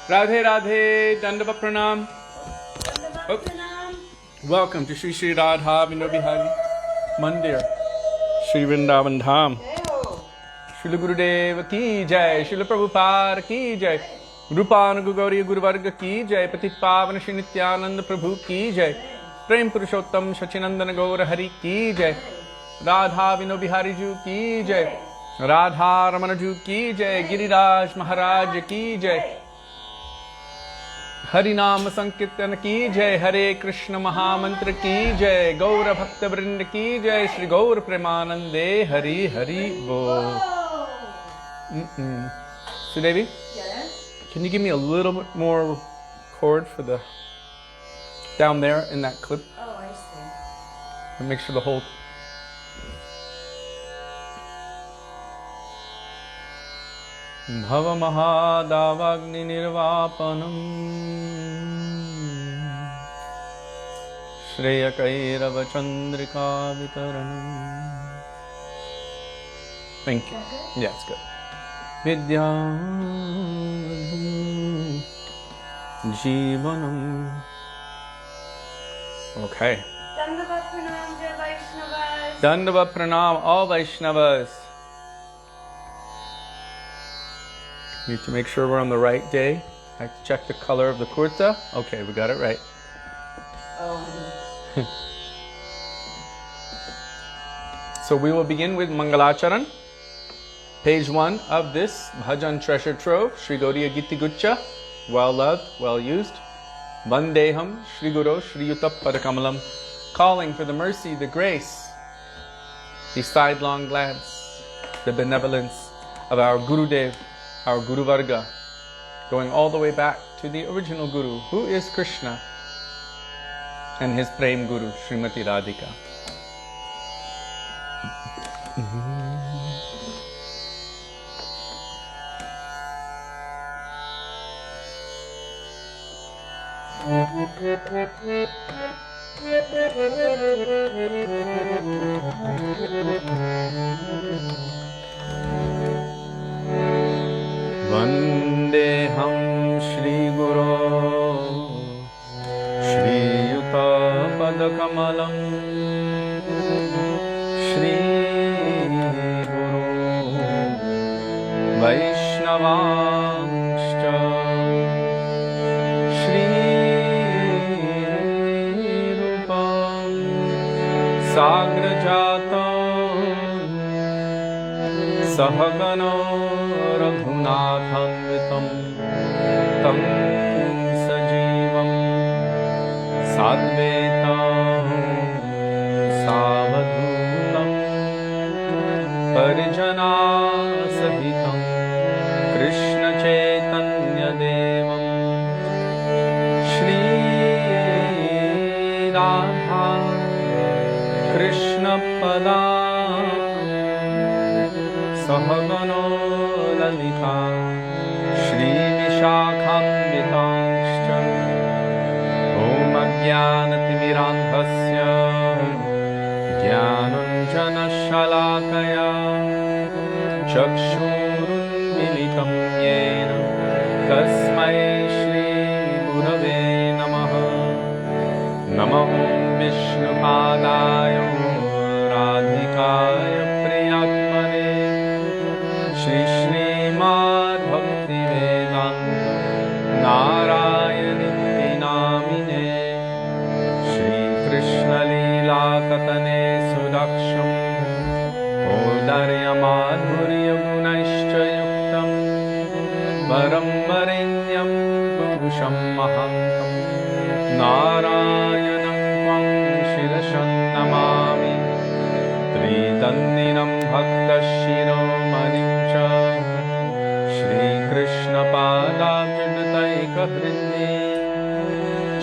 Radhe Radhe, Dandava Pranam. Welcome to Shri Śrī Dāmodara Mandir, Shri Vrindavan Dham. Srila Gurudeva ki jai, Srila Prabhupada ki jai, Rupanuga Gauriya Guru Varga ki jai, Patipavana Shri Nityananda Prabhu ki jai, Prem Purushottam Sachinandana Gaura Hari ki jai, Radha Vino Bihari Ju ki jai, Radha Ramana Ju ki jai, Giriraj Mahārāja ki jai, Hari Nama Sankirtan ki jai, Hare Krishna Maha Mantra ki jai, Gaura Bhakta Vrinda ki jai, Shri Gaur Premanande Hari Hari Bol. Sudevi? Yes? Can you give me a little bit more chord for the down there in that clip? Oh, I see. And make sure the whole Bhava Mahadavagni Nirvapanam Shreya Kairava Chandrika Vitaranam. Thank you. Yeah, it's good. Vidya Jivanam. Okay. Dandava Pranam Jai Vaishnavas. Dandava Pranam, all Vaishnavas. Need to make sure we're on the right day. I have to check the color of the kurta. Okay, we got it right. So we will begin with Mangalacharan. Page 1 of this Bhajan Treasure Trove, Sri Gaudiya Giti Gucha, well loved, well used. Vandeham, Sri Guru, Sri Yuta Padakamalam, calling for the mercy, the grace, the sidelong glance, the benevolence of our Gurudev, our Guru Varga, going all the way back to the original Guru, who is Krishna, and his Prem Guru, Srimati Radhika. Vandeham Shri Guru Shri Yuta Padakamalam Shri Guru Vaishnavanscha Shri Rupam Sagrajatam Sahagana Raghunathamritam Tam Sajivam Sadvetam Savadhutam Parijana Sahitam Krishna Chaitanya Devam Shri Radha Krishna Pada Sahagana Lalita Shri Vishakhamvitanscha Om Ajnanatimirandhasya Jnananjana Shalakaya Chakshurunmilitam Yena Tasmai Shri Gurave Namaha Namo Vishnupadaya Radhikaya Priyatmane Shri Śrīmad Bhaktivedānta Nārāyaṇa Namine Shri Krishna Lila Katane Sudaksham Odarya Madhurya Gunaishcha Yuktam Varam Varenyam Purusham Mahantam Nārāyaṇam Tvam Shirashan Namami Tridandinam Bhakta Shiromanim Shri Krishna Padabjadataika Hrindi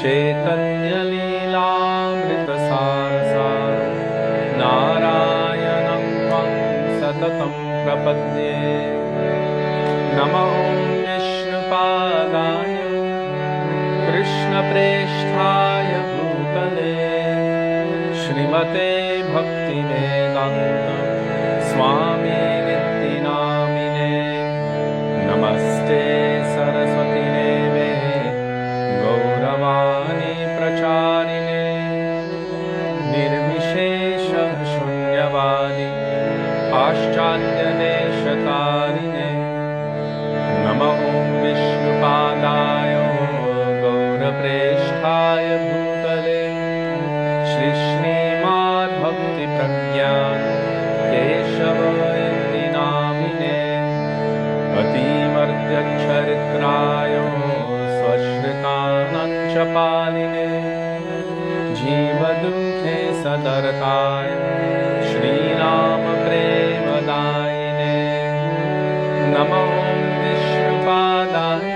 Chaitanya Leelamrita Sarasar Nārayanam Tvam Satatam Prapadye Namo Vishnupadaya Krishna Presthaya Bhutale Śrīmate Bhaktivedānta Swami Nityanamine Namaste Saraswati Neve पाश्चात्यदेशतारिणे नमो विष्णुपादाय गौरप्रेष्ठाय भूतले श्रीमद् भक्ति प्रज्ञान केशवयति नामिने अतिमर्त्यक्षरित्राय स्वश्रितानञ्च पालिने जीवदुःखे सदरताय श्रीराम प्रेमदायिने नमो विष्णुपादाय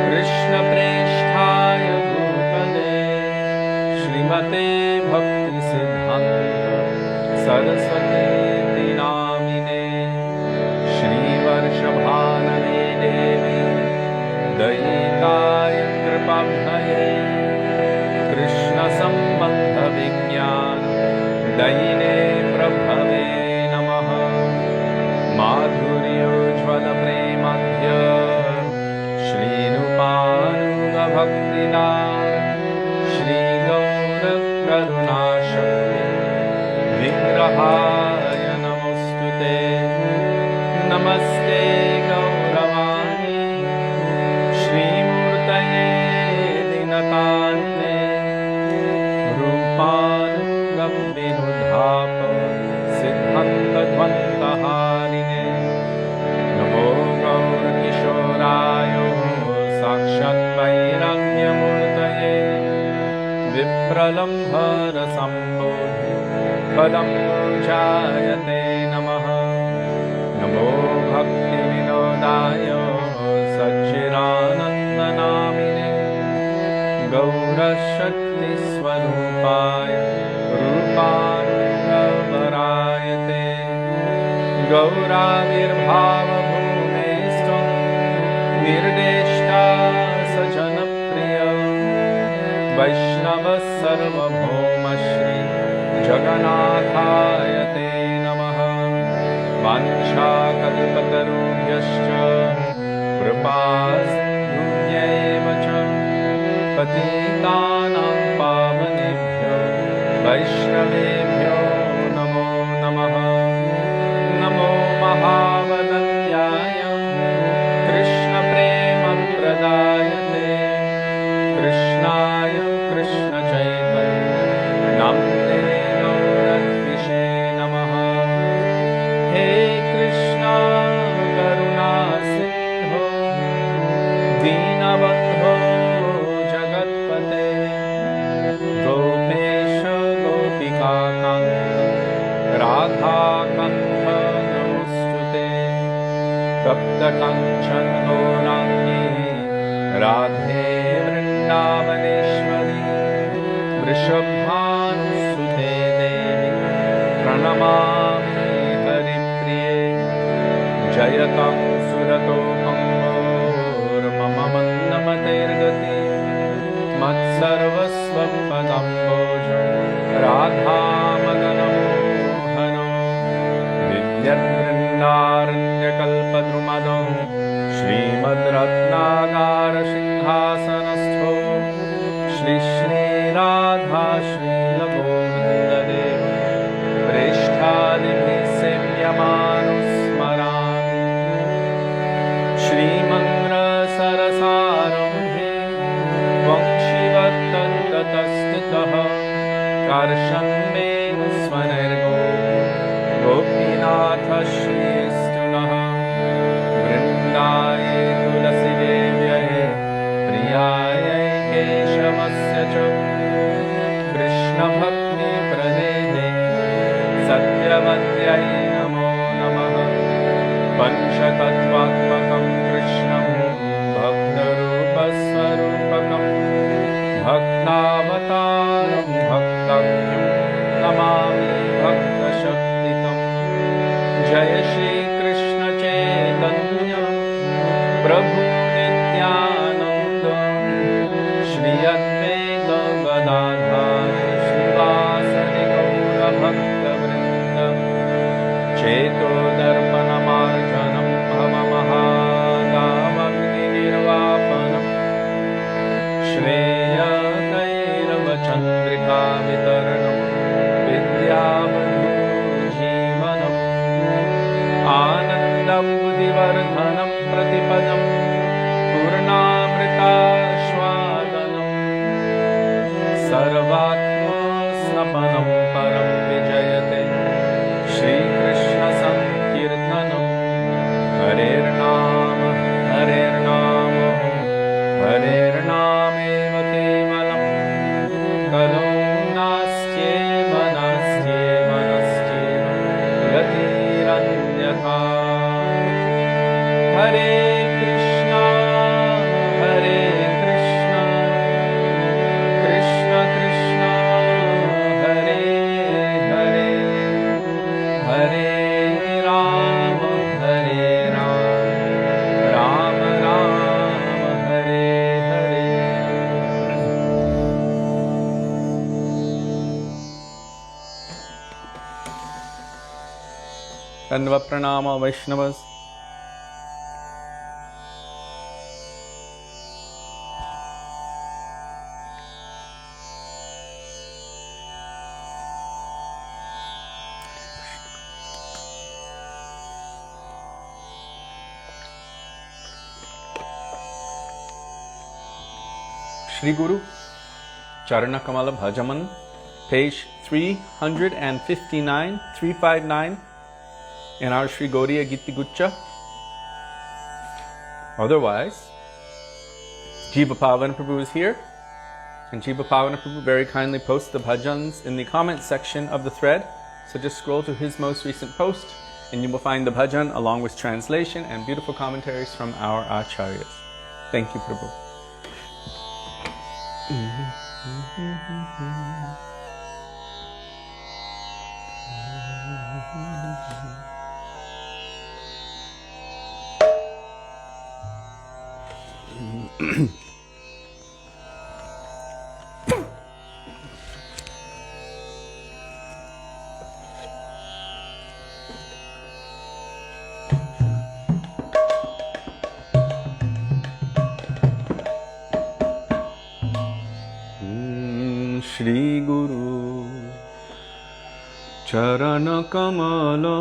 कृष्णप्रेष्ठाय भूतले श्रीमते भक्तिसिद्धान्त सरस्वती नामिने श्रीवर्षभानवे देवी दयिताय कृपाभये कृष्णसम्बन्धविज्ञान दयिने प्रभवे नमः माधुर्योज्ज्वलप्रेमाद्य श्रीरूपानुगभक्तिदा श्रीगौरकरुणाशक्ति विग्रहाय नमोऽस्तुते नमस्ते गौरवाणी श्रीमूर्तये दीनतान्ने रूपानुगम्बिनुधाप सिद्धान्तध्वन्तहारिणे नमो गौरकिशोराय साक्षात् वैराग्यमूर्तये विप्रलम्भरसम्बोधि पदं जायते नमः नमो भक्तिविनोदाय सच्चिदानन्दनामिने गौरशक्तिस्वरूपाय रूपानुगवरायते गौराविर्भावभूमेस्त्वं निर्देष्टा सजनप्रिय वैष्णवः सर्वभौमश्री जगन्नाथाय ते नमः वाञ्छाकल्पतरुभ्यश्च कृपासिन्धुभ्यैव च पतितानां पावनेभ्यो वैष्णवेभ्यो नमो नमः नमो महावदन्याय कृष्णप्रेमप्रदायते कृष्णाय कृष्णचैतन्य नाम्ने गौरद्विषे नमः हे कृष्णा करुणा सिन्धो दीनबन्धो जगत्पते गोपेश गोपिकाकान्त राधाकान्त नमोऽस्तुते तप्तकाञ्चन गौराङ्गी राधे वृन्दावनेश्वरी वृषभानुसुते देवी प्रणमामि हरिप्रिये जयतं सुरतो मम मन्दमतेर्गति मत्सर्वस्वपदम्बोज राधामदनमोहनो विद्यद्वृन्दारण्यकल्पद्रुमदो श्रीमद्रत्नागारसिंहासनस्थो श्रीराधा श्रीलगोविन्ददेव प्रेष्ठादिभिः सेव्यमानुस्मरामि श्रीमन्द्रसरसारम्भे वंशिवत्ततस्थितः कर्षन्मेनुस्वनर्गो गोपीनाथ श्रीस्तुनः वृन्दाये तुलसीदेव्यै प्रियायै केशवस्य च कृष्णभक्तिप्रदेहे सत्यवत्यै नमो नमः पञ्चतत्त्वात्मकं कृष्णं भक्तरूपस्वरूपकं भक्तावतारं भक्तव्यं नमामि भक्तशक्तिकम् जय श्रीकृष्ण चैतन्य प्रभु Nityanand Shri Advaita Gadadhar श्रीवासदि गौरभक्तवृन्द चेतोदर्पणमार्जनं भवमहादामग्निनिर्वापनं श्रेयतैरवचन्द्रिकावितरणं विद्यावधूजीवनं Dandava Pranama Vaishnavas. Shri Guru Charana Kamala Bhajaman, page 359, 359 in our Shri Gaudiya Giti Guccha. Otherwise, Jiva Pavana Prabhu is here, and Jiva Pavana Prabhu very kindly posts the bhajans in the comment section of the thread. So just scroll to his most recent post, and you will find the bhajan along with translation and beautiful commentaries from our acharyas. Thank you, Prabhu. Shri Guru Charana Kamala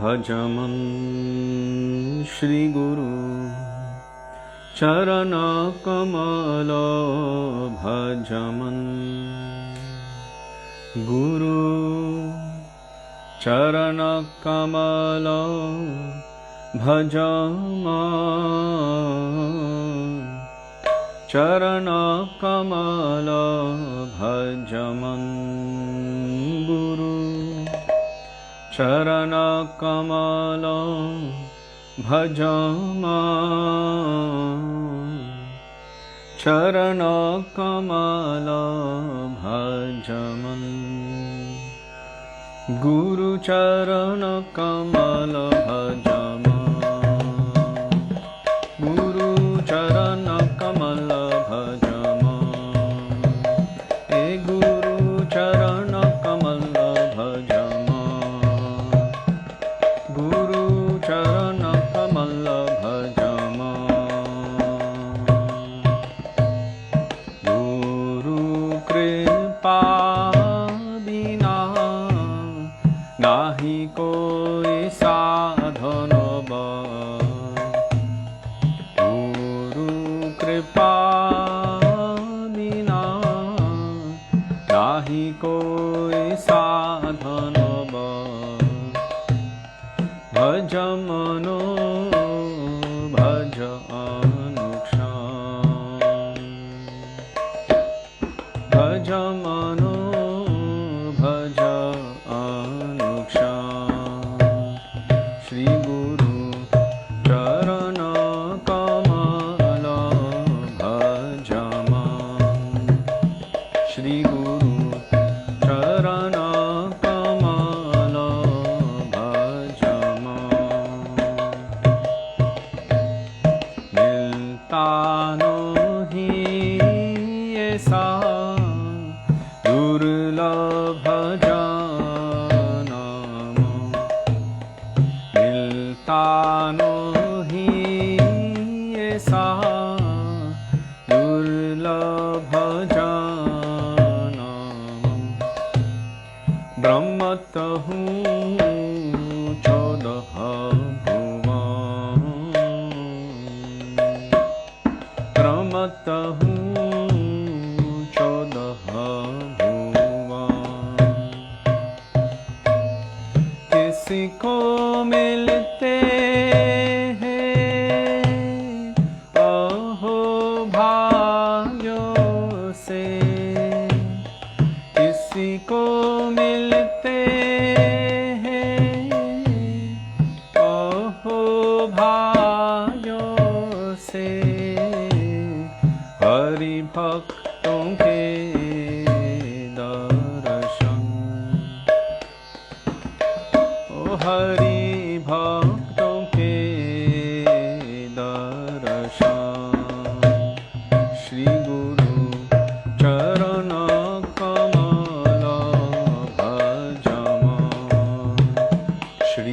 Bhajaman, Shri Guru Charana Kamala Bhajaman, Guru Charana Kamala Bhajaman, Charana Kamala Bhajaman, Guru Charana Kamala Bhajaman, Charana Kamala Bhajaman, Guru Charana Kamala Bhajaman, Guru Charana Kamala Bhajaman, E Guru Charana Kamala Bhajaman, Guru Charana Kamala Bhajaman, Guru Kripa Bina Nahi Koi Sadhana Ba, Kripa Bina Nahi Koi Sadhana Ba, Bhajamano Bhaja Anuksham, Bhajamano Bhaja Anuksham, Shri Guru Charana Kamala Bhajaman, Shri Guru Charana Kamala Bhajaman, Milta Nahi Aisa Durlabha Janam, Milta Nahi Aisa Durlabha Janam, Brahmatahu Chodaha Bhuvan, Brahmatahu Chodaha Bhuvan, Kisi ko milte hain aho bhagyo se, Kisi ko milte hain aho bhagyo se, Hari Bhakton ke darshan, O Hari Bhakton ke darshan, Shri Guru Charana Kamala Bhajaman, Shri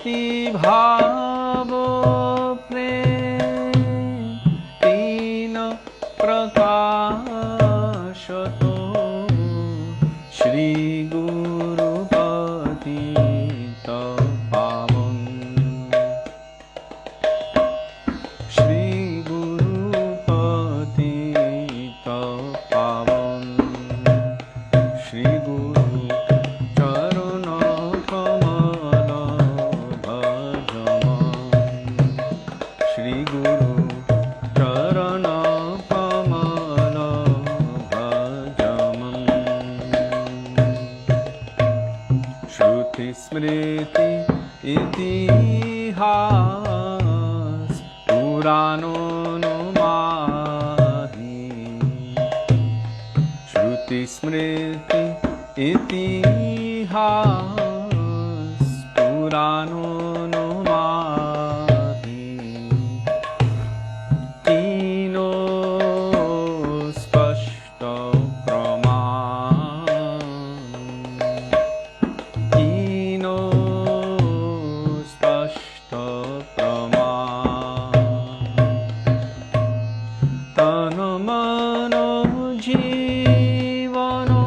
Bhakti Bhavo Prem Tina Prakashato Shri Guru Patita Pavan Shri Guru Patita Pavan Shri Guru Charana Kamala Bhajaman Shri Guru Charana Kamala Bhajaman Shruti Smriti Itihas Purano no Mahi Shruti Smriti Itihas Purano no Mahi Tino Spashta Praman Tino Spashta Praman Tana Mano Jivano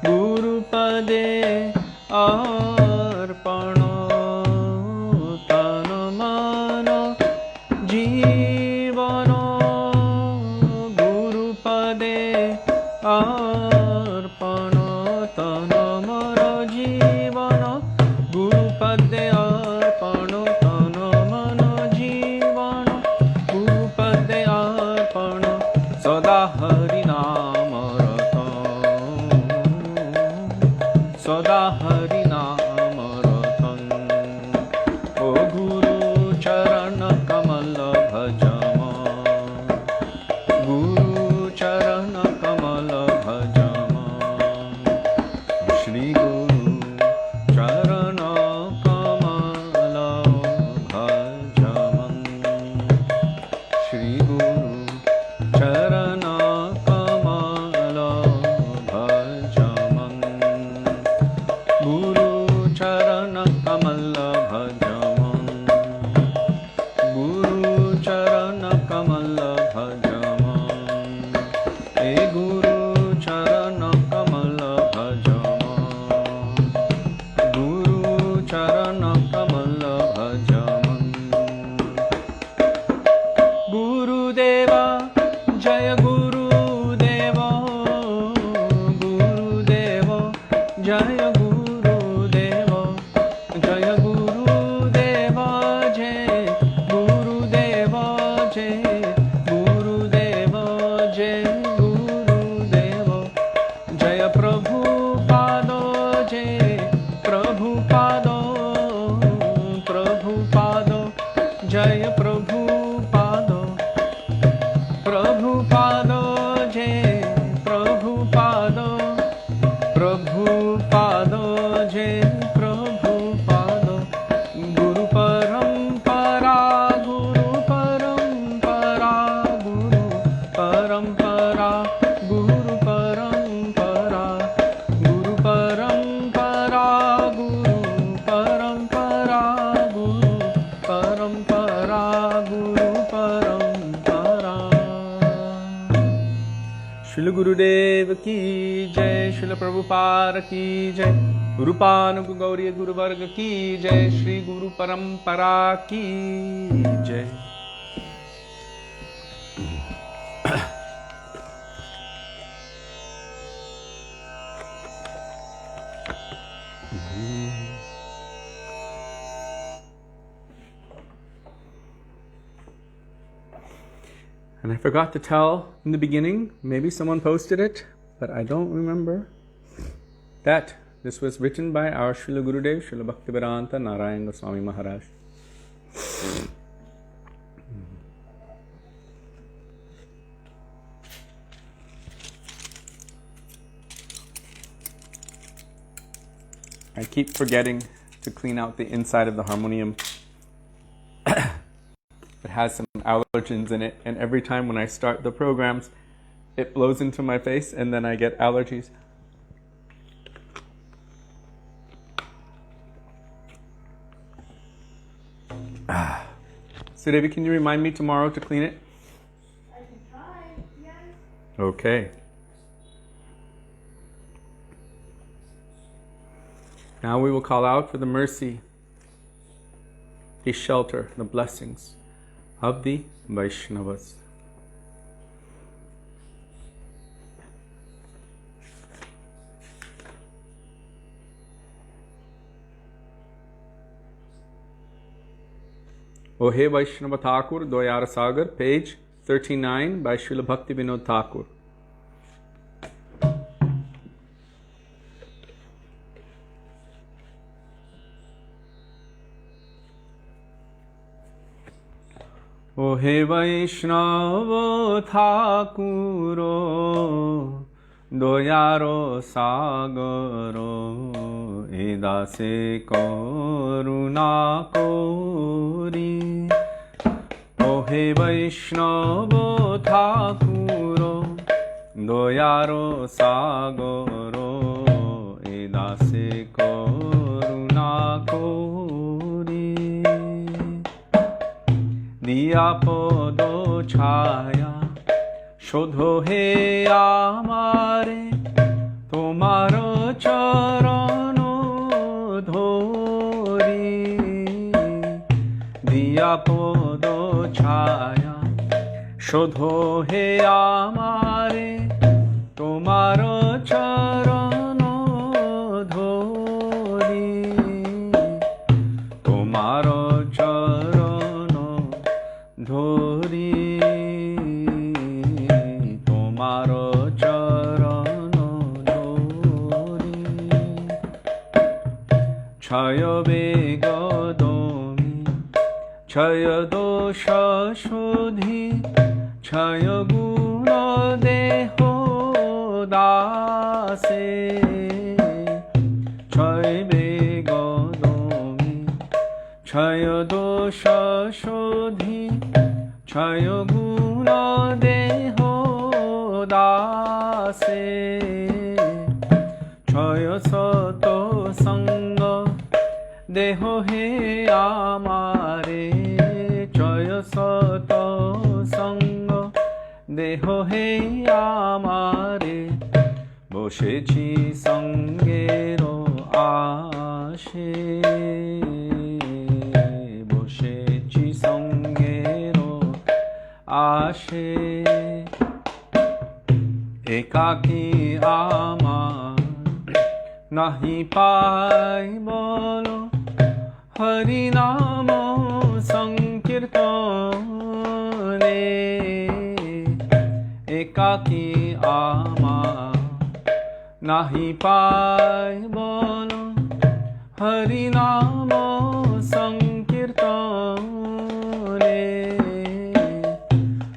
Guru Pade Arpano Tana Mano Jivano Guru Pade Arpano Tana Mano Jivano Guru Pade Arpano Tana Mano Jivano Guru Pade Arpano Sada Hari Namaratam Sada Hari Namaratam O Guru Charana Kamala Bhajama Guru Charana Kamala Bhajama Shri Guru Charana Kamala Bhajaman Shri Guru Charana Kamala Bhajaman Guru Charana Kamala Bhajaman Guru Charana Kamala Bhajaman E Guru Charana Kamala Bhajaman Guru Charana Kamala Bhajaman Guru Deva Jaya Guru Deva Guru Deva Jaya Guru Deva Jaya Guru Deva Jai Guru Deva Jai Guru Deva Jai Guru Deva Jaya Prabhupada Jai Prabhupada Prabhupada Jaya Prabhupada Prabhupada Jai Prabhupada Prabhupada Jai Prabhupada Guru Parampara Guru Parampara Guru Parampara Guru Parampara Guru Parampara Guru Parampara Guru Parampara Guru Parampara Srila Gurudev ki jai Srila Prabhupada ki jai Gurupanuga Gauriya Guru Varga ki jai Shri Guru Parampara ki jai And I forgot to tell in the beginning, maybe someone posted it, but I don't remember, that this was written by our Srila Gurudev, Srila Bhaktivedānta, Nārāyaṇa Gosvāmī Mahārāja. I keep forgetting to clean out the inside of the harmonium. It has some allergens in it, and every time when I start the programs, it blows into my face and then I get allergies. Sudevi, can you remind me tomorrow to clean it? I can try, yes. Okay. Now we will call out for the mercy, the shelter, the blessings of the Vaishnavas. O He Vaishnava Thakur, Doyara Sagar, page 39 by Srila Bhaktivedānta Thakur. O He Vaishnava Thakuro, Doyaro Sagaro, Edase Karuna Kori. O He Vaishnava Thakuro, Doyaro Sagaro, Edase Karuna Kori. Diyapodo Chaya, Shodho He Amare, Tomaro Charano Dhori. Diyapodo Chaya, Shodho He Amare, Tomaro Charano Dhori. Tomaro Charano Dhori, Tomaro Charano Dhori. Chaya Begadomi, Chaya Dosha Shodhi, Chaya Guna Deho Dase. Chaya Begadomi, Chaya Dosha Shodhi, Chaya Guna Deho Dase. Chaya Sato Sanga, Deho He Amare. Chaya Sato Sanga, Deho He Amare. Boshechi Sangero Ashe. Boshechi Sangero Ashe. Ekaki Amar Nahi Pai Bolo, Hari Namo Sankirtane. Ekaki Amar Nahi Pai Bolo, Hari Namo Sankirtane.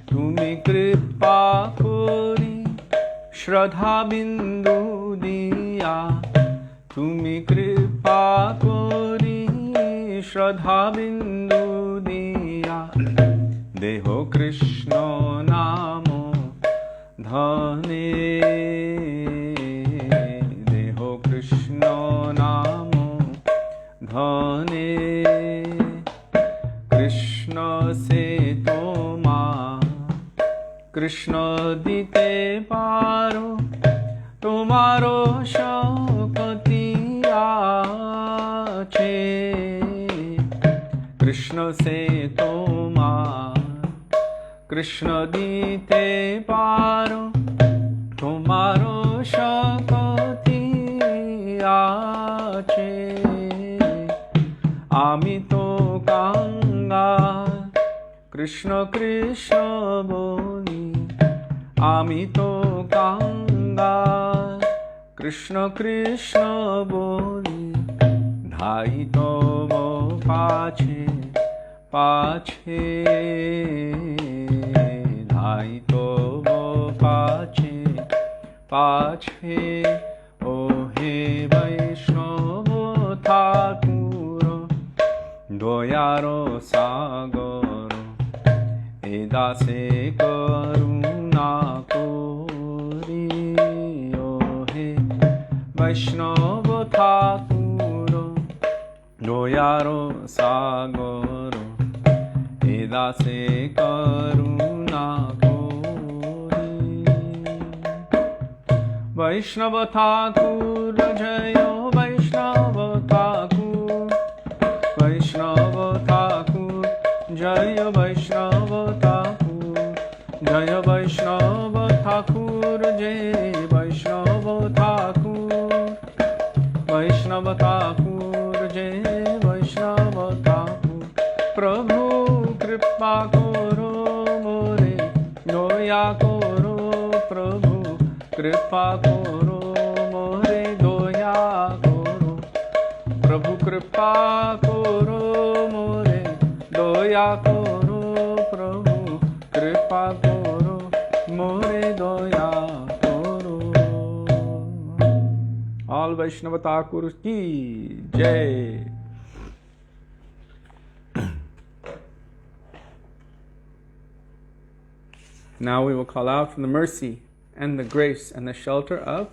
Tumi Kripa Kori, Shraddha Bindu Diya. Tumi Kripa Kori, Shraddha Bindu Diya. Deho Krishna Namo Dhane. Deho Krishna Namo Dhane. Krishna se toma, Krishna dite paro, tomaro shakati ache. Krishna se toma, Krishna dite paro, tomaro shakati ache. Amito Ganga, Krishna Krishna boli. Amito Ganga, Krishna Krishna boli. Dhaito mo pache, pache. Dhaito mo pache, pache. O He Vaishnava Thakuro, Doyaro Sagaro, Edase Karuna Kori. O He Vaishnava Thakuro, Doyaro Sagaro, दासे करुणा कोरी वैष्णव ठाकुर जय वैष्णव ठाकुर वैष्णव ठाकुर जय वैष्णव ठाकुर जय वैष्णव ठाकुर जय वैष्णव ठाकुर वैष्णव ठाकुर जय वैष्णव ठाकुर प्रभु कृपा करो मोरे दया करो प्रभु कृपा करो मोरे दया करो प्रभु कृपा करो मोरे दया करो प्रभु कृपा करो मोरे दया करो। All Vaishnava Thakur ki jai. Now we will call out from the mercy and the grace and the shelter of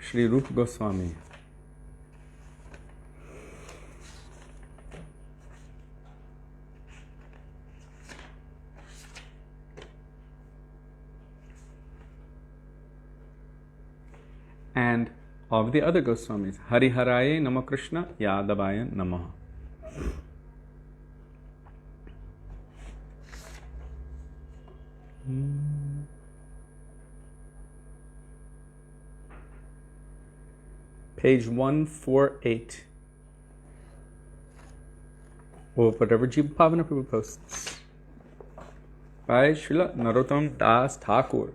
Śrī Rupa Gosvami. And of the other Goswamis, Hariharaye Nama Krishna Yadavaya Namaha. Page 148. Or whatever Jiva Bhavana Prabhu posts. By Śrīla Narottam Das Thakur.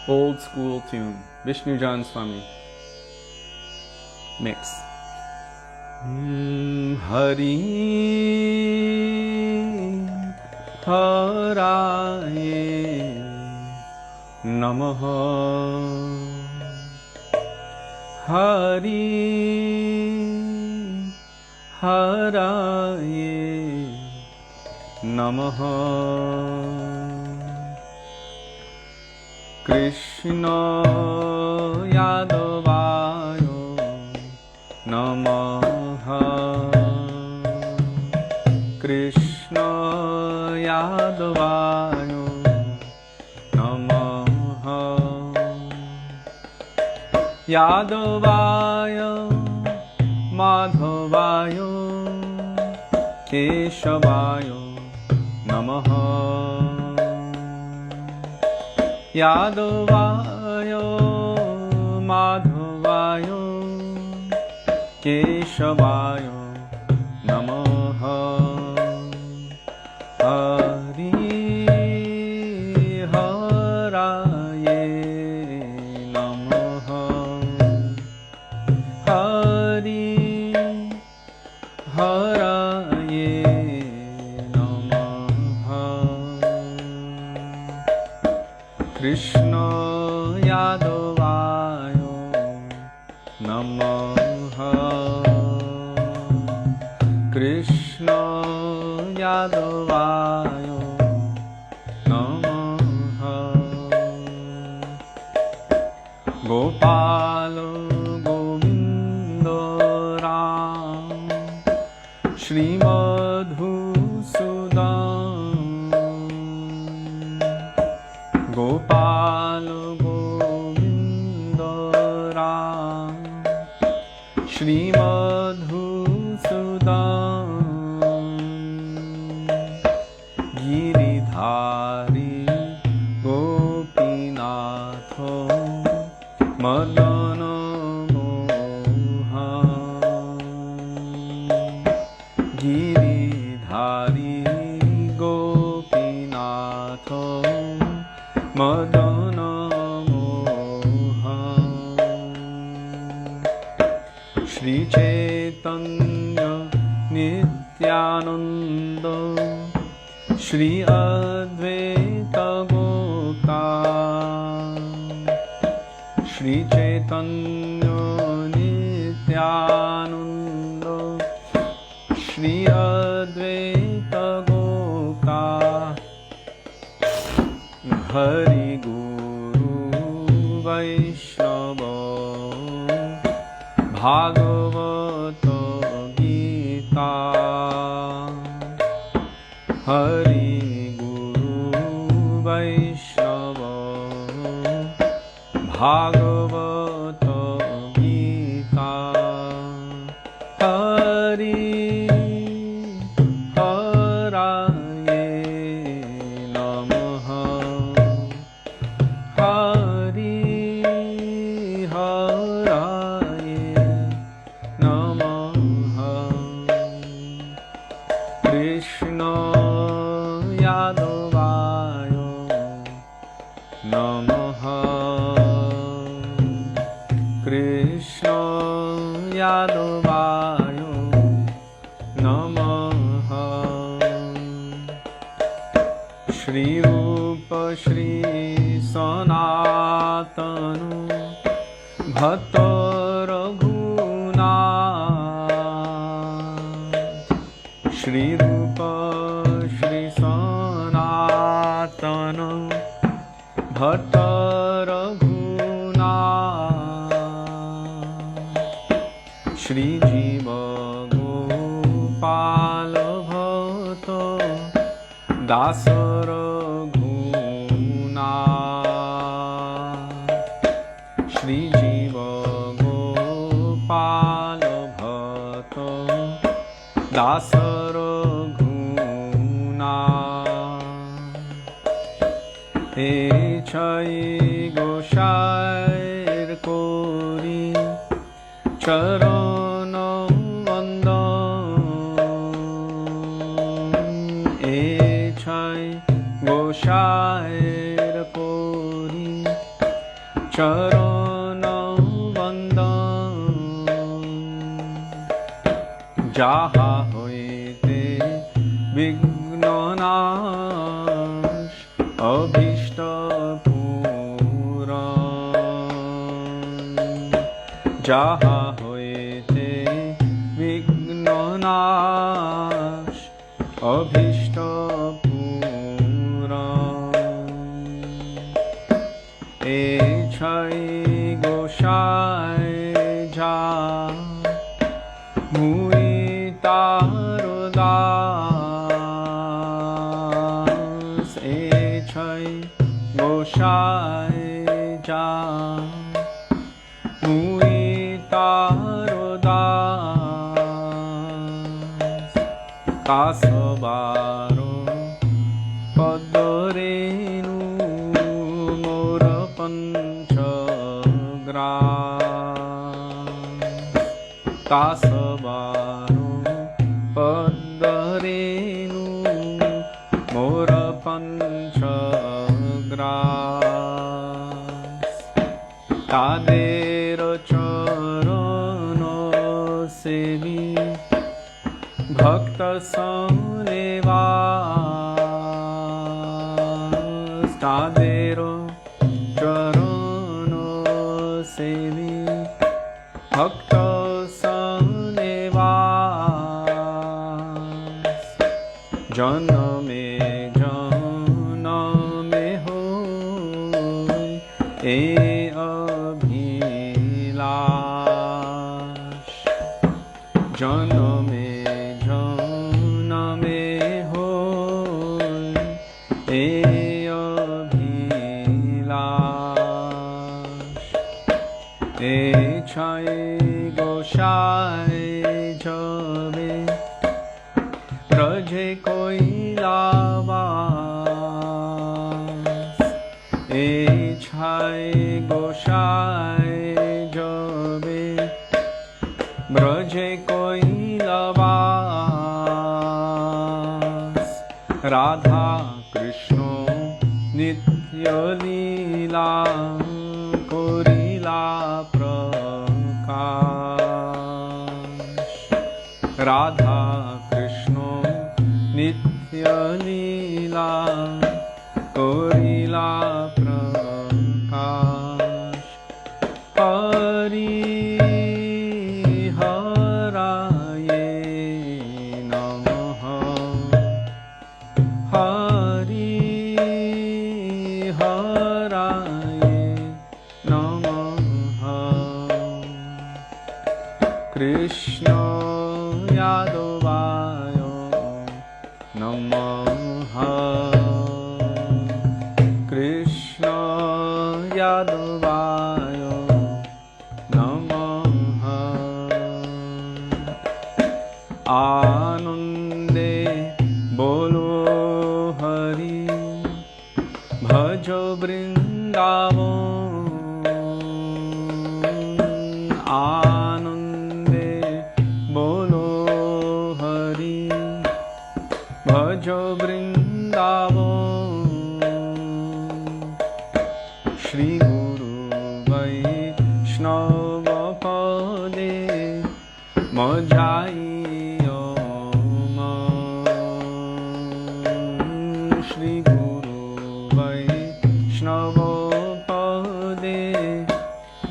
Old school tune, Vishnu Jan Swami mix. Hari Haraye Namaha Hari Haraye Namaha Krishna Yadavayo Namaha Krishna Yadavayo Namaha Yadavayo Madhavayo Keshavayo Namaha Yadavayo Madhavayo Keshavayo Namaha Hari Haraye Namaha Hari Haraye Namaha Krishna Yadavayo Namaha Krishna Yadavayo Namaha Gopala Govinda Ram Śrīmad Gopal Govinda Ram Śrīmad Giridhari Gopinatho Madana Mohan Giridhari Gopinatho Madana Mohan Shri Chaitanya Nitya Nityananda Shri Advaita Gopta Shri Chaitanya Nityananda Shri Advaita Gopta Hari Guru Vaishnava Bhagavata Gita Hari Guru Vaishnava Bhagavata Gita Hari Haraye Namaha Hari Haraye Namaha Krishna Yadavaya Namaha Krishna Yadavaya Namaha Shri Rupa Shri Sanatana Bhatta Raghunath Shri Rupa Shri Sanatana Bhatta Raghunath Shri Jiva Gopala Bhatta Dasa Raghunath Shri Jiva Gopala Bhatta Dasa Raghunath Echai Goshair Kori Charana Vandan Echai Goshair Kori Charana Vandan Jaha hoite Vignanash Abhishta Puran Jaha hoite Vignanash Abhishta Puran Echai Goshai Ja Muitarodas Echai Goshai Ja Muitarodas Kasabaro Padarenu Mora Panchagras Kasabaro Padarenu Mora Panchagras Tader Charana Sevi Bhakta Sanevas Tader Charana Sevi Bhakta Sanevas Janame Janame Hoy E Abhilash Janame Janame Hoy E Abhilash Echai Goshai Jabe Braj Koilavas Echai Goshai Jabe Braj Koilavas Radha Krishna Nitya Leela Korila Prakash Radha Krishna nitya lila korila prakash Hari Haraye Namaha Hari Haraye Namaha Krishna Yadavaya Namaha Krishna Yadavaya Namaha Anande Bolo Hari Bhajo Vrindavan Anande Bolo Hari Bhajo Vrindavan Shri Guru Vaishnava Pade Majaiyo Shri Guru Vaishnava Pade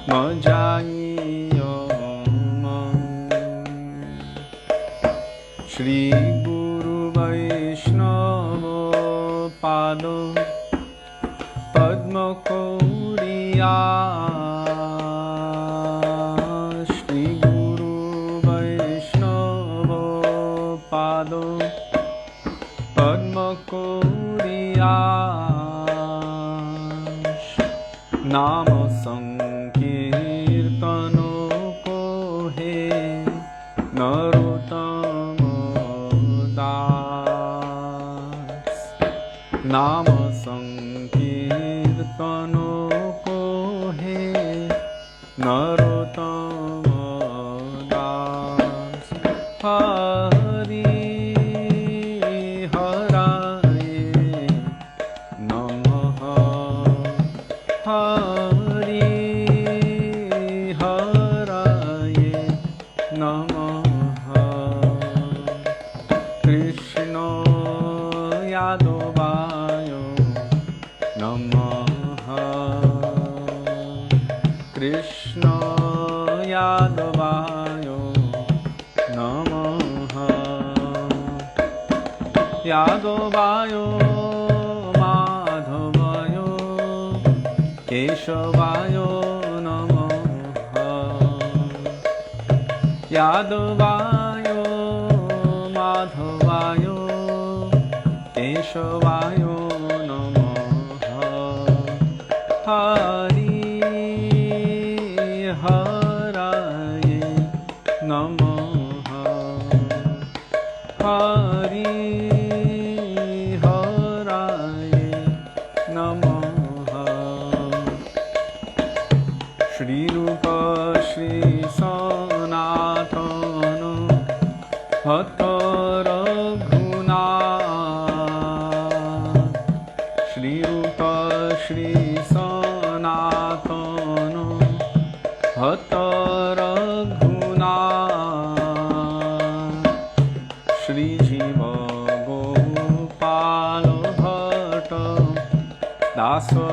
Majaiyo Shri Guru Vaishnava Pado Padma Koriya Shri Guru Vaishnava Pado Padma Koriya Nama Sankirtano ko he Narottama Das Nama Sankirtano ko he Narottama Das Hari Haraye Namaha Hari Haraye Namaha Krishna Yadavaya Namaha Krishna Yadavaya Namaha Yadavaya Madhavaya Keshavaya Namaha Yadavaya Madhavaya Keshavaya Namaha Hari Haraye Namaha Hari Haraye Namaha Shri Rupa Shri Sanatana Hatha Raghunath Shri Rupa Shri Sanatana Hatha Raghunath Shri Jiva Gopala Bhatta Dasa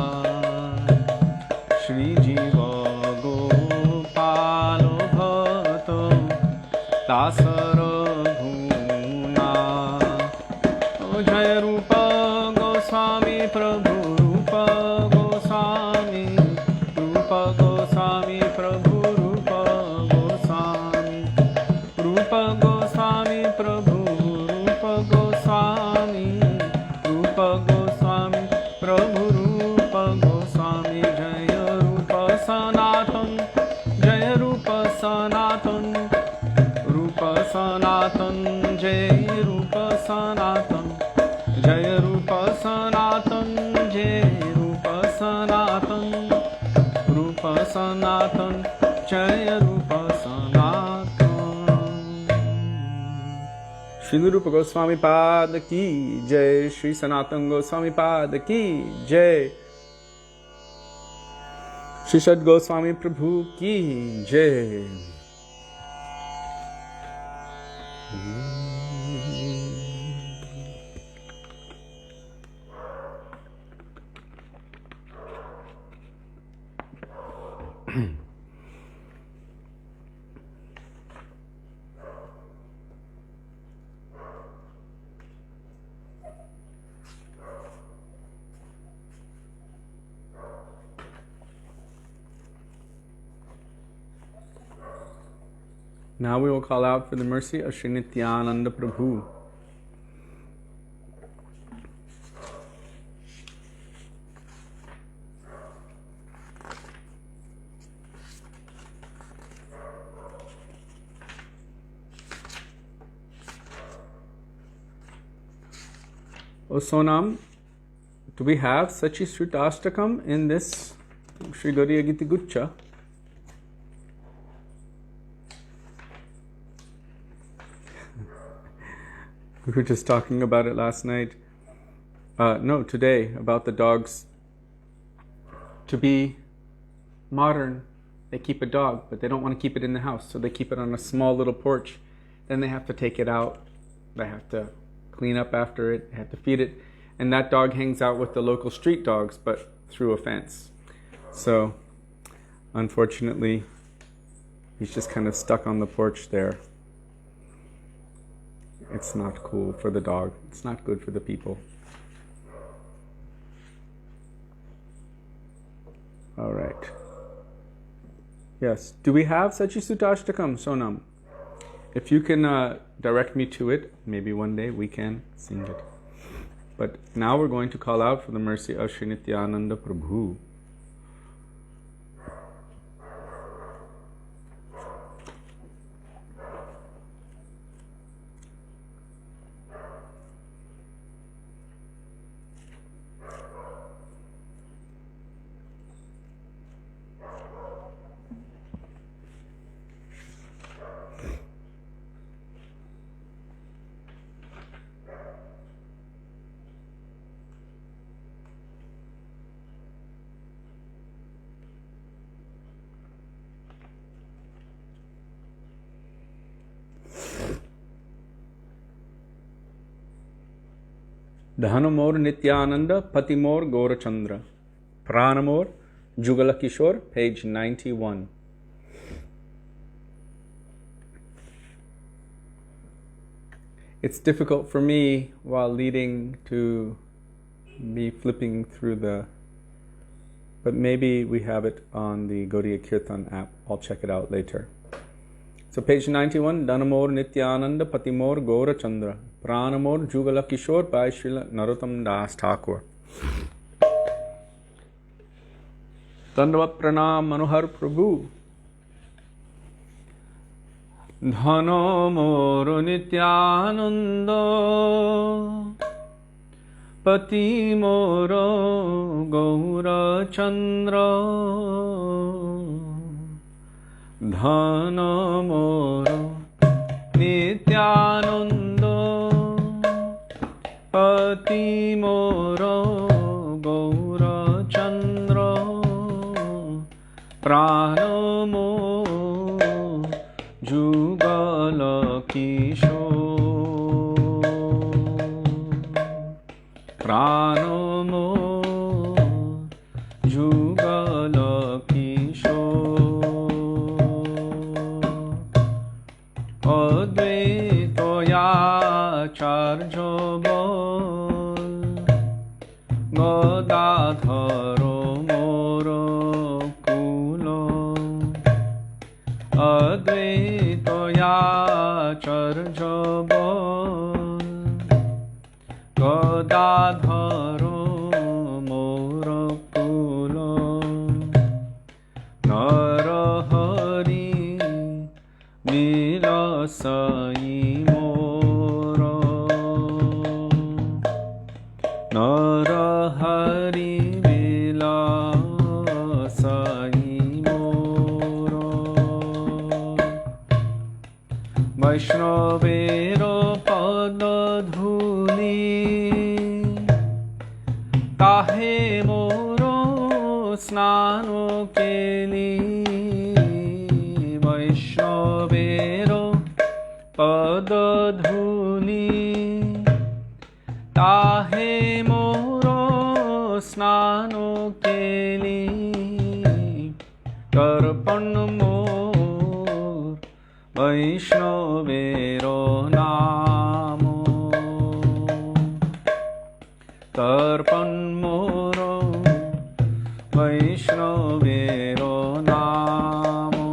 Raghunath Shri Jiva Gopala Bhatta Dasa Raghunath O Jaya Rupa Gosvami Prabhu Rupa Gosvami Rupa Gosvami Prabhu Rupa Gosvami Rupa Gosvami Prabhu Rupa Gosvami Rupa Gosvami Prabhu Rupa Gosvami Jaya Rupa Sanatan Jaya Rupa Sanatan Rupa Sanatan Jaya Rupa Sanatan Jaya Rupa Sanatan Jaya Rupa Sanatan Rupa Sanatan Jaya Rupa Sanatan Śrīla Rupa Gosvami Pada Ki Jai Śrī Sanatana Gosvami Pada Ki Jai Śrī Sad Gosvami Prabhu Ki Jai Now we will call out for the mercy of Śrī Nityananda Prabhu. O Sonam, do we have Sachi Śrī Dāmodara in this Śrī Gaudiya Gita Guccha? We were just talking about it last night. No, today, about the dogs. To be modern, they keep a dog, but they don't want to keep it in the house, so they keep it on a small little porch. Then they have to take it out. They have to clean up after it, they have to feed it. And that dog hangs out with the local street dogs, but through a fence. So, unfortunately, he's just kind of stuck on the porch there. It's not cool for the dog. It's not good for the people. All right. Yes. Do we have Sachi Śrī Dāmodara, Sonam? If you can direct me to it, maybe one day we can sing it. But now we're going to call out for the mercy of Śrī Nityananda Prabhu. Dhanamor Nityananda Patimor Gaurachandra Pranamor Jugala Kishore, page 91. It's difficult for me while leading to be flipping through but maybe we have it on the Gaudiya Kirtan app. I'll check it out later. So page 91, Dhanamor Nityananda Patimor Gaurachandra Pranamor Jugala Kishore by Śrīla Narottam Das Thakur. Dandavat Pranam Manohar Prabhu. Dhanamor Nityananda Patimor Gaurachandra Dhanamor Nityananda Patimor Gaurachandra Pranamo Jugala Kishore Pranamo Jugala Advaitayacharya bol Gadadharo moro kulo Advaitayacharya bol Gadadharo moro kulo Narahari Vilasai moro Narahari Vilasai moro Vaishnavero padadhuli Tahe moro snano keli Vaishnavero Pada वैष्णवेरो नामो तर्पणमोरो वैष्णवेरो नामो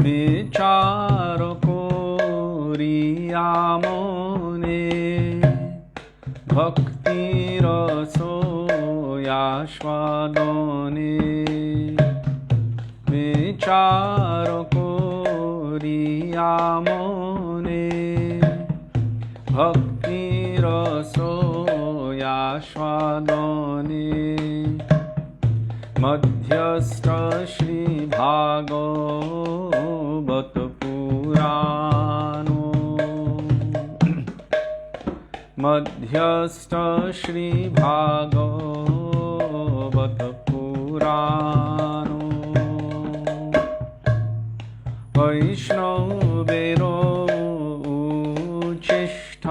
विचार कोरियामोने भक्ति रसो यास्वादने विचार कोरियामोने भक्ति रसो यास्वादने मध्यस्थ श्री भागवत पुराणो मध्यस्थ श्री भागवत पुराणो वैष्णवेरो उच्छिष्ट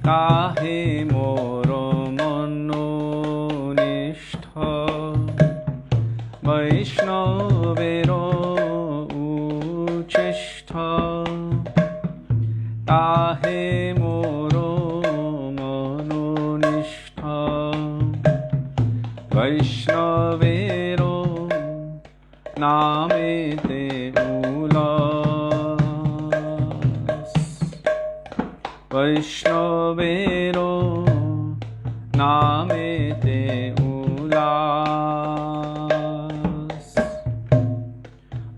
काहे मोरो मनोनिष्ठ वैष्णवेरो उच्छिष्ट काहे मोरो मनोनिष्ठ वैष्णवेरो नामेते उल्लास वैष्णवेरो नामेते उल्लास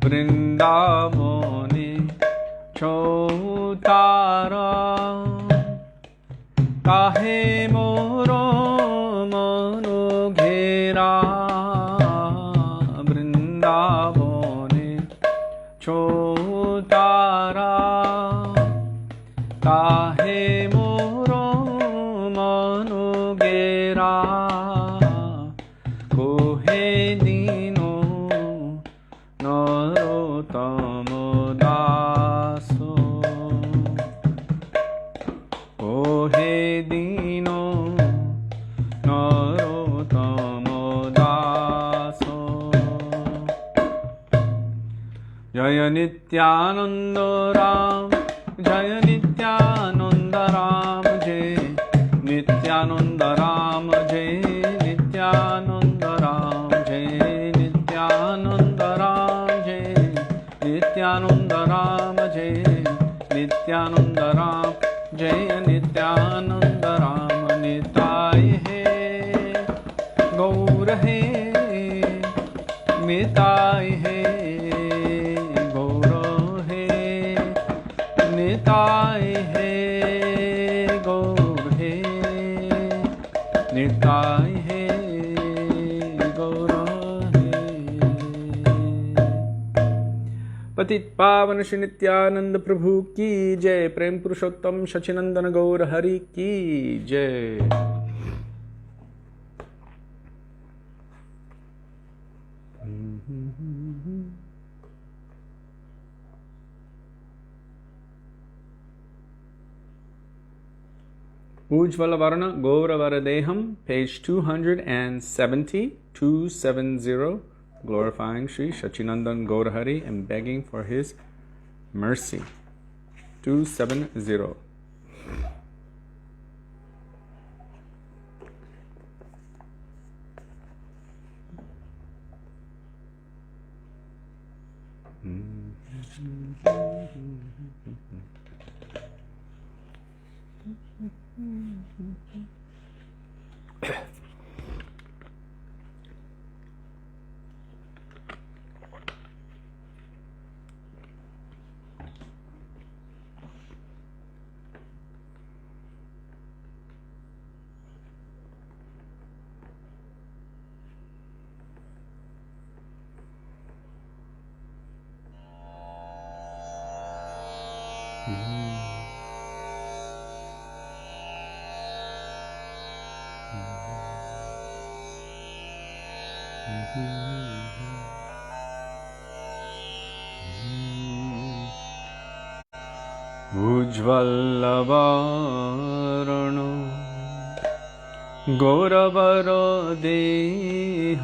वृंदावने चौतारा काहे मोरो मनो घेरा वृंदावने चौतारा काहे मोरो मनो घेरा कोहे दीनो नरोत्तम दासो कोहे दीनो नरोत्तम दासो जय नित्यानंद राम जय नित्यानंद राम जय नित्यानंद राम जय नित्यानंद राम जय नित्यानंद राम जय नित्यानंद राम जय नित्यानंद राम जय नित्यानंद राम निताय है गौर है निताय है गौर है निताय है गौर है निताय है गौर है पतित पावन श्री नित्यानंद प्रभु की जय प्रेम पुरुषोत्तम सच्चिनंदन गौर हरि की जय Ujjvala Varna Gaura Varadeham, page 270, glorifying Sri Sachinandan Gaurahari and begging for his mercy. 270. Ujjvala Gauravarno Deham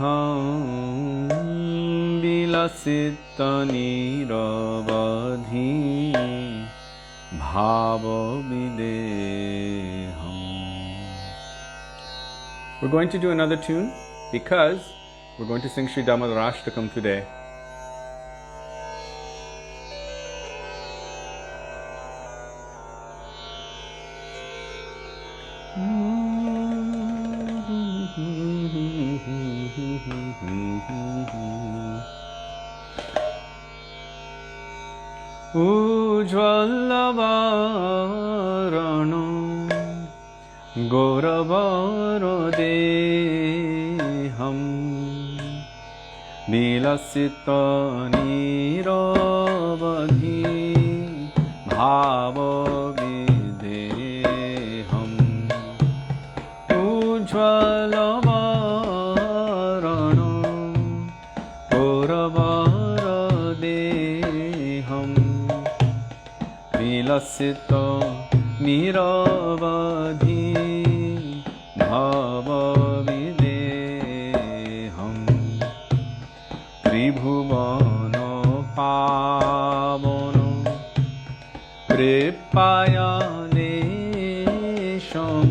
Bila vilasita niravadhi bhava videham. We're going to do another tune because we're going to sing Śrī Dāmodarāṣṭakam today. Ujjvalavārano Gauravarodeham Vilasita niravadhi bhavavideham. Ujjvalavārano Gauravarodeham Vilasita niravadhi bhavavideham. Tribhuvana pavano kripaya lesham.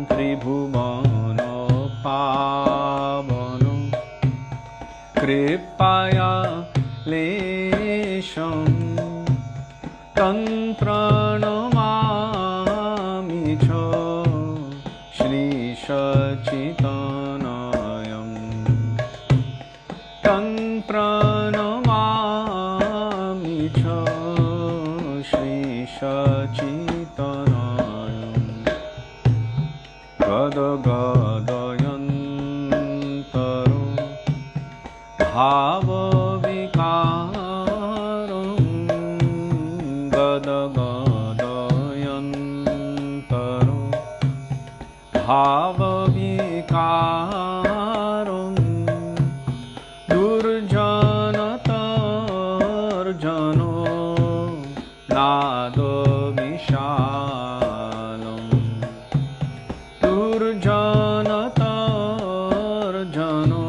Tribhuvana pavano kripaya lesham. Tantranamami cha Śrī Satyavrata. Tantranamami cha Śrī Satyavrata. Gadagadayantaro bhava vikaram. Gadagadayantaro bhava vikaram. Durjanatarjano nado vishalam. Durjanatarjano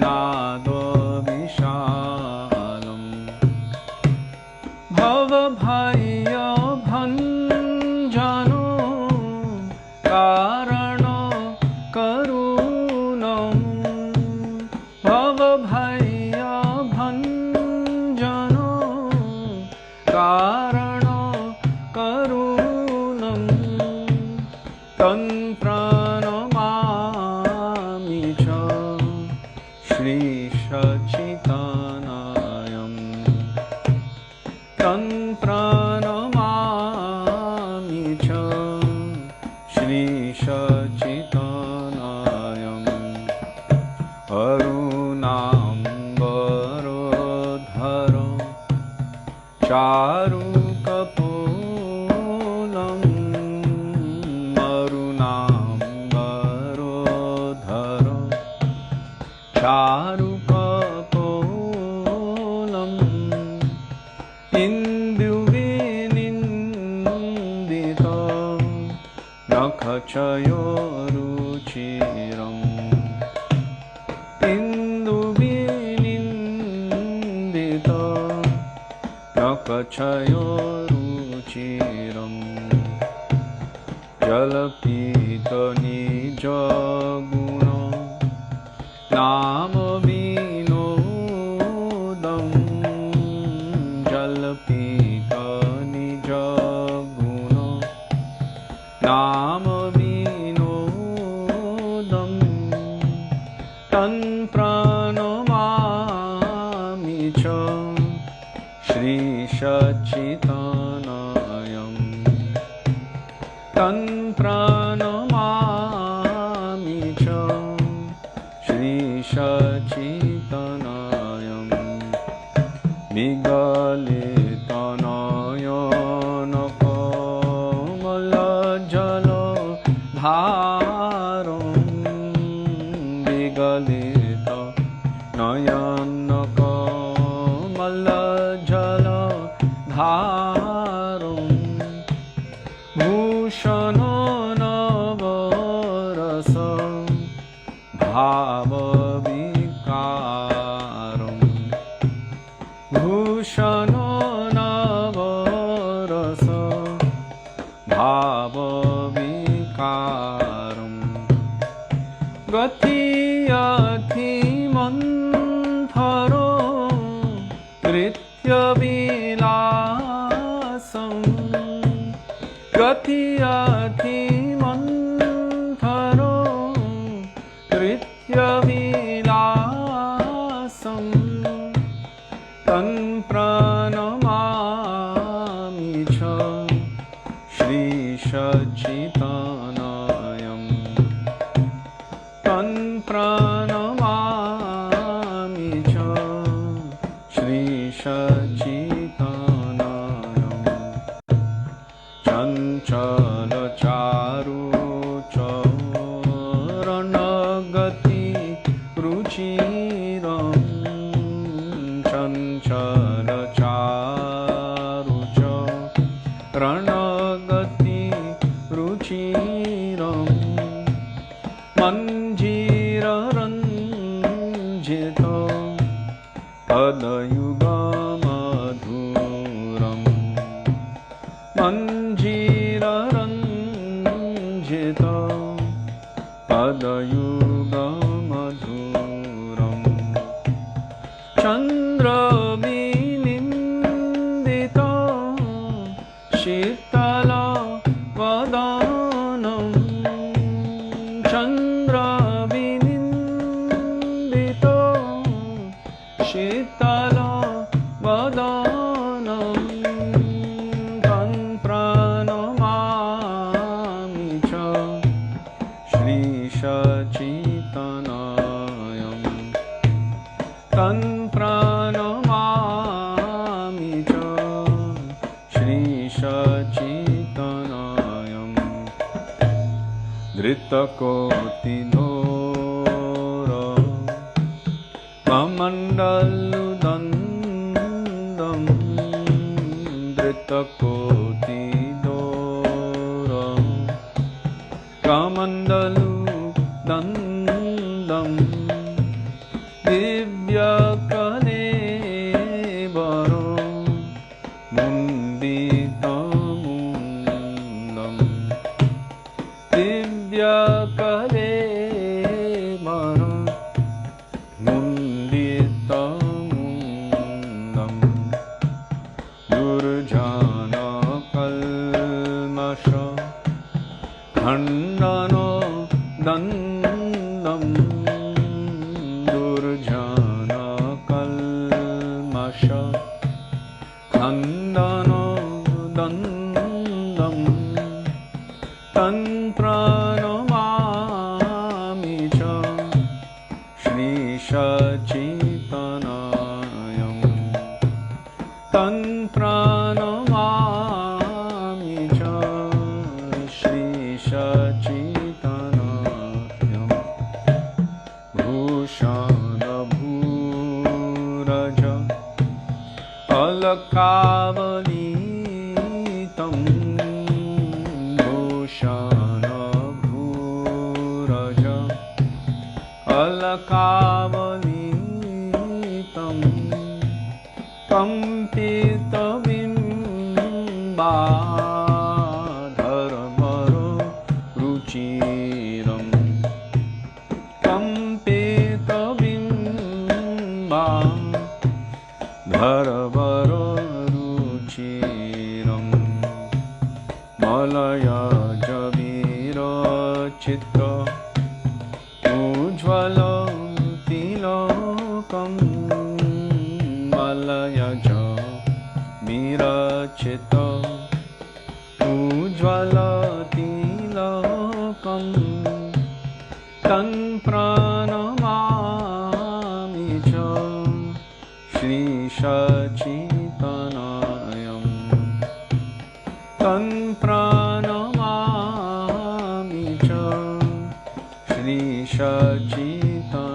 nado vishalam. Bhavabhaya bhanjano karana karunam. Bhavabhaya bhanjano karana karunam. Tantranamami cha Śrī Satyavrata. Tantranamami cha Śrī Satyavrata. Arunambarodhara charukapolam. Arunambarodhara charukapolam. Induvinindita nakhachayoruchiram. Induvinindita nakhachayoruchiram. Jalapita nijaguna nama vinodam. Jalapita nijaguna nama vinodam. Tantranamami cha Śrī Satyavrata. Tantranamami cha Śrī Satyavrata. Vigalita nayanakamalajala dharam. Vigalita nayanakamalajala dharam. Bhushana navarasa bhava vikara. Tan pranamami cha Śrī Satyavrata Tan pranamami cha Śrī Satyavrata Chanchala charu charanagati ruchiram Chanchala charu charanagati ruchiram Manjira ranjita padayuga madhuram Manjira ranjita padayuga madhuram Chandra vinindita shitala vadanam Chandra vinindita shitala vadanam Tan pranamami cha Śrī Satyavrata Tan pranamami cha Śrī Satyavrata Dhritakoti dhora Kamandaludandam Dhritakoti dhora Kamandaludandam Divya kalebaro munditamundam Divya kalebaro munditamundam Durjana kalmasha khandana dandam Durjana kalmasha khandana dandam Tan pranamami cha Śrī Satyavrata Tan pranamami cha Śrī Satyavrata Bhushana bhuraja alakavanitam Bhushana bhuraja alakavanitam Kampita bimba dharmaro ruchiram Kampita bimba dharmaro ruchiram Malaya javira chitra ujjvala tilakam Malaya javira chitra ujjvala tilakam Tan pranamami cha Śrī Satyavrata Tan pranamami cha Śrī Satyavrata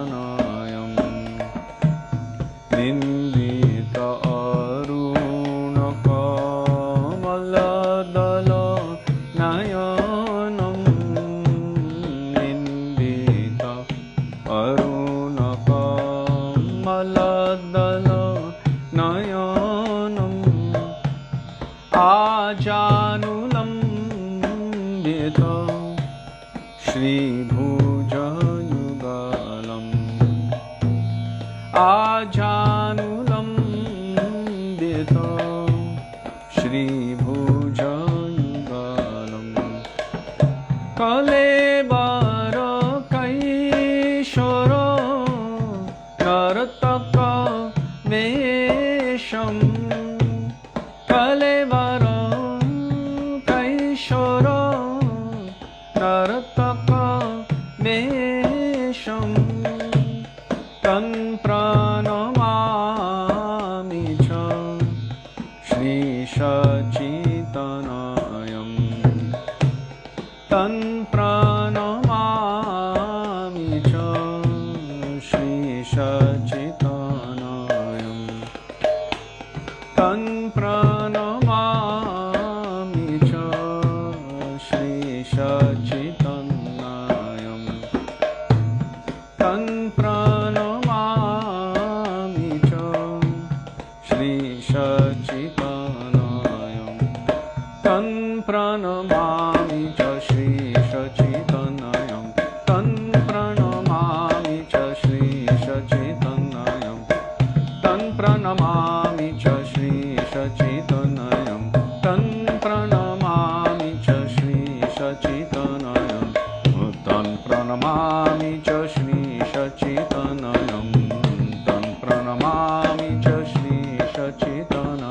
Nindita arunaka maladala nayanam Nindita arunaka maladala nayanam Ajanulam beta Śrī bhujayugalam Ajanulam beta Śrī bhujayugalam Kalebara kaishara Kārtika Tan pranamami cha Śrī Satyavrata Tan pranamami cha Śrī Satyavrata Tan pranamami cha Śrī Satyavrata Tan pranamami cha Śrī Satyavrata Tan pranamami cha Śrī Satyavrata Tan pranamami cha Śrī Satyavrata Tan pranamami cha Śrī Satyavrata Tan pranamami cha Śrī Satyavrata Tan pranamami cha Śrī Satyavrata Tan pranamami cha Śrī Satyavrata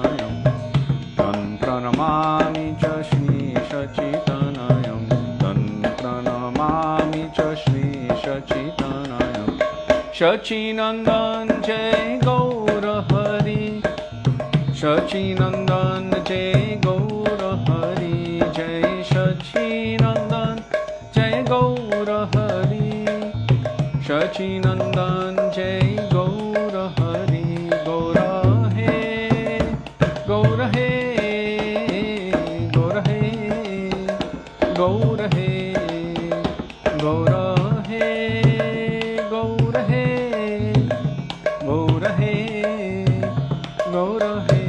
Tan pranamami cha Śrī Satyavrata Tan pranamami cha Śrī Satyavrata Sachinandan Jai Gaura Hari Sachinandan Jai Gaura Hari Jai Sachinandan Jai Gaura Hari Sachinandan Jai Gaura Hari Gaura He Gaura He Gaura He Gaura He Gaura He Gaura He Gaura He Gaura He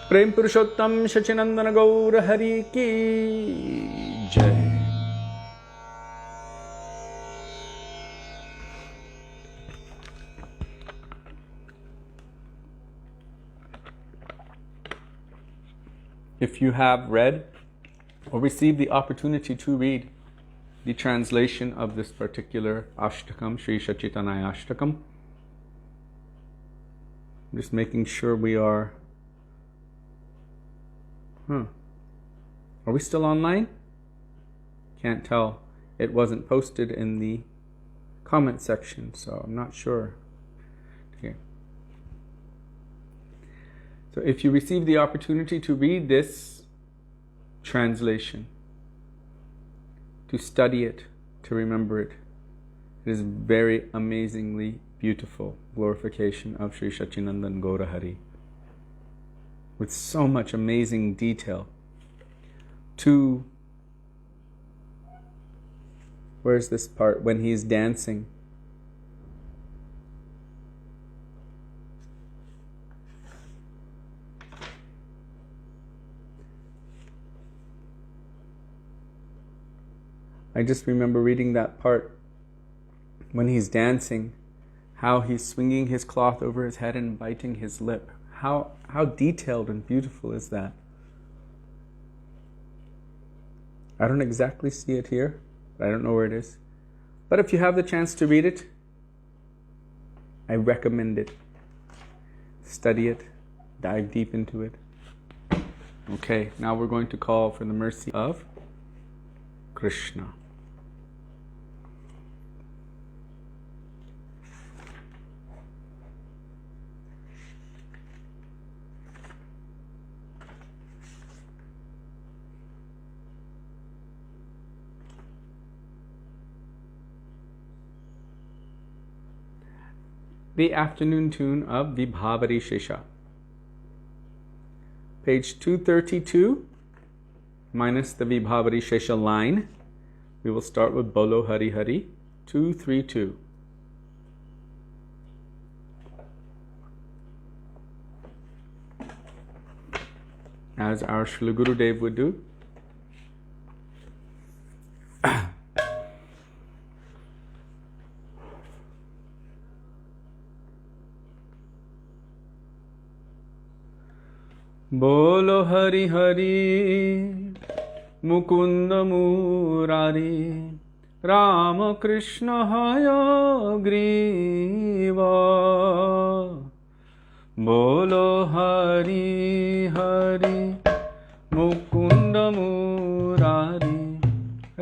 Prem Purushottam Sachinandana Gaura Hari Ki Jai. If you have read or received the opportunity to read the translation of this particular Ashtakam, Śrī Satyavrata, I'm just making sure we are. Are we still online? Can't tell. It wasn't posted in the comment section, so I'm not sure. Okay. So if you receive the opportunity to read this translation, to study it, to remember it, it is very amazingly beautiful glorification of Śrī Satyanandan Gaura Hari, with so much amazing detail. Where's this part? When he's dancing. I just remember reading that part when he's dancing, how he's swinging his cloth over his head and biting his lip. How detailed and beautiful is that? I don't exactly see it here. I don't know where it is. But if you have the chance to read it, I recommend it. Study it. Dive deep into it. Okay, now we're going to call for the mercy of Krishna. The afternoon tune of Vibhavari Shesha. Page 232, minus the Vibhavari Shesha line. We will start with Bolo Hari Hari, 232. As our Srila Gurudev would do. Bolo Hari Hari Mukunda Murari Rama Krishna Hayagriva. Bolo Hari Hari Mukunda Murari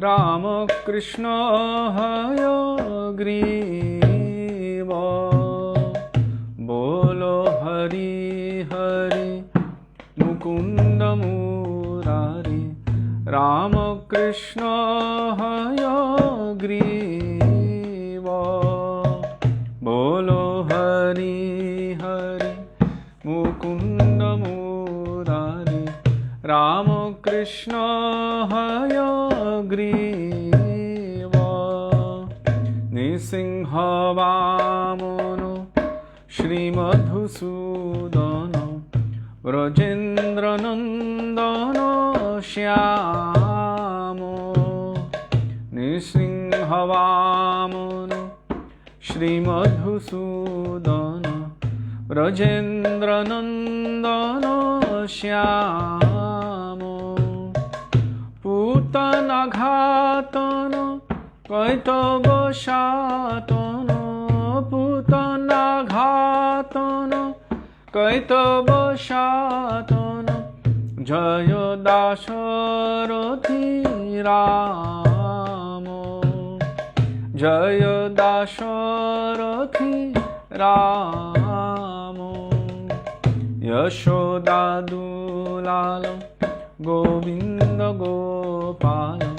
Rama Krishna Hayagriva Bolo Hari Hari Mukunda Murari Rama Krishna Hayagriva Bolo Hari Hari Mukunda Murari Rama Krishna Hayagriva Nisingha Vamano Shri Madhusudana Brajendra Nandana Shyamo Nisingha Vamano Shri Madhusudana Brajendra Nandana Shyamo Putana Ghatana Kaitava Shatana Putana Ghatana Kaitava Shatana Jaya Dasarathi Ramo Jaya Dasarathi Ramo Yashoda Dulala Govinda Gopala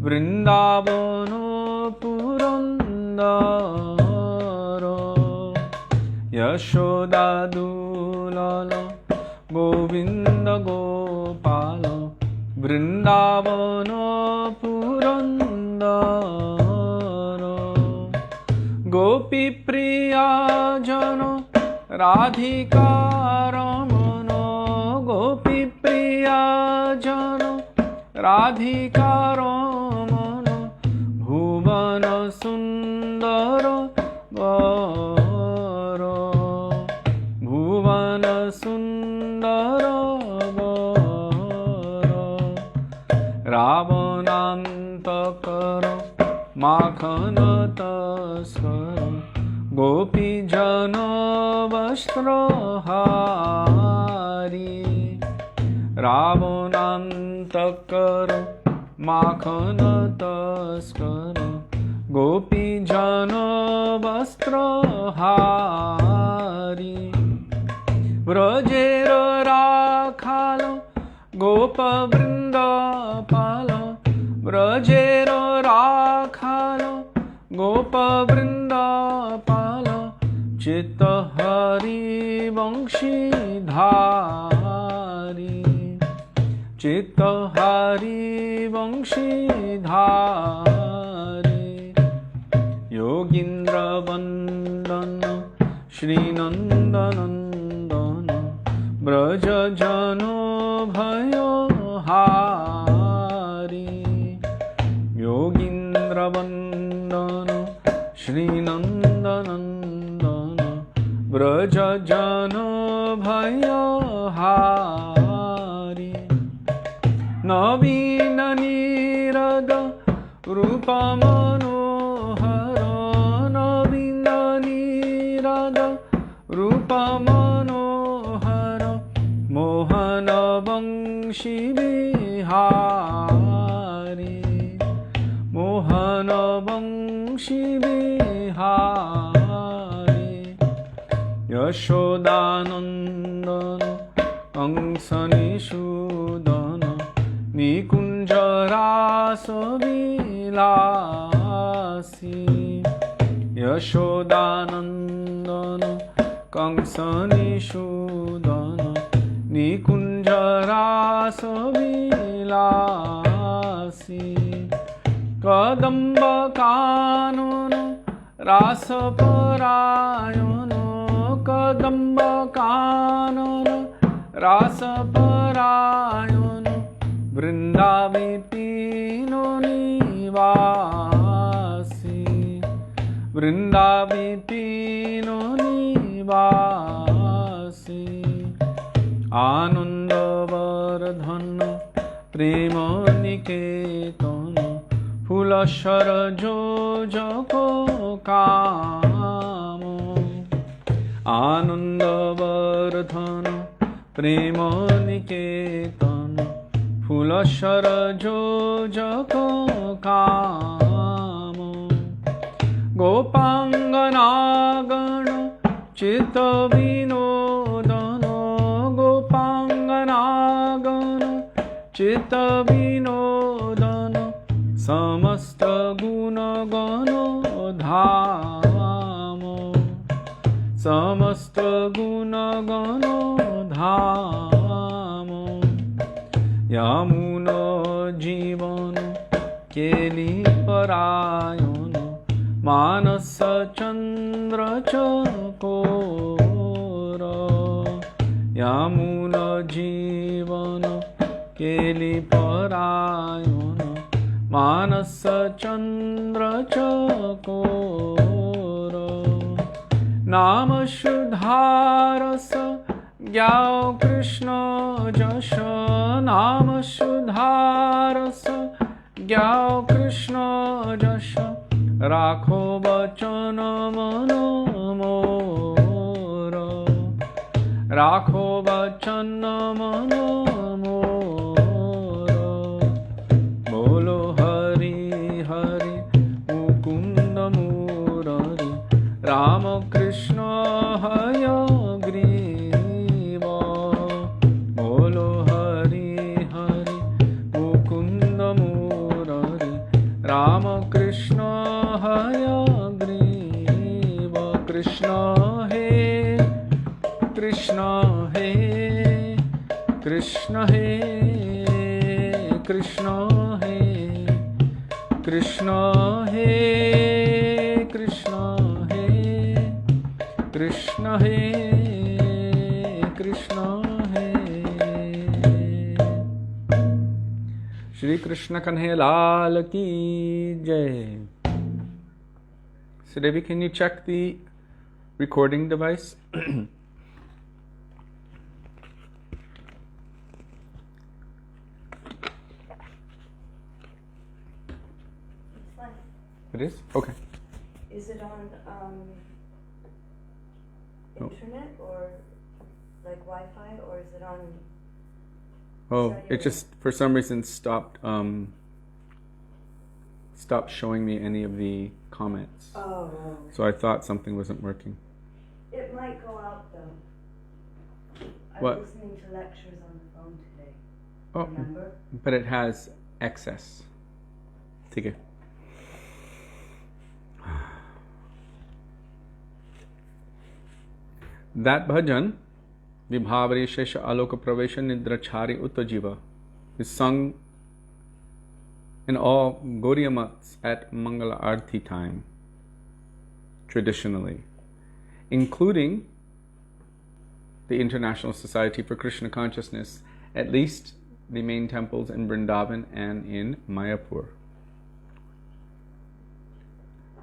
Vrindavana Purandara Yashoda Dulala Govinda Gopala Vrindavana Purandara Gopi Priya Jana Radhika Ramana Gopi Priya Jana Radhika Ramana Bhuvana Sundara Vara Bhuvana Sundara Vara Ravanantakara Makhana Taskara Gopi Jana Vastrahari Ravanantakara Makhana Taskara Gopi Jana Vastrahari Vrajera Rakhala Gopa Vrindapala Vrajera Rakhala Gopa Vrindapala Chitta Hari Vangshi Dhari Chitta Hari Vangshi Dhari Yogindra Vandana Shri Nandanandana Braja Jano Bhayo Hari Yogindra Vandana Shri Nandanandana Braja Jano Bhayo Hari Navina Nirada Rupa Manohara Navina Nirada Rupa Manohara Mohana Vangshi Bihari Mohana Vangshi Bihari Yashodanandana Angsani Sudana Nikunjarasa Vilasi Yashodanandana Kangsani Sudana Nikunjarasa Vilasi Kadamba Kanana Rasa Parayana Kadamba Kanana Rasa Parayana Vrindavipino Nivasi Vrindavipino Nivasi Anandavardhana Prema Niketana Fulasharajo Jako Kamo Anandavardhana Prema Niketana कुलशरजो जको कामो गोपांगनागण चित्त विनोदनो गोपांगनागण चित्त विनोदनो समस्त गुणगणो धामो समस्त गुणगणो धामो यमुनो जीवन केली परायण मानस चंद्र चकोर यमुनो जीवन केली परायण मानस चंद्र चकोर नाम शुद्धारस ज्ञाओ कृष्ण जश नाम शुद्धारस ज्ञाओ कृष्ण जश राखो वचन मनो मोर राखो वचन मनो मोर बोलो हरि हरि मुकुंद मुरारी राम कृष्ण हय ग्रीव बोलो हरि हरि मुकुंद मुरारी राम कृष्ण हय ग्रीव कृष्ण हे कृष्ण हे कृष्ण हे कृष्ण हे कृष्ण हे कृष्ण हे कृष्ण हे कृष्ण हे श्री कृष्ण कन्हैया लाल की जय. Sudevi, can you check the recording device? It's fine. It is? Okay. Is it on No. internet or like Wi-Fi, or is it on? Oh, it cellular? just for some reason stopped showing me any of the comments. Oh. So I thought something wasn't working. It might go out though. I'm What? listening to lectures on the phone today. Oh, Remember? but it has excess. Take it. That bhajan, Vibhavari Shesha Aloka Pravesha Nidra Chari Uttajiva, is sung in all Gaudiya mats at Mangala Arti time, traditionally, including the International Society for Krishna Consciousness, at least the main temples in Vrindavan and in Mayapur.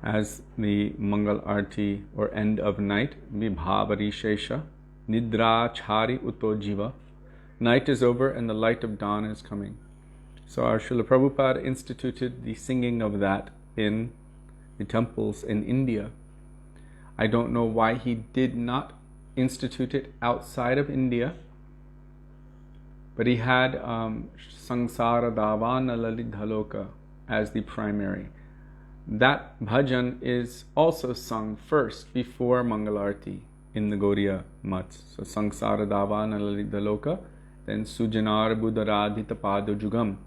As the Mangal Arti or end of night, Vibhavari Shesha Nidra Chari Utto Jiva, night is over and the light of dawn is coming. So our Srila Prabhupada instituted the singing of that in the temples in India. I don't know why he did not institute it outside of India, but he had Sangsara Davana Lalidhaloka as the primary. That bhajan is also sung first before Mangalarti in the Gaudiya mats. So Sangsara Davana Lalidhaloka, then Sujanar Buddharadhita Pado Jugam,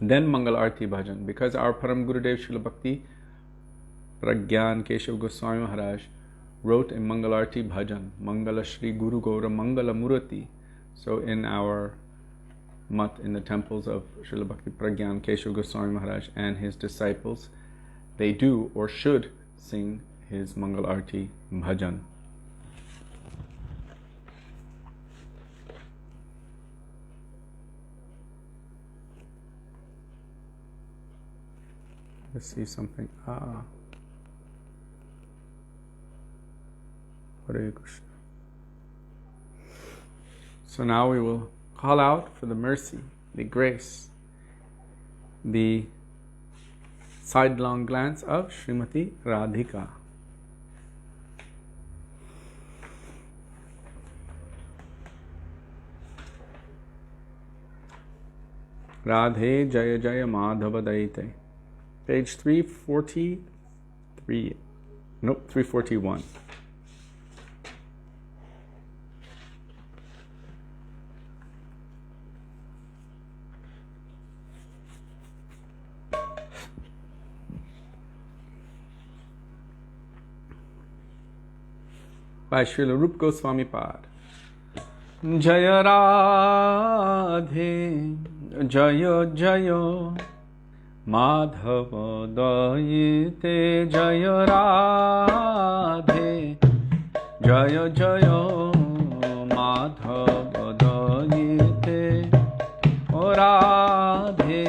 then Mangalarti bhajan. Because our Param Gurudev Srila Bhakti Pragyan Keshav Gosvami Mahārāja wrote a Mangalarti bhajan, Mangala Shri Guru Gaura Mangala Murati. So in our mat in the temples of Srila Bhakti Pragyan Keshav Gosvami Mahārāja and his disciples, they do or should sing his Mangalarti bhajan. Let's see something. Hare Krishna. So now we will call out for the mercy, the grace, the sidelong glance of Srimati Radhika. Radhe Jaya Jaya Madhava Daite. Page 343. Nope, 341. By Śrīla Rupa Gosvami Pad. Jaya Radhe, Jaya Jaya, Madhava Dayite, Jaya Radhe, Jaya Jaya, Madhava Dayite, O Radhe,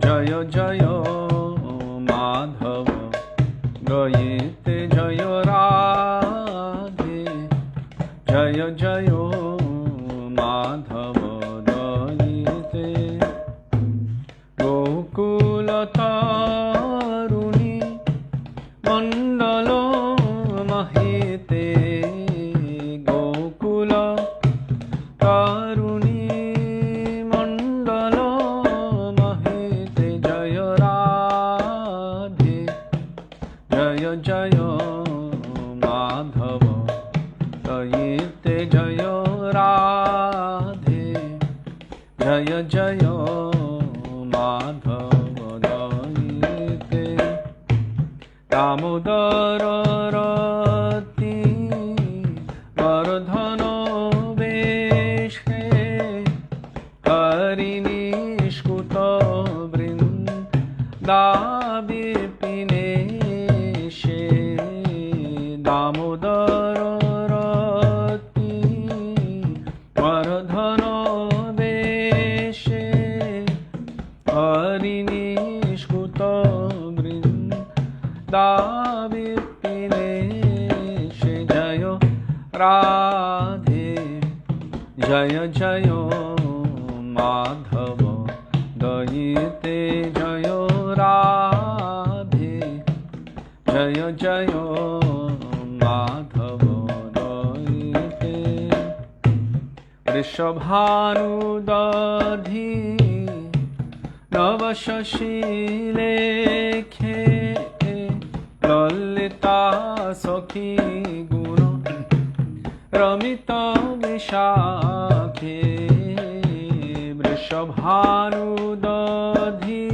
Jaya Jaya, Madhava Dayite, Jaya Radhe, Jaya Jaya, Madhava Dayite, Gokula Taruni Mandalo Mahite, Gokula Taruni Mandalo Mahite, Jaya Radhe, Jaya Jaya, Madhava Dayite, Jaya Radhe, Jaya Jaya, Madhava Dayite, Damodarāṣṭakam, Vardhano Veshe, Harinishkuta Vrindavipineshe, Damodarāṣṭakam, Vardhano Veshe, Harinishkuta Vrindavipineshe, Jaya Radhe, Jaya Jaya, Madhava Dayite, Jaya Radhe, Jaya Jaya, Madhava Dayite, Vrishabhanudadhi Navashashilekhe, Lalita Sakhi Guna Ramita Vishakhe, Vrishabhanudadhi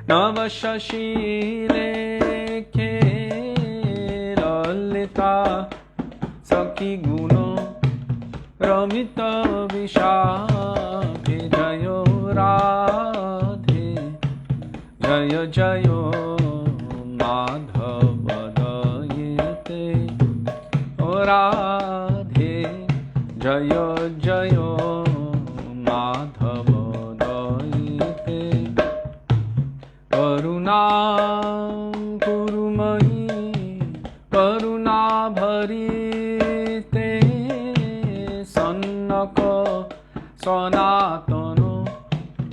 Navashashilekhe, Lalita Sakhi Guna Ramita Vishakhe, Jaya Radhe, Jaya Jaya, Madhava Dayite, O Radhe, Jaya Jaya, Madhava Dayite, Karuna Kurumai, Karuna Bharite, Sannaka Sanatana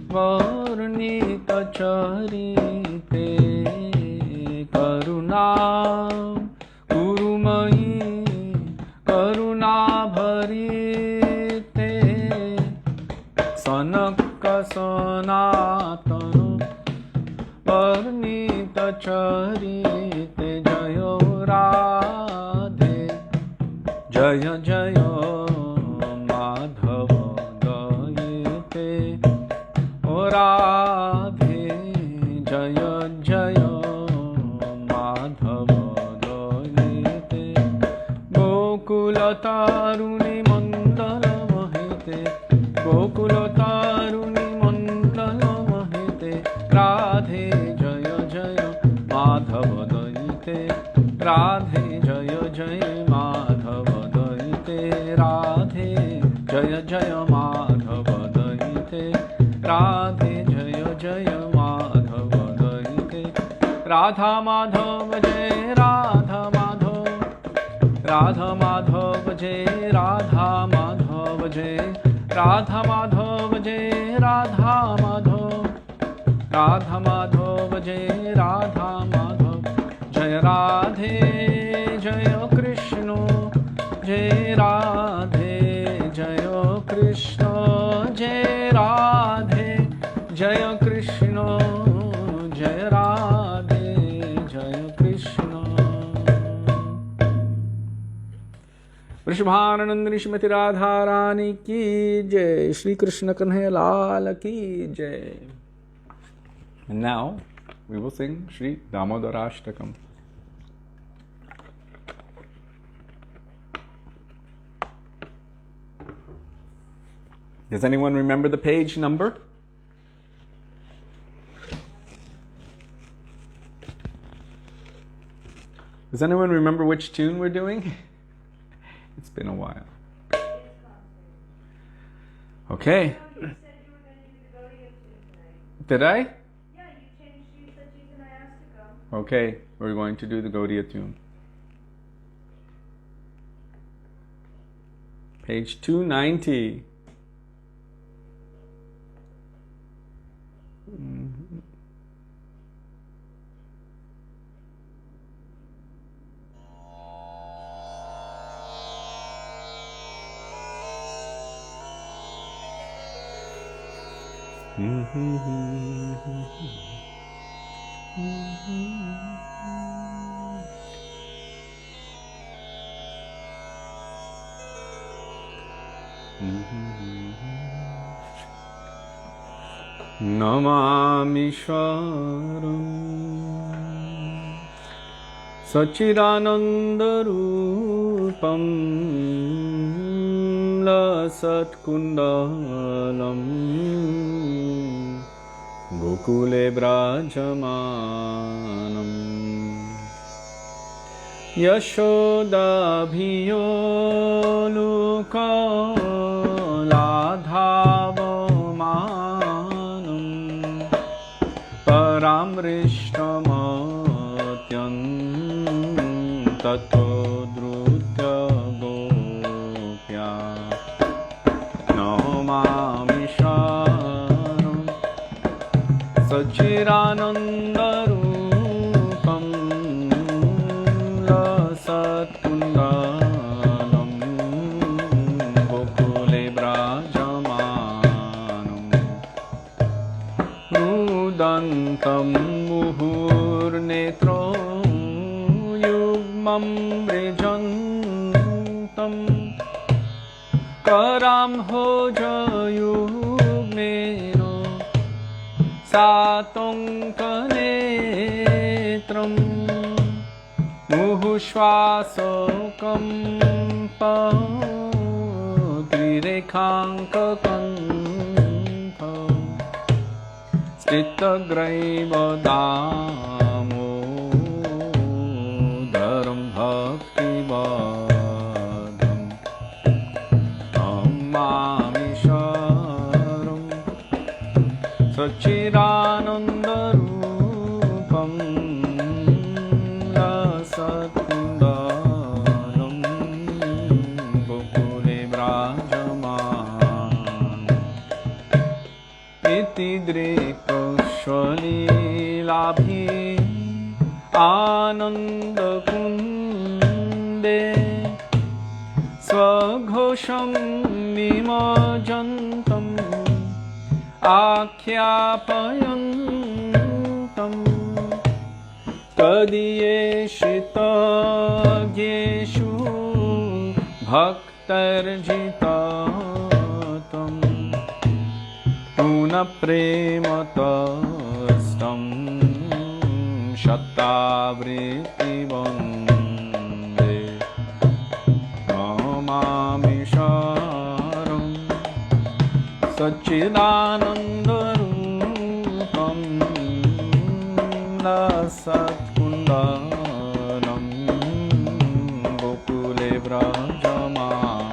Varnita Charite, Karuna Kurumai, Karuna Bharite, Sanaka Sanatana Varnita Charite, Jaya Radhe, Jaya Jaya, Madhava Dayite, O Radhe, Jaya Jaya, Madhava Dayite, Gokula Taruni Mandala Mahite, Gokula Taruni Mandala Mahite, Radhe Jaya Jaya, Madhava Dayite, Radhe Jaya Jaya, Madhava Dayite, Radhe Jaya Jaya, Madhava Dayite, Radhe Jaya Jaya, Madhava Dayite, Radha Madhav Jai Radha Madhav, Radha Madhav Jai Radha Madhav Jai, Radha Madhav Jai Radha Madhav, Radha Madhav Jai Radha Madhav, Jai Radhe Jaya Krishna, Jai Radhe Jaya Krishna, Jai Radhe वृषभानंदिनी Shrimati Radha Rani की जय, श्री कृष्ण कन्हैया लाल की जय. And now we will sing Śrī Dāmodarāṣṭakam. Does anyone remember the page number? Does anyone remember which tune we're doing? It's been a while. Okay. You said you were going to do the devotee tune tonight. Did I? Yeah, you changed Śrī Satyavrata Muni. Okay, we're going to do the Gaudiya tune. Page 290. Namami Shvaram Sachidanandarupam Lasatkundalam Gokule Brajamanam Yashodabhiyo Lukaladhavamanam Paramrishtamatyan Tato Drutya Gopya Namami Shvaram Sachidanandarupam Lasatkundalam Gokule Brajamanam Rudantam Muhurnetram Yugmam Vrijantam Karam Hojayugmeno Satonkanetram Muhushvasokam Trirekhankakantha Stitagraiva-damodaram bhaktivadam Namami Shvaram Sachidanandarupam Lasatkundalam Gokule Brajamanam Iti Drikashvalilabhi Anandakunde Svaghosham Vimajantam Akyapayantam Tadiyeshitagyeshu Bhaktarjitatam Punaprematastam Shattavriti Vande Namami Shvaram Sachidanandarupam Lasatkundalam Gokule Brajamanam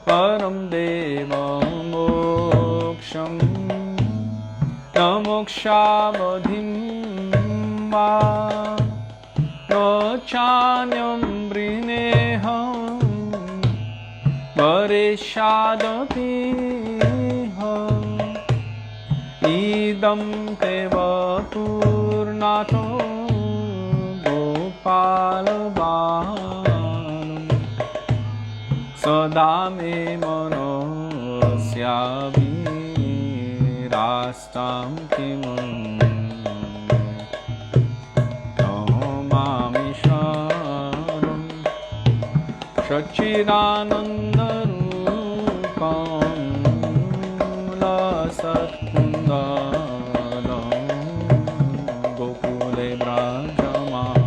Param Deva Moksham Namokshavadhim Va Nochanyam Brineham Vareshadapiha Idam Teva Purnato Gopalabalam Sadame Manosya Virastam Kimam Namami Shvaram Satchidanandarupam Lasatkundalam Gokule Brajaman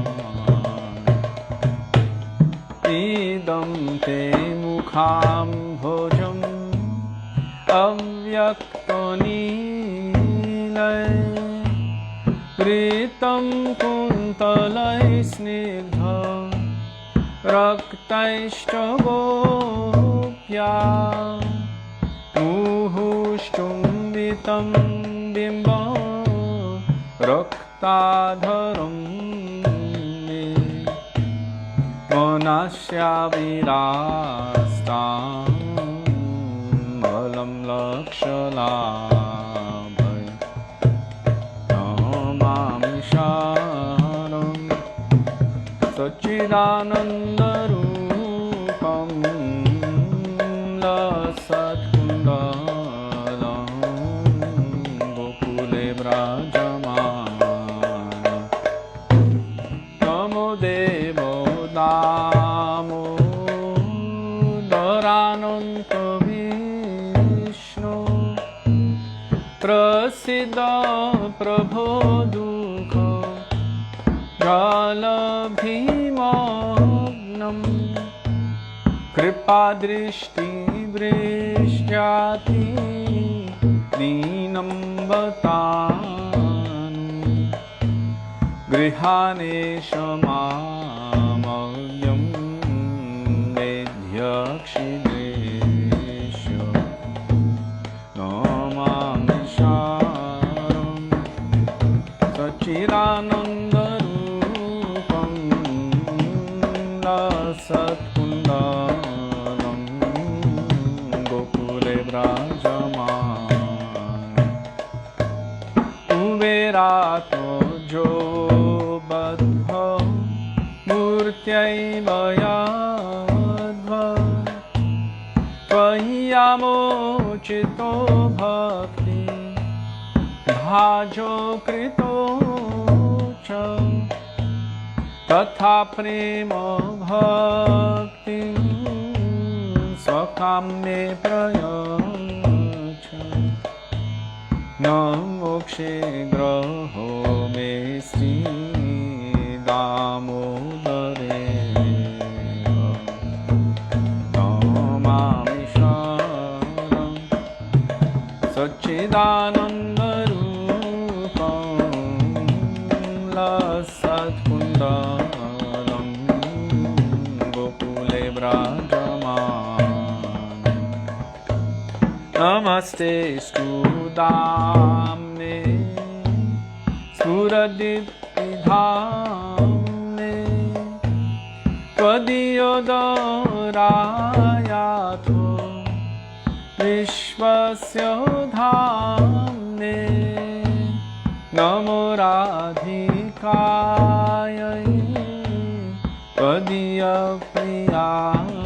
Idam te mukham bhojam Avyaktani Kritam kuntalai snigdha Raktaishcha gopya Muhushchumbitam bimba Raktadharam me Manasya virastam Malam lakshala Satchidanandarupam Lasatkundalam Gokule Brajamana Namo Devo Damodarananta Vishnu Prasiddha Prabho Dukha Jalabhimagnam Kripadrishti Vrishyati Dinam Vatanu Grihane Shamamagyam Medhyakshidresha Namami Sharam Satchidanandarupam Lasatkundalam Gokule Brajaman Uverato Jobadha Murtyaiva Yadva Tvayamochito Bhakti Bhajo Krito Cha Tatha Prema Bhakti Sakam Me Prayacha Namokshe Graho Me Śrī Dāmodare Namami Sharam Satchidanandarupam Lasatkundalam Gokule Brajaman Namaste Sudamne Suradipidhamne Tvadiyodarayato Vishvasya dhamne Namo Radhikayai Tvadiya priyai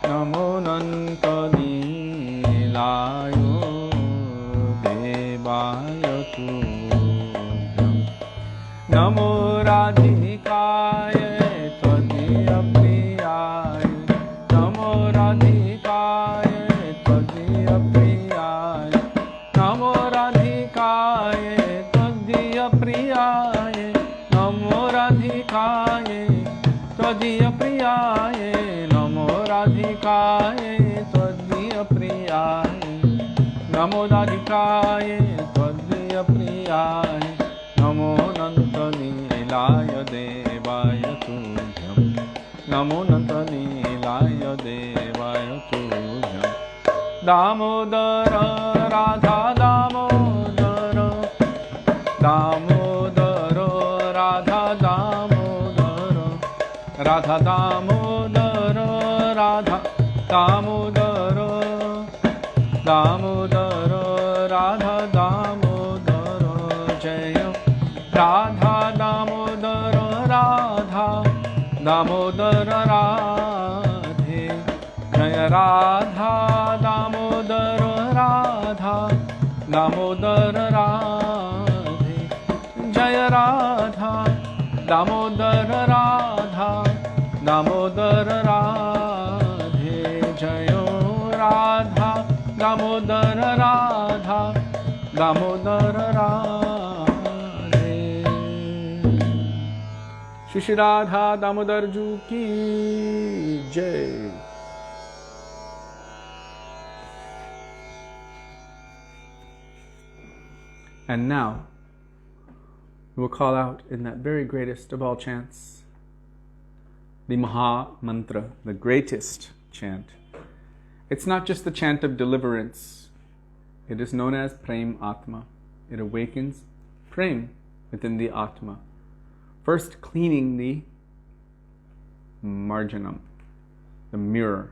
Namo Nantanilayo Devaya Tubhyam Namo Radhikaya Tvadiya priyai Namo Radhikaya Tvadiya priyai Namo Radhikaya Tvadiya priyai Namo Radhikaya Tvadiya priyai Namo Radhikaya Tvadiya priyai Namo Radhikaya Tvadiya priyai Namo Nantanilaya Devaya Tubhyam Namo Nantanilaya Devaya Tubhyam Damodara Radha Damodara Damodara Radha Damodara Radha Damodara Radha Damodara Damodara Radha Damodara Jaya Radha Damodara Radha Damodara Radhe Jaya Radha Damodara Radha Damodara Radhe Jaya Radha Damodara Radha Damodara Radhe. Shri Radha Damodar Ju Ki Jai. And now, we will call out in that very greatest of all chants, the Maha Mantra, the greatest chant. It's not just the chant of deliverance. It is known as Prem Atma. It awakens Prem within the Atma. First cleaning the marginum, the mirror,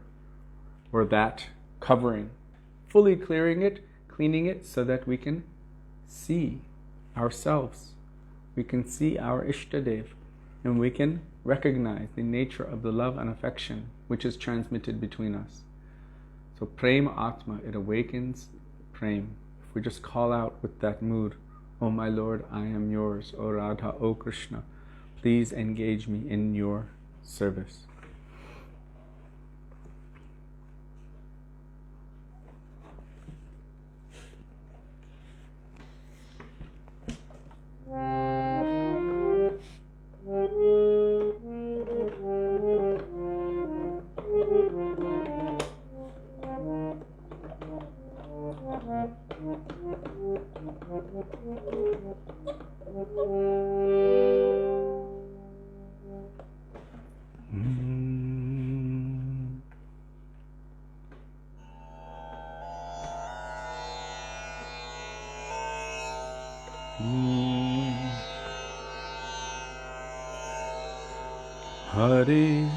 or that covering. Fully clearing it, cleaning it so that we can see ourselves. We can see our Ishtadev, and we can recognize the nature of the love and affection which is transmitted between us. So Prem Atma, it awakens Prem. If we just call out with that mood, "Oh my Lord, I am yours. O Radha, O Krishna, please engage me in your service." Hare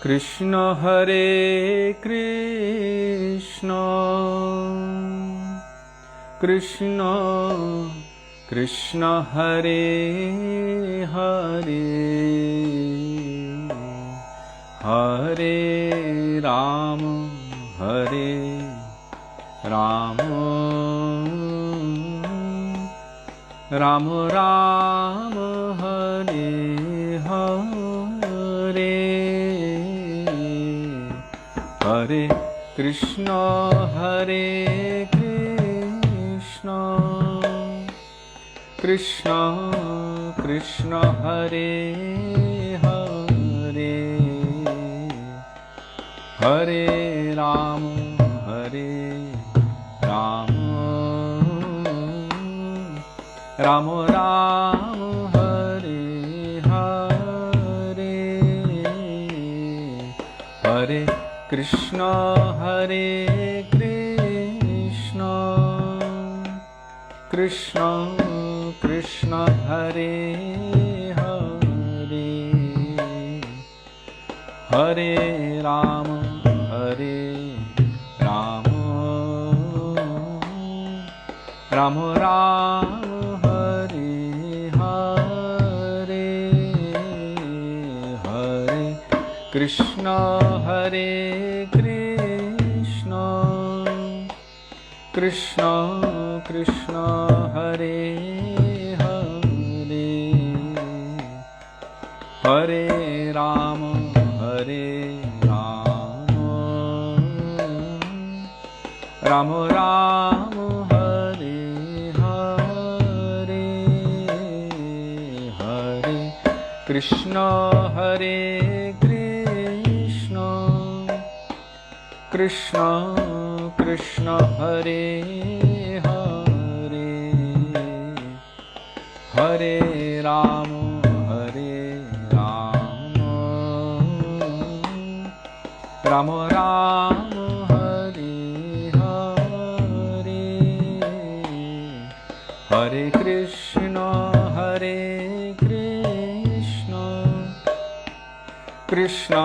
Krishna, Hare Krishna, Krishna Krishna, Hare Hare, Hare Rama, Hare Rama, Rama Rama, Hare Hare, Hare Krishna, Hare Krishna, Krishna Krishna, Hare Hare, Hare Rama, Hare Rama, Rama Rama, Hare Hare, Hare Krishna, Hare Krishna, Krishna Krishna, Hare Hare, Hare Rama, Hare Rama, Rama Rama, Hare Hare, Hare Krishna, Hare Krishna, Krishna Krishna, Hare Hare Rama, Hare Rama, Rama Rama, Hare Hare, Hare Krishna, Hare Krishna, Krishna Krishna, Hare Hare, Hare Rama, Hare Rama Rama, Hare Hare, Hare Krishna, Hare Krishna, Krishna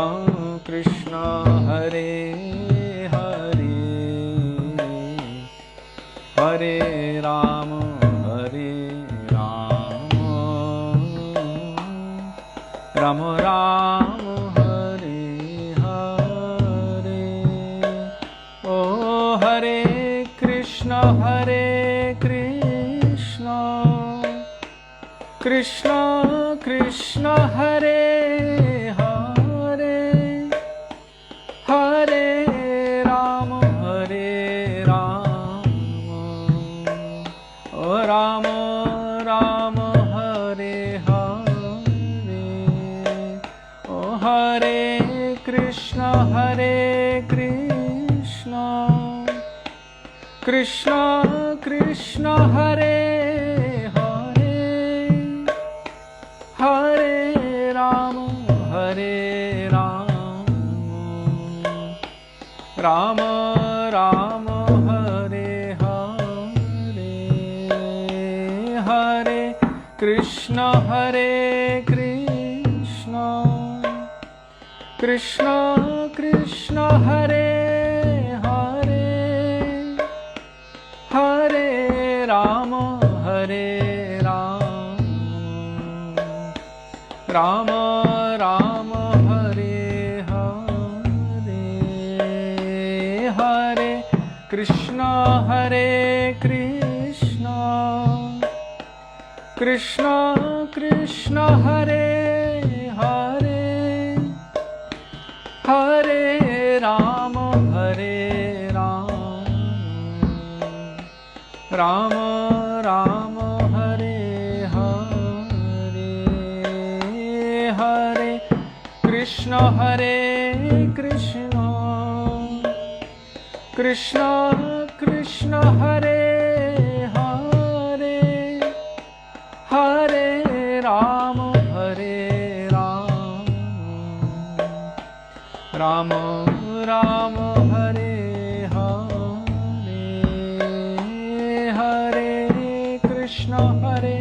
Krishna, Hare Hare, Hare Rama, Hare Rama, Rama Rama, Hare Krishna, Hare Krishna, Krishna Krishna, Hare Hare, Hare Rama, Hare Rama, Hare Krishna, Krishna Krishna Hare Hare, Hare Rama Hare Rama, Rama Rama Hare Hare, Hare Krishna Hare Krishna, Krishna Krishna Hare Hare, Hare Rama Hare Rama, Rama Rama Hare Hare, Hare Krishna Hare Krishna, Krishna Krishna Hare Hare, Hare Rama Hare Rama, Rama Rama Hare Hare, Hare Krishna Hare Krishna, Krishna Krishna Hare Hare, Hare Rama Hare Rama, Rama Rama Hare Hare, Hare Krishna Hare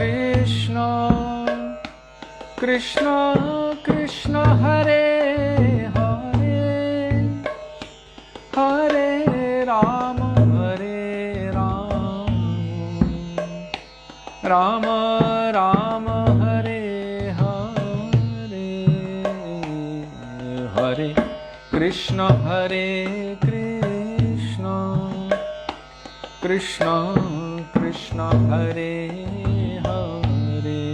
Krishna, Krishna Krishna Hare Hare, Hare Rama Hare Rama, Rama Rama Hare Hare, Hare Krishna Hare Krishna, Krishna Krishna Hare Hare,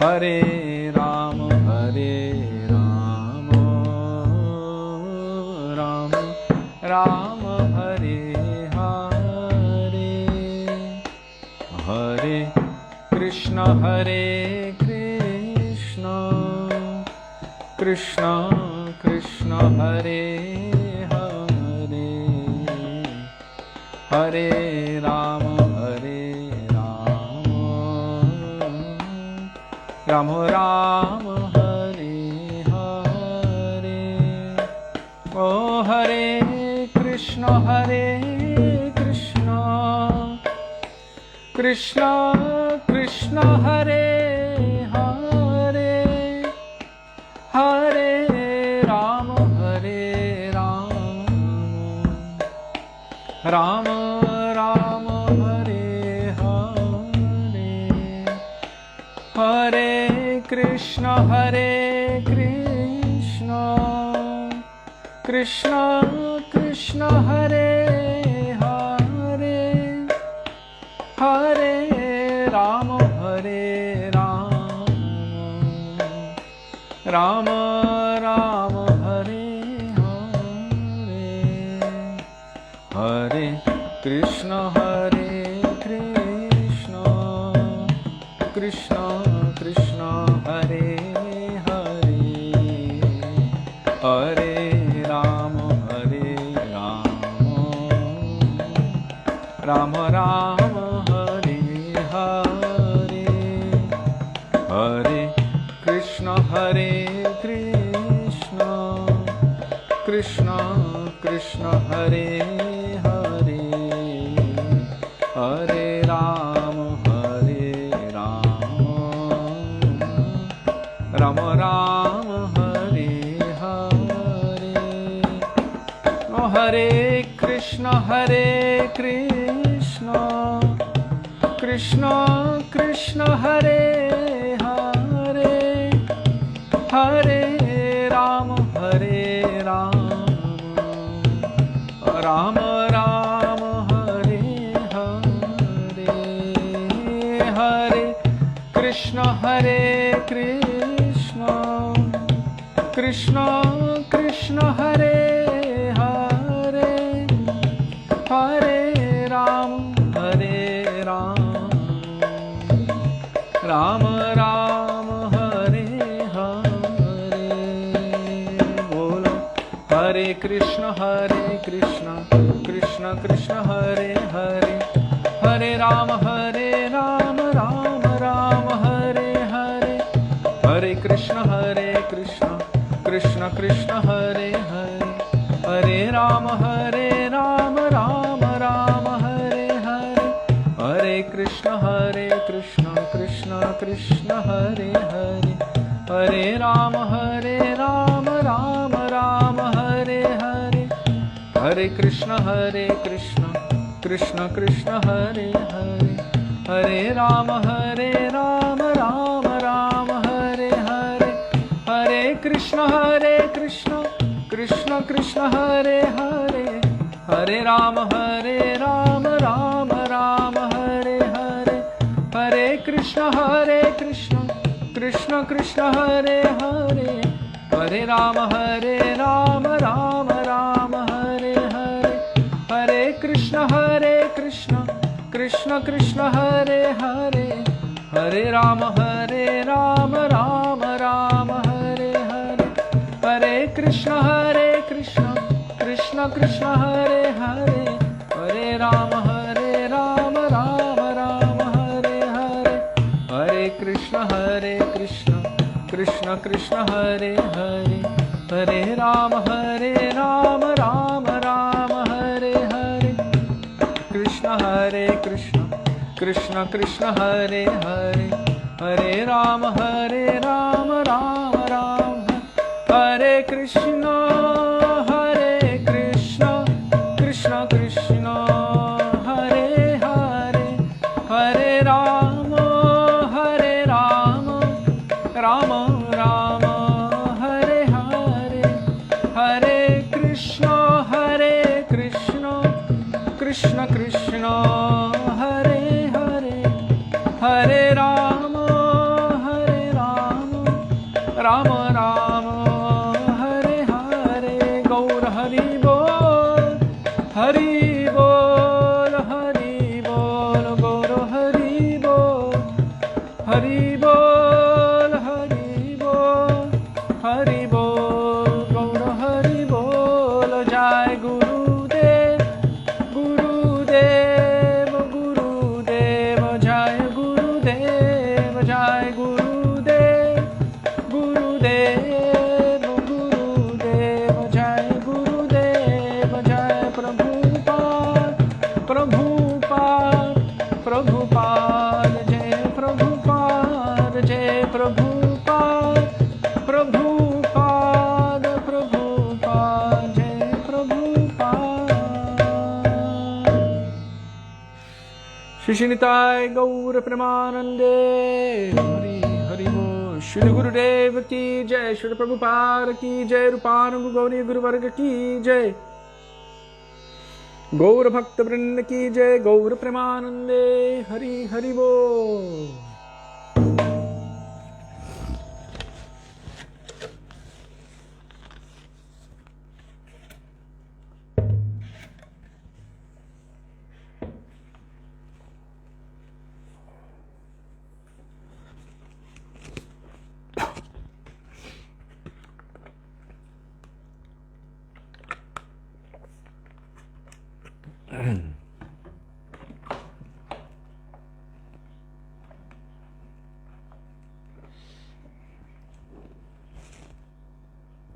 Hare Rama Hare Rama, Rama Rama Hare Hare, Hare Krishna Hare Krishna, Krishna Krishna Hare Hare, Hare Rama Hare Rama, Rama Rama Hare Hare. Oh Hare Krishna Hare Krishna, Krishna Krishna Hare Hare, Hare Rama Hare Rama, Rama Rama Hare Hare, Hare Krishna Hare Krishna, Krishna Krishna Hare Hare, Hare Rama Hare Rama, Rama Rama Hare Hare, Hare Krishna Hare Krishna, Krishna Krishna Hare Hare, Hare Rama Hare Rama, Rama Rama Hare Hare, Hare Krishna Hare Krishna, Krishna Krishna Hare Hare, Hare Rama Hare Rama, Rama Rama Hare Hare. Oh Hare Krishna Hare Krishna, Krishna Krishna Hare Hare, Hare Rama Hare Rama, Rama Rama Hare Hare, Hare Krishna Hare Krishna, Krishna Krishna Hare Hare, Hare Rama Hare Rama, Rama Rama Hare Hare, Krishna Krishna Krishna Hare Hare, Hare Rama Rama Rama Hare Hare, Hare Krishna Krishna Krishna Hare Hare, Hare Rama Rama Rama Hare Hare, Hare Krishna Krishna Krishna Hare Hare, Hare Rama Rama Rama Hare Hare, Hare Krishna Krishna Hare Hare, Hare Rama Rama Rama Hare Hare, Hare Krishna Krishna Hare Hare, Hare Rama Rama Rama Hare Hare, Hare Krishna Krishna Hare Hare, Hare Rama Rama Rama Hare Hare, Hare Krishna Krishna Hare Hare, Hare Rama Rama Rama Hare Hare, Hare Krishna Krishna Hare Hare, Hare Rama Rama Rama Hare Hare, Hare Krishna Krishna Hare Hare, Hare Rama Rama Rama Hare Hare, Krishna Krishna Hare Hare, Hare Rama Rama Rama, Hare Krishna Krishna Krishna Hare Hare, Hare Rama Rama Rama Hare Hare, Hare Krishna Krishna Krishna Hare Hare, Hare Rama Rama Rama Hare Hare, Gaur Hari Bol, Hari Bol, Hari Bol, Gaur Hari Bol, Hari Bol, Hari Bol, Hari Bol, Gaur Hari Bol, Jai Gurudev, Gurudev, Gurudev, Jai Gurudev, Jai Gurudev, Gurudev, Gurudev, Jai Gurudev, Jai Prabhupada, Prabhupada, Prabhupada, Jai Prabhupada, Jai Prabhupada, Prabhupada, Prabhupada, Jai Prabhupada. Shri Nitai Gaur Premanande, Hari Hari Bol, Shri Gurudev ki Jai, Shri Prabhupada ki Jai, Rupanang Gauri Guru Varga ki Jai, Gaur Bhakta Vrinda ki Jai, Gaur Premanande, Hari Hari Bol.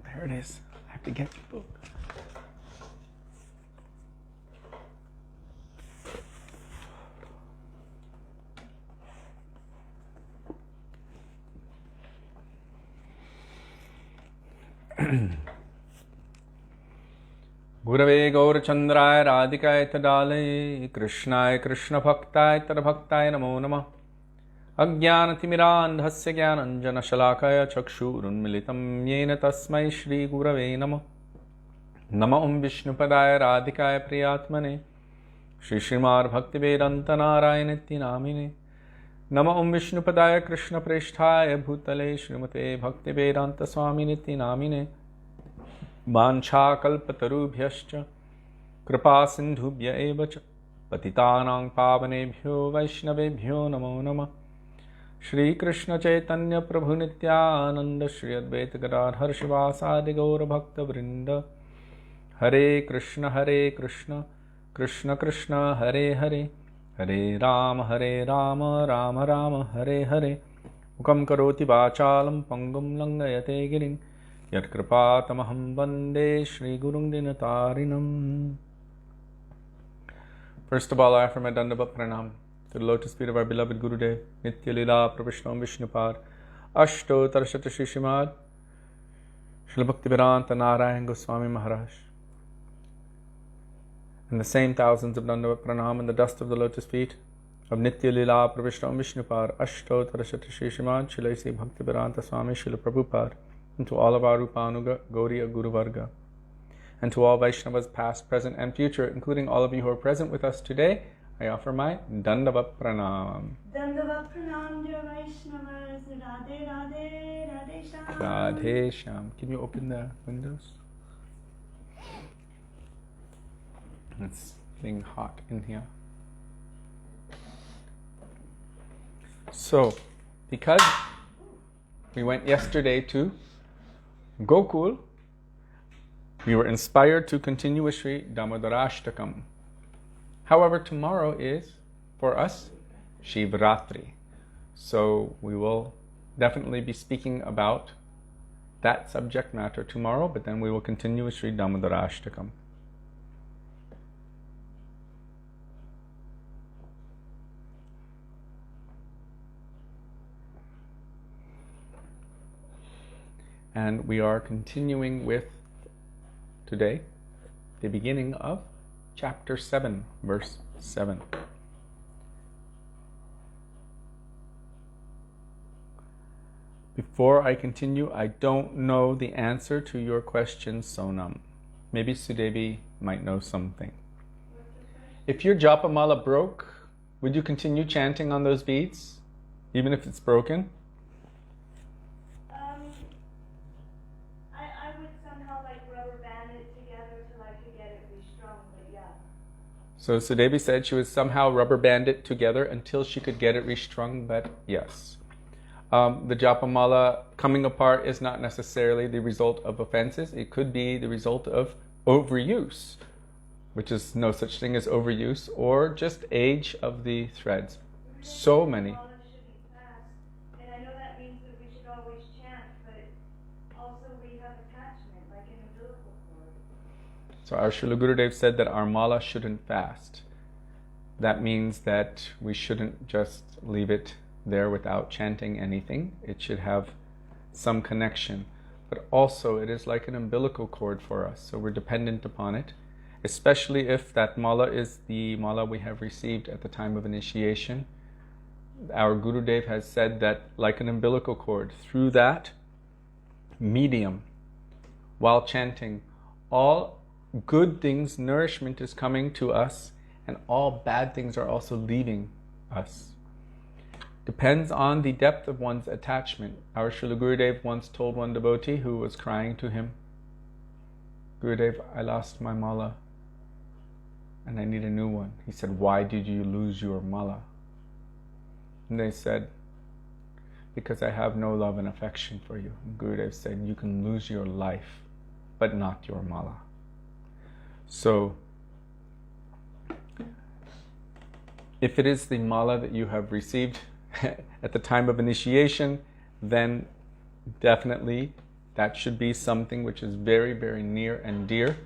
There it is. I have to get your book. Gurave Gaurachandraya Radhikaya Tadale Krishnaya Krishna Bhaktāya Tadbhaktāya Namo Namah Ajnānatimirandhasya Jnananjana Shalakaya Chakshurunmilitam Yena Tasmai Shri Gurave Namah Nama Vishnupadaya Radhikaya Priyatmane Shri Śrīmad Bhaktivedānta Nārāyaṇa Namine Nama Vishnupadaya Krishna Preshthaya Bhutale Śrīmate Bhaktivedānta Swāminiti Namine Vancha kalpatarubhyascha kripa sindhubhya eva cha patitānaṁ pāvanebhyo vaishnavebhyo namo namah Shri Krishna Chaitanya Prabhu Nityananda Shri Advaita Gadadhar Shivasadi Gaura Bhakta Vrinda Hare Krishna, Krishna Krishna, Hare Hare, Hare Rama, Rama Rama, Hare Hare. Mukam karoti vācālam pangum langayate giring, yat kripātamaham vande Shri Gurung Dinatarinam. First of all, I offer my Dandavat Pranam to the lotus feet of our beloved Gurudev, Nitya Lila Prabhishtam Vishnupad, Ashto Tarashata Śrīmad, Śrīla Bhaktivedānta Nārāyaṇa Gosvāmī Mahārāja. And the same thousands of Dandavat Pranam in the dust of the lotus feet of Nitya Lila Prabhishtam Vishnupad, Ashto Tarashata Śrīmad, Śrīla Bhaktivedānta Swami Śrīla Prabhupada, and to all of our Rupanuga, Gauriya Guru Varga, and to all Vaishnavas past, present, and future, including all of you who are present with us today, I offer my Dandavat Pranam. Dandavat Pranam, dear Vaishnavas. Radhe Radhe, Radhe Shyam. Radhe Shyam. Can you open the windows? It's getting hot in here. So, because we went yesterday to Gokul, we were inspired to continue with Śrī Dāmodarāṣṭakam. However, tomorrow is, for us, Shivratri. So we will definitely be speaking about that subject matter tomorrow, but then we will continue with Śrī Dāmodarāṣṭakam. And we are continuing with, today, the beginning of Chapter 7, verse 7. Before I continue, I don't know the answer to your question, Sonam. Maybe Sudevi might know something. If your japamala broke, would you continue chanting on those beads, even if it's broken? So Sudevi said she would somehow rubber band it together until she could get it restrung, but yes. The japamala coming apart is not necessarily the result of offenses. It could be the result of overuse, which is no such thing as overuse, or just age of the threads. So many. So our Srila Gurudev said that our mala shouldn't fast. That means that we shouldn't just leave it there without chanting anything. It should have some connection. But also it is like an umbilical cord for us, so we're dependent upon it, especially if that mala is the mala we have received at the time of initiation. Our Gurudev has said that like an umbilical cord, through that medium, while chanting, all good things, nourishment is coming to us, and all bad things are also leaving us. Depends on the depth of one's attachment. Our Srila Gurudev once told one devotee who was crying to him, Gurudev, I lost my mala and I need a new one. He said, why did you lose your mala? And they said, because I have no love and affection for you. And Gurudev said, you can lose your life, but not your mala. So, if it is the mala that you have received at the time of initiation, then definitely that should be something which is very, very near and dear.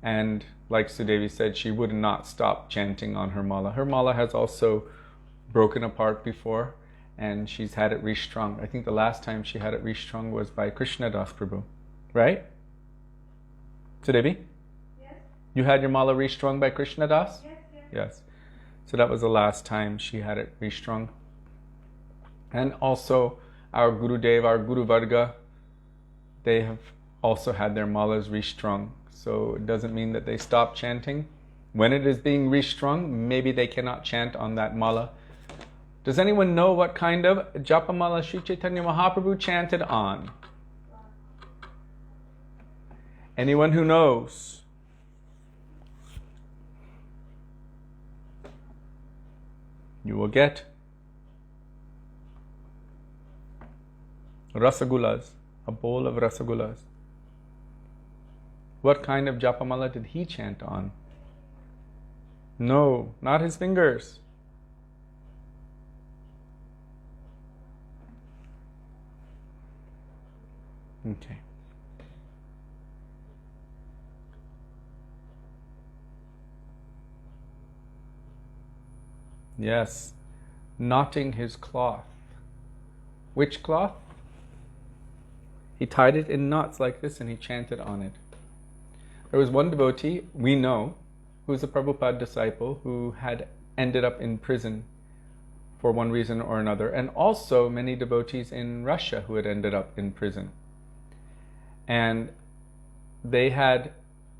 And like Sudevi said, she would not stop chanting on her mala. Her mala has also broken apart before, and she's had it restrung. I think the last time she had it restrung was by Krishnadas Prabhu, right? Sudevi? You had your mala restrung by Krishnadas? Yes. So that was the last time she had it restrung. And also our Gurudev, our Guru Varga, they have also had their malas restrung. So it doesn't mean that they stop chanting. When it is being restrung, maybe they cannot chant on that mala. Does anyone know what kind of japamala Sri Chaitanya Mahaprabhu chanted on? Anyone who knows? You will get rasagullas, a bowl of rasagullas. What kind of japamala did he chant on? No, not his fingers. Okay. Yes, knotting his cloth. Which cloth? He tied it in knots like this and he chanted on it. There was one devotee we know who was a Prabhupada disciple who had ended up in prison for one reason or another, and also many devotees in Russia who had ended up in prison. And they had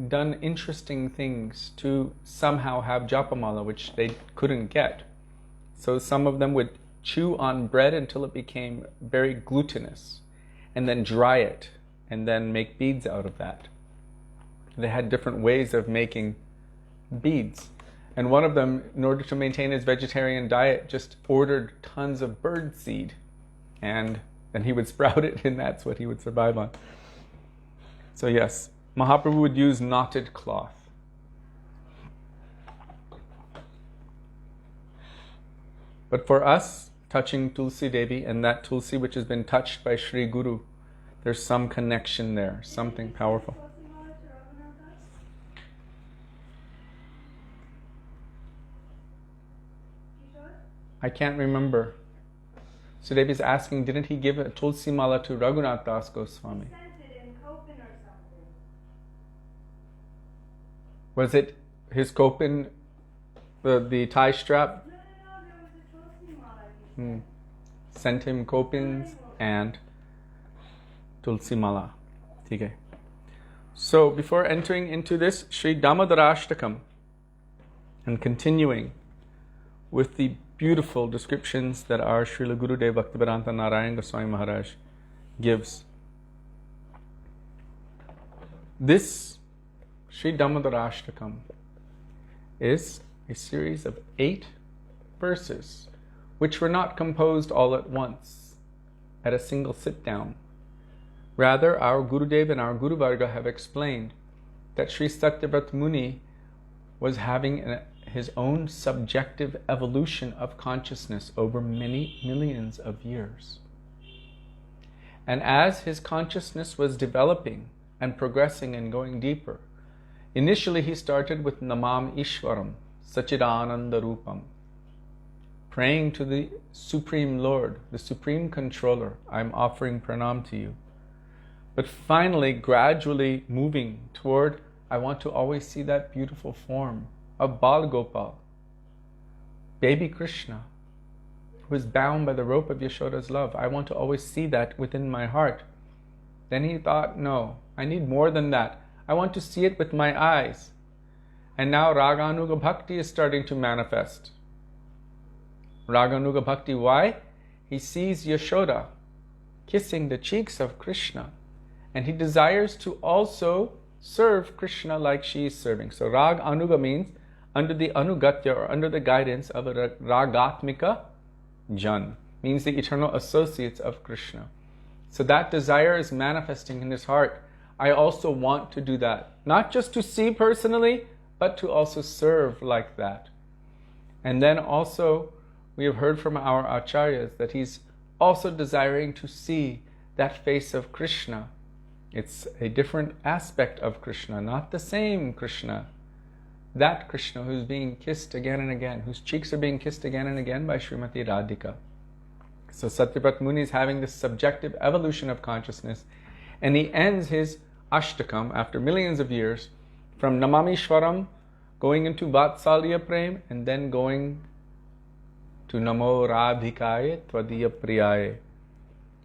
done interesting things to somehow have japamala, which they couldn't get. So some of them would chew on bread until it became very glutinous, and then dry it, and then make beads out of that. They had different ways of making beads. And one of them, in order to maintain his vegetarian diet, just ordered tons of bird seed. And he would sprout it, and that's what he would survive on. So yes, Mahaprabhu would use knotted cloth. But for us, touching Tulsi Devi and that Tulsi which has been touched by Sri Guru, there's some connection there, something powerful. I can't remember. Sudevi is asking, didn't he give a Tulsi Mala to Raghunath Das Gosvami? He sent it in Copen or something. Was it his kopin, the tie strap? No, there was a Tulsi Mala. Sent him kopins and Tulsi Mala. Okay. So before entering into this Śrī Dāmodarāṣṭakam and continuing with the beautiful descriptions that our Srila Gurudev Bhaktivedānta Nārāyaṇa Gosvāmī Mahārāja gives, this Śrī Dāmodarāṣṭakam is a series of 8 verses which were not composed all at once at a single sit down. Rather, our Gurudev and our Guru Varga have explained that Śrī Satyavrata Muni was having his own subjective evolution of consciousness over many millions of years. And as his consciousness was developing and progressing and going deeper, initially he started with Namam Ishwaram, Sachidananda Rupam, praying to the Supreme Lord, the Supreme Controller, I'm offering pranam to you. But finally, gradually moving toward, I want to always see that beautiful form of Bal Gopal, baby Krishna, who is bound by the rope of Yashoda's love. I want to always see that within my heart. Then he thought, no, I need more than that. I want to see it with my eyes. And now Raganuga Bhakti is starting to manifest. Raganuga Bhakti, why? He sees Yashoda kissing the cheeks of Krishna, and he desires to also serve Krishna like she is serving. So Rag Anuga means under the Anugatya, or under the guidance of a Ragatmika Jan, means the eternal associates of Krishna. So that desire is manifesting in his heart. I also want to do that. Not just to see personally, but to also serve like that. And then also, we have heard from our acharyas that he's also desiring to see that face of Krishna. It's a different aspect of Krishna, not the same Krishna. That Krishna who's being kissed again and again, whose cheeks are being kissed again and again by Srimati Radhika. So Satyavrata Muni is having this subjective evolution of consciousness, and he ends his Ashtakam after millions of years from Namamishwaram, going into Vatsalya Prem, and then going to Namo Radhikaye Tvadiya Priyaye.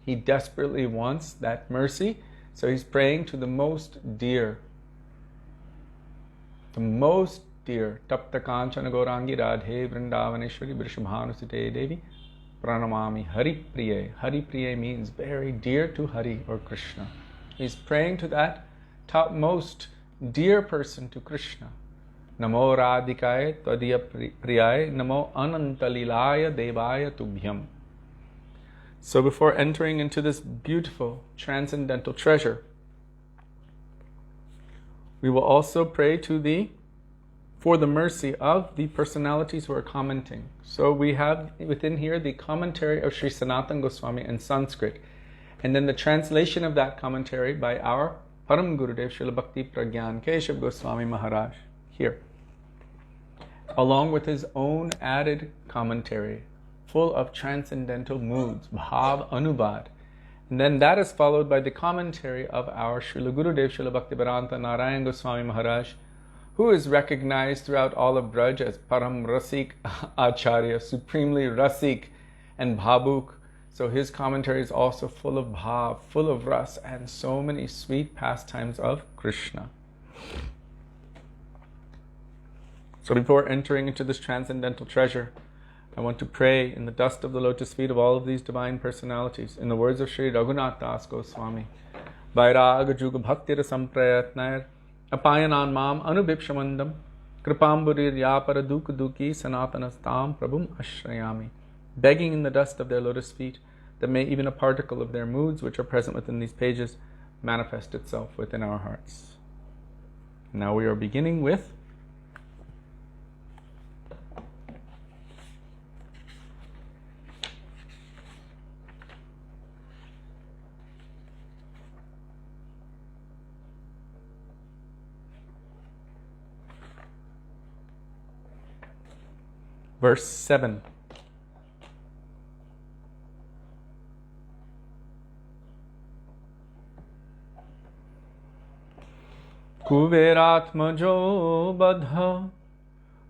He desperately wants that mercy, so he's praying to the most dear, Tapta Kanchana Gaurangi Radhe Vrindavaneshwari Vrishabhanusite Devi Pranamami Hari Priye. Hari Priye means very dear to Hari or Krishna. He's praying to that topmost dear person to Krishna. Namo Radhikaye Tvadiya Priyaye Namo Anantalilaya Devaya Tubhyam. So before entering into this beautiful transcendental treasure, We will also pray for the mercy of the personalities who are commenting. So we have within here the commentary of Śrī Sanātana Gosvāmī in Sanskrit, and then the translation of that commentary by our Param Gurudev Śrīla Bhakti Pragyan Keshav Gosvami Mahārāja here, along with his own added commentary full of transcendental moods, bhav anubhad. And then that is followed by the commentary of our Srila Gurudev Śrīla Bhaktivedānta Nārāyaṇa Gosvami Mahārāja, who is recognized throughout all of Braj as Param Rasik Acharya, supremely Rasik and Bhabuk. So his commentary is also full of bhav, full of ras, and so many sweet pastimes of Krishna. So before entering into this transcendental treasure, I want to pray in the dust of the lotus feet of all of these divine personalities, in the words of Sri Raghunath Das Goswami, Vairāga Juga Bhakti Rasamprayatnair Apayanan Mam Anubhipshamandam Kripamburir Yapara Dukha Duki Sanatanastam Prabhum Ashrayami, begging in the dust of their lotus feet that may even a particle of their moods which are present within these pages manifest itself within our hearts. Now we are beginning with verse 7. Kuveratmajo badha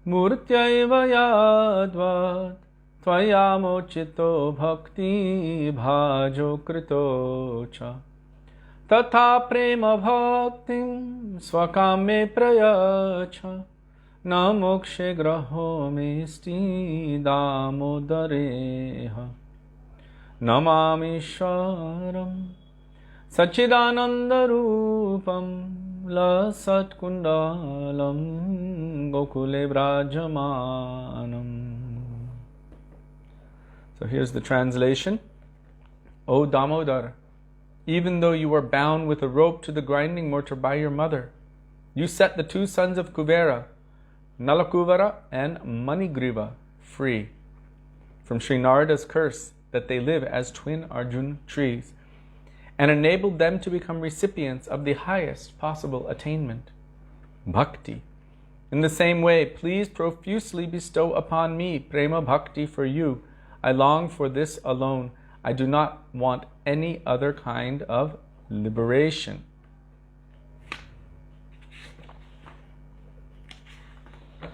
murtyaiva yadvat tvayamochito bhakti bhajo kritocha tatha prema bhaktim swakame prayacha na mokshe graho me Śrī Dāmodareha namami Shvaram Sachidanandarupam Lasat Kundalam Gokule Vrajamanam. So here's the translation. O Damodara, even though you were bound with a rope to the grinding mortar by your mother, you set the two sons of Kuvera, Nalakuvara and Manigriva, free from Sri Narada's curse that they live as twin Arjun trees, and enabled them to become recipients of the highest possible attainment, Bhakti. In the same way, please profusely bestow upon me Prema Bhakti for you. I long for this alone. I do not want any other kind of liberation.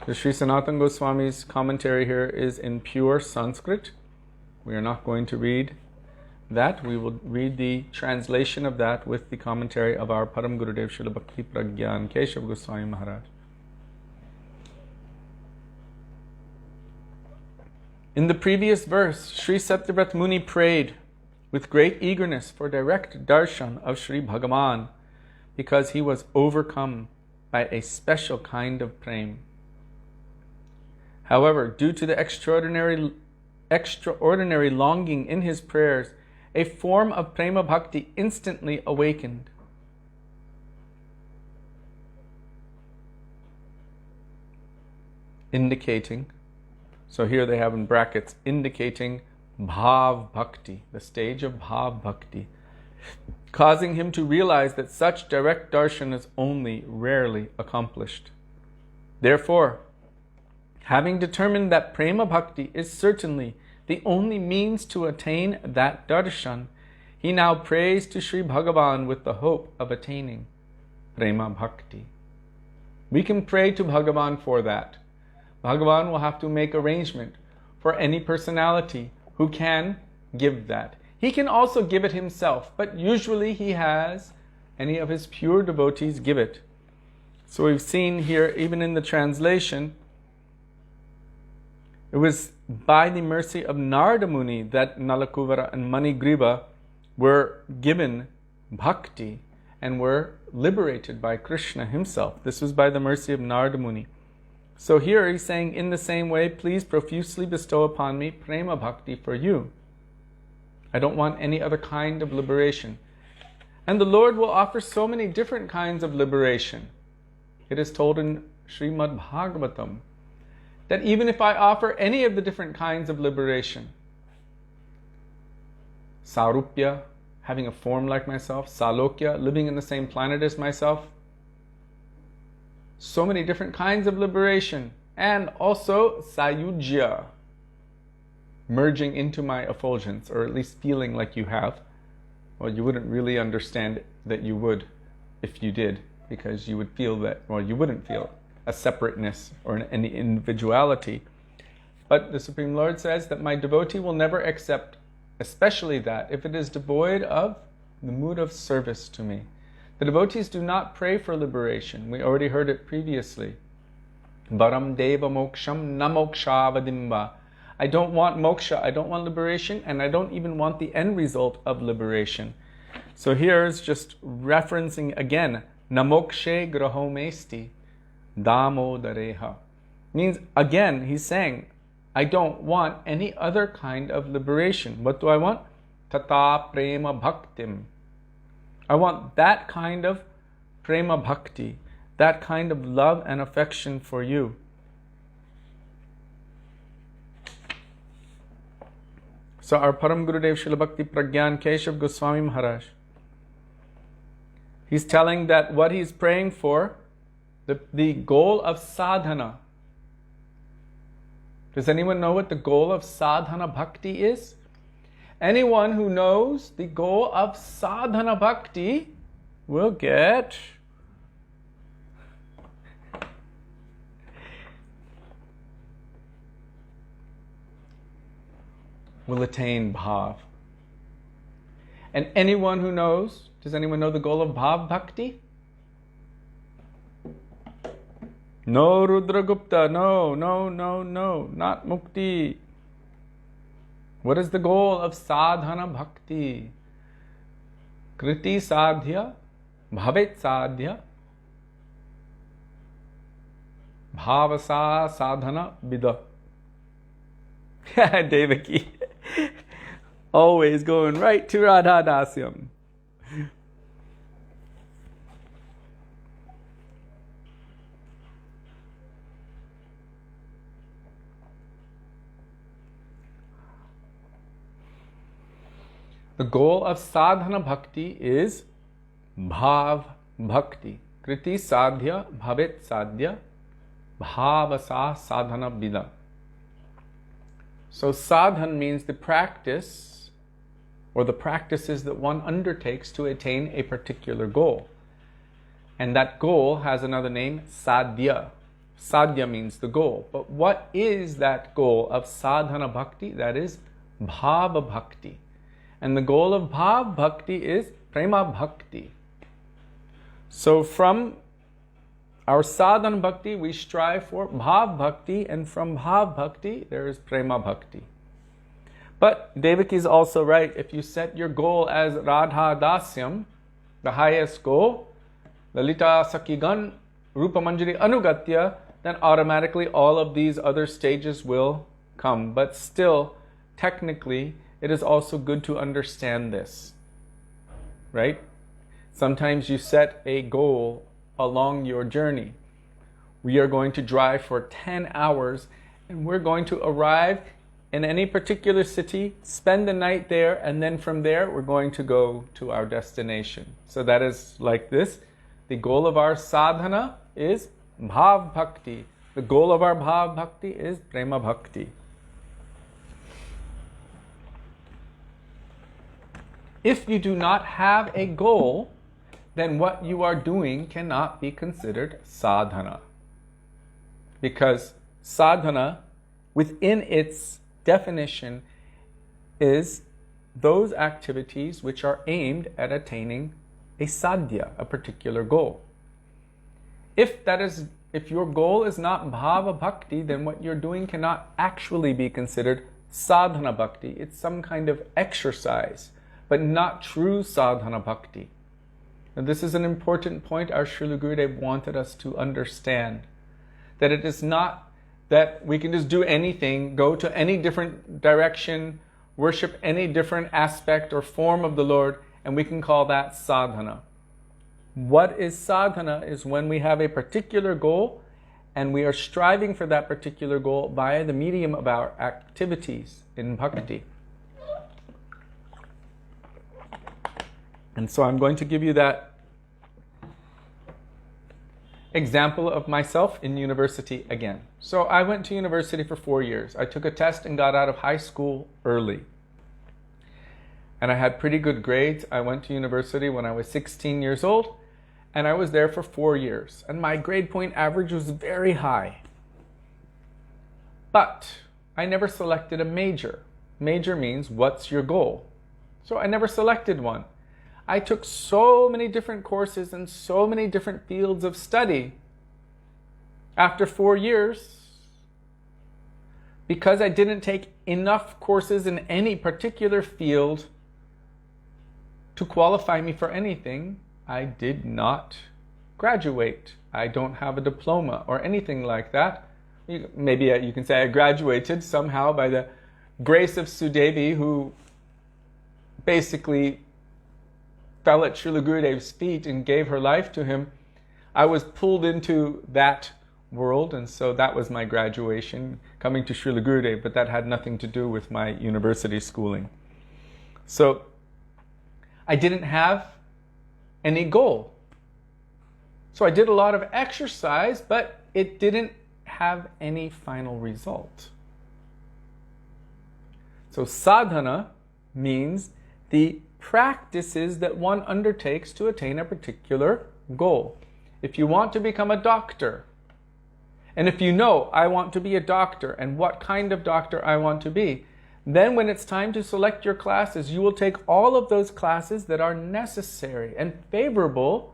The Śrī Sanātana Gosvāmī's commentary here is in pure Sanskrit. We are not going to read that. We will read the translation of that with the commentary of our Param Gurudev Śrīla Bhakti Pragyan Keshav Gosvami Mahārāja. In the previous verse, Śrī Satyavrata Muni prayed with great eagerness for direct darshan of Śrī Bhagavan because he was overcome by a special kind of prema. However, due to the extraordinary longing in his prayers, a form of prema bhakti instantly awakened. Indicating, so here they have in brackets, indicating bhav bhakti, the stage of bhav bhakti, causing him to realize that such direct darshan is only rarely accomplished. Therefore, having determined that prema bhakti is certainly the only means to attain that darshan, he now prays to Śrī Bhagavan with the hope of attaining prema bhakti. We can pray to Bhagavan for that. Bhagavan will have to make arrangement for any personality who can give that. He can also give it himself, but usually he has any of his pure devotees give it. So we've seen here, even in the translation, it was by the mercy of Narada Muni that Nalakuvara and Manigriva were given bhakti and were liberated by Krishna himself. This was by the mercy of Narada Muni. So here he's saying, in the same way, please profusely bestow upon me prema bhakti for you. I don't want any other kind of liberation. And the Lord will offer so many different kinds of liberation. It is told in Śrīmad Bhagavatam that even if I offer any of the different kinds of liberation, Sarupya, having a form like myself, Salokya, living in the same planet as myself, so many different kinds of liberation, and also Sayujya, merging into my effulgence, or at least feeling like you have. Well, you wouldn't really understand that you would if you did, because you would feel that, well, you wouldn't feel a separateness or any individuality. But the Supreme Lord says that my devotee will never accept, especially that, if it is devoid of the mood of service to me. The devotees do not pray for liberation. We already heard it previously. Varam deva moksham na mokshavadimba. I don't want moksha, I don't want liberation, and I don't even want the end result of liberation. So here's just referencing again, namokshe grahomesti damodareha. Means again, he's saying, I don't want any other kind of liberation. What do I want? Tata prema bhaktim. I want that kind of prema bhakti, that kind of love and affection for you. So our Param Gurudev Srila Bhakti Pragyan Keshav Gosvami Maharaj, he's telling that what he's praying for, the goal of sadhana. Does anyone know what the goal of sadhana bhakti is? Anyone who knows the goal of sadhana bhakti will get will attain bhav. And anyone who knows, does anyone know the goal of bhav bhakti? No, Rudragupta, no, not mukti. What is the goal of sadhana bhakti? Kriti sadhya, bhavet sadhya, bhavasa sadhana bida. Devaki. Always going right to Radha Dasyam. The goal of sadhana bhakti is bhav bhakti. Kriti sadhya, bhavet sadhya, bhavasa sadhana bida. So sadhan means the practice or the practices that one undertakes to attain a particular goal. And that goal has another name, sadhya. Sadhya means the goal. But what is that goal of sadhana bhakti? That is bhava bhakti. And the goal of bhav bhakti is prema bhakti. So from our sadhana bhakti, we strive for bhav bhakti, and from bhav bhakti, there is prema bhakti. But Devaki is also right. If you set your goal as Radha Dasyam, the highest goal, Lalita Sakigan, Rupa Manjari Anugatya, then automatically all of these other stages will come. But still, technically, it is also good to understand this, right? Sometimes you set a goal along your journey. We are going to drive for 10 hours and we're going to arrive in any particular city, spend the night there, and then from there we're going to go to our destination. So that is like this. The goal of our sadhana is bhav bhakti. The goal of our bhav bhakti is prema bhakti. If you do not have a goal, then what you are doing cannot be considered sadhana. Because sadhana, within its definition, is those activities which are aimed at attaining a sadhya, a particular goal. If your goal is not bhava bhakti, then what you're doing cannot actually be considered sadhana bhakti. It's some kind of exercise, but not true sadhana bhakti. And this is an important point our Srila Gurudev wanted us to understand. That it is not that we can just do anything, go to any different direction, worship any different aspect or form of the Lord, and we can call that sadhana. What is sadhana is when we have a particular goal and we are striving for that particular goal via the medium of our activities in bhakti. And so I'm going to give you that example of myself in university again. So I went to university for 4 years. I took a test and got out of high school early. And I had pretty good grades. I went to university when I was 16 years old, and I was there for 4 years. And my grade point average was very high. But I never selected a major. Major means, what's your goal? So I never selected one. I took so many different courses in so many different fields of study. After 4 years, because I didn't take enough courses in any particular field to qualify me for anything, I did not graduate. I don't have a diploma or anything like that. Maybe you can say I graduated somehow by the grace of Sudevi, who basically fell at Srila Gurudev's feet and gave her life to him. I was pulled into that world, and so that was my graduation, coming to Srila Gurudev, but that had nothing to do with my university schooling. So I didn't have any goal. So I did a lot of exercise, but it didn't have any final result. So sadhana means the practices that one undertakes to attain a particular goal. If you want to become a doctor, and if you know, I want to be a doctor, and what kind of doctor I want to be, then when it's time to select your classes, you will take all of those classes that are necessary and favorable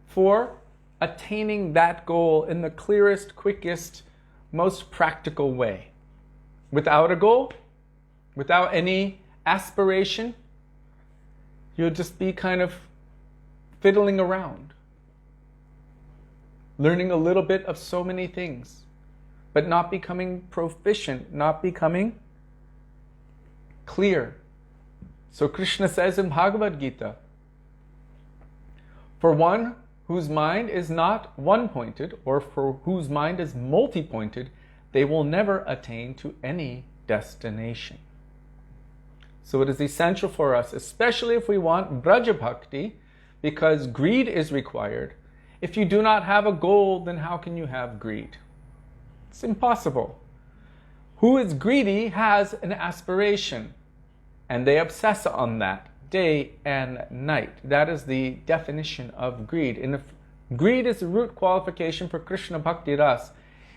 for attaining that goal in the clearest, quickest, most practical way. Without a goal, without any aspiration, you'll just be kind of fiddling around, learning a little bit of so many things, but not becoming proficient, not becoming clear. So Krishna says in Bhagavad Gita, for one whose mind is not one-pointed, or for whose mind is multi-pointed, they will never attain to any destination. So it is essential for us, especially if we want Braja Bhakti, because greed is required. If you do not have a goal, then how can you have greed? It's impossible. Who is greedy has an aspiration, and they obsess on that day and night. That is the definition of greed. And if greed is the root qualification for Krishna Bhakti Ras,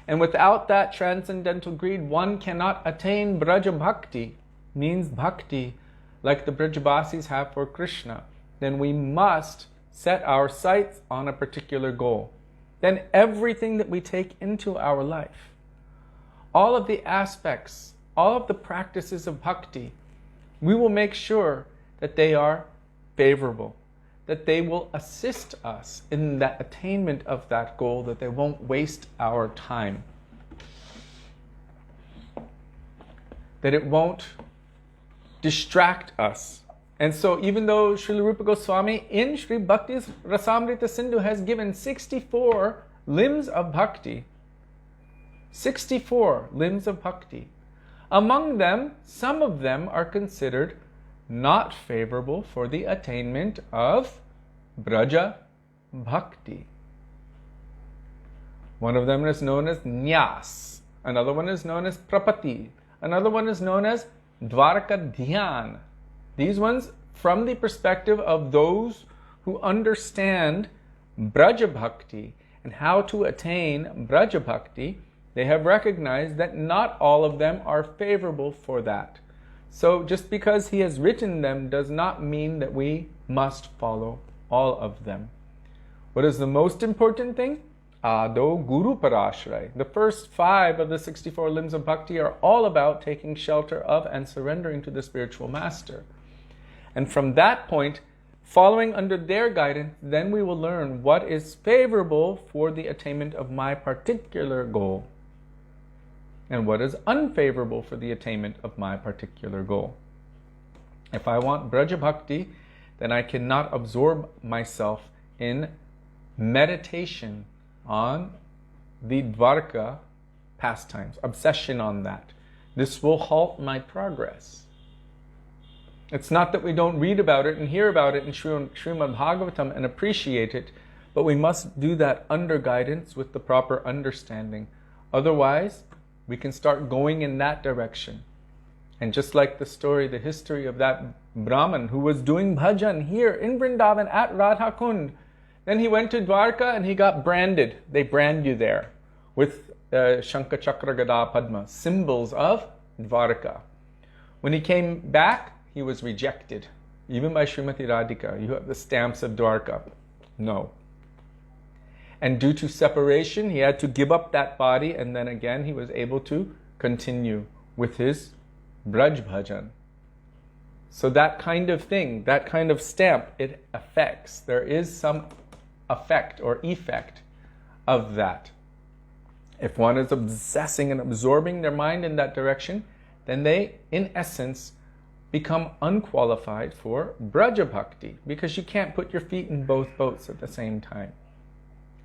and without that transcendental greed, one cannot attain Braja Bhakti, means bhakti, like the Brajavasis have for Krishna, then we must set our sights on a particular goal. Then everything that we take into our life, all of the aspects, all of the practices of bhakti, we will make sure that they are favorable, that they will assist us in that attainment of that goal, that they won't waste our time, that it won't distract us. And so even though Srila Rupa Goswami in Sri Bhakti's Rasamrita Sindhu has given 64 limbs of bhakti, 64 limbs of bhakti, among them, some of them are considered not favorable for the attainment of Braja Bhakti. One of them is known as Nyas, another one is known as Prapati, another one is known as Dvaraka Dhyan. These ones, from the perspective of those who understand Braja Bhakti and how to attain Braja Bhakti, they have recognized that not all of them are favorable for that. So just because he has written them does not mean that we must follow all of them. What is the most important thing? Ado Guru Parashray. The first 5 of the 64 limbs of bhakti are all about taking shelter of and surrendering to the spiritual master. And from that point, following under their guidance, then we will learn what is favorable for the attainment of my particular goal and what is unfavorable for the attainment of my particular goal. If I want Braja Bhakti, then I cannot absorb myself in meditation on the Dwarka pastimes, obsession on that. This will halt my progress. It's not that we don't read about it and hear about it in Śrīmad Bhagavatam and appreciate it, but we must do that under guidance with the proper understanding. Otherwise, we can start going in that direction. And just like the story, the history of that Brahman who was doing bhajan here in Vrindavan at Radha Kund, then he went to Dwarka and he got branded. They brand you there with Shankha Chakra Gada Padma, symbols of Dwarka. When he came back, he was rejected, even by Srimati Radhika. You have the stamps of Dwarka. No. And due to separation, he had to give up that body, and then again he was able to continue with his Braj Bhajan. So that kind of thing, that kind of stamp, it affects. There is some effect or effect of that. If one is obsessing and absorbing their mind in that direction, then they, in essence, become unqualified for Braja Bhakti, because you can't put your feet in both boats at the same time.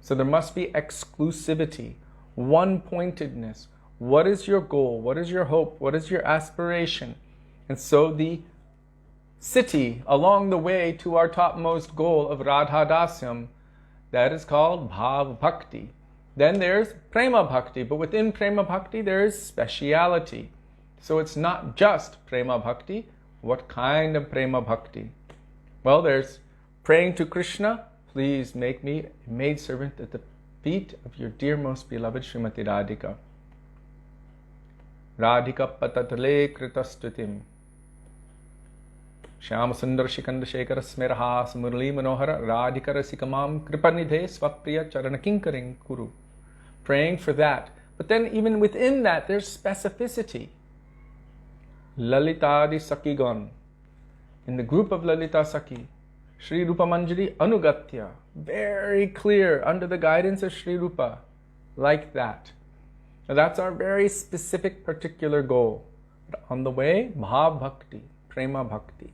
So there must be exclusivity, one-pointedness. What is your goal? What is your hope? What is your aspiration? And so the city along the way to our topmost goal of Radha Dasyam, that is called Bhav Bhakti. Then there's Prema Bhakti, but within Prema Bhakti there is speciality. So it's not just Prema Bhakti. What kind of Prema Bhakti? Well, there's praying to Krishna, please make me a maidservant at the feet of your dear most beloved Srimati Radhika. Radhika patatale kritastutim. Shyama sundar shikanda shekara smerahas murli manohara radhika rasikamam kripanidhe svapriya charanakinkaring kuru. Praying for that. But then even within that, there's specificity. Lalitadi Sakigon. In the group of Lalita Saki, Sri Rupa Manjari Anugatya. Very clear, under the guidance of Sri Rupa. Like that. Now that's our very specific particular goal. But on the way, Bhav Bhakti, Prema Bhakti.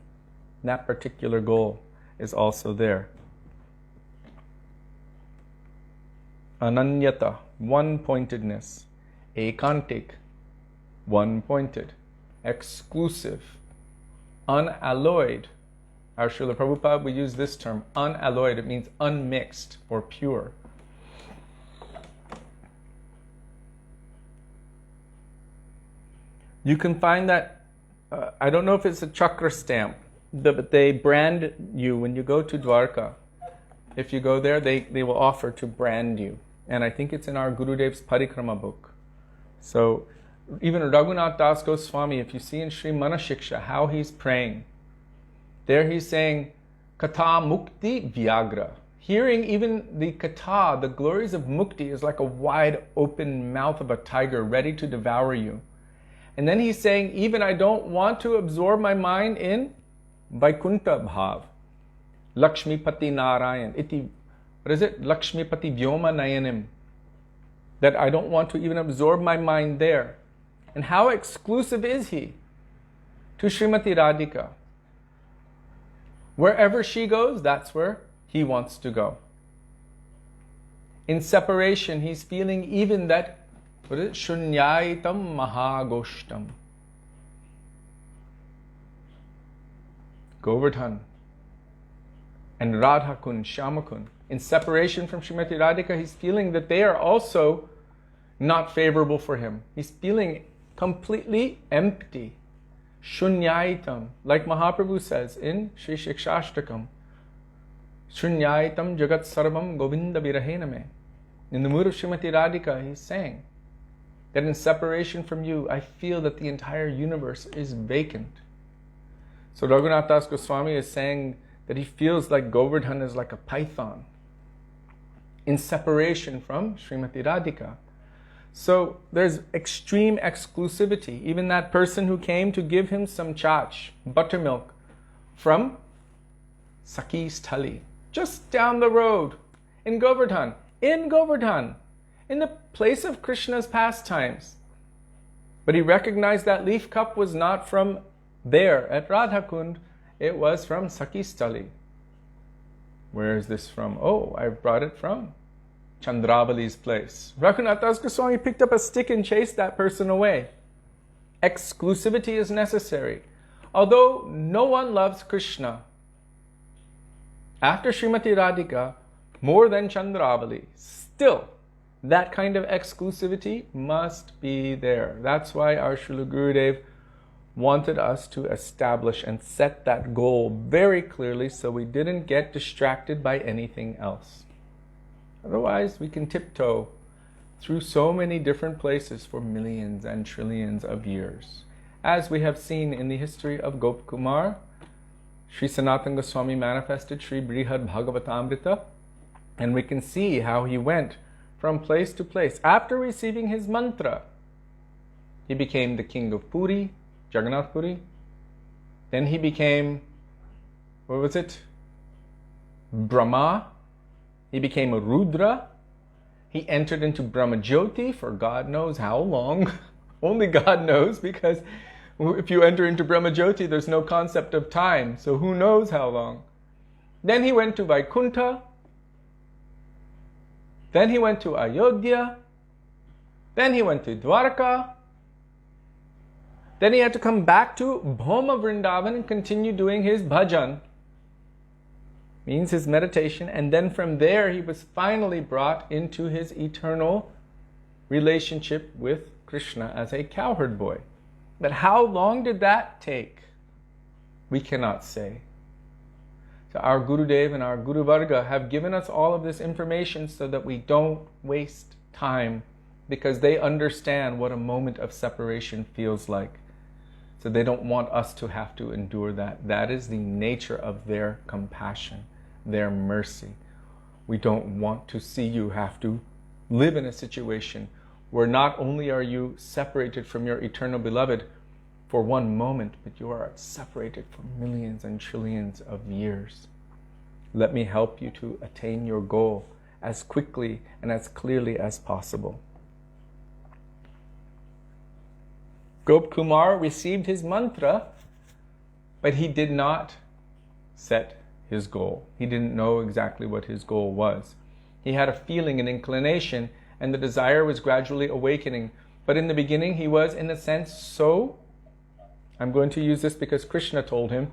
That particular goal is also there. Ananyata, one-pointedness. Ekantik, one-pointed. Exclusive. Unalloyed. Our Srila Prabhupada, we use this term, unalloyed. It means unmixed or pure. You can find that, I don't know if it's a chakra stamp, but they brand you when you go to Dwarka. If you go there, they will offer to brand you. And I think it's in our Gurudev's Parikrama book. So even Raghunath Das Gosvami, if you see in Sri Manashiksha how he's praying, there he's saying, Katha Mukti Vyagra. Hearing even the Katha, the glories of Mukti, is like a wide open mouth of a tiger ready to devour you. And then he's saying, even I don't want to absorb my mind in Vaikuntha Bhav. Lakshmipati Nārāyaṇa. Iti, what is it? Lakshmipati Vyoma Nayanim. That I don't want to even absorb my mind there. And how exclusive is he to Srimati Radhika? Wherever she goes, that's where he wants to go. In separation, he's feeling even that, what is it? Shunyaitam Mahagoshtam. Govardhan and Radhakun, Shyamakun. In separation from Srimati Radhika, he's feeling that they are also not favorable for him. He's feeling completely empty. Shunyaitam, like Mahaprabhu says in Śrī Shikshashtakam. Shunyaitam jagat sarvam govinda virahename. In the mood of Srimati Radhika, he's saying that in separation from you, I feel that the entire universe is vacant. So Raghunath Das Goswami is saying that he feels like Govardhan is like a python in separation from Srimati Radhika. So there's extreme exclusivity. Even that person who came to give him some chach, buttermilk, from Saki's Thali, just down the road, in Govardhan, in the place of Krishna's pastimes. But he recognized that leaf cup was not from there at Radhakund, it was from Saki's Thali. Where is this from? Oh, I brought it from Chandravali's place. Raghunath Das Goswami picked up a stick and chased that person away. Exclusivity is necessary. Although no one loves Krishna after Srimati Radhika more than Chandravali, still that kind of exclusivity must be there. That's why our Srila Gurudev wanted us to establish and set that goal very clearly so we didn't get distracted by anything else. Otherwise, we can tiptoe through so many different places for millions and trillions of years. As we have seen in the history of Gopkumar, Śrī Sanatana Gosvāmī manifested Śrī Brihad Bhagavatamrita, and we can see how he went from place to place. After receiving his mantra, he became the king of Puri, Jagannath Puri. Then he became, Brahma. He became a Rudra. He entered into Brahmajyoti for God knows how long. Only God knows, because if you enter into Brahmajyoti, there's no concept of time. So who knows how long. Then he went to Vaikuntha. Then he went to Ayodhya. Then he went to Dwarka. Then he had to come back to Bhoma Vrindavan and continue doing his bhajan, means his meditation. And then from there he was finally brought into his eternal relationship with Krishna as a cowherd boy. But how long did that take? We cannot say. So our Gurudev and our Guru Varga have given us all of this information so that we don't waste time, because they understand what a moment of separation feels like. So they don't want us to have to endure that. That is the nature of their compassion, their mercy. We don't want to see you have to live in a situation where not only are you separated from your eternal beloved for one moment, but you are separated for millions and trillions of years. Let me help you to attain your goal as quickly and as clearly as possible. Gopkumar received his mantra, but he did not set his goal. He didn't know exactly what his goal was. He had a feeling, an inclination, and the desire was gradually awakening. But in the beginning, he was, in a sense, so... I'm going to use this because Krishna told him.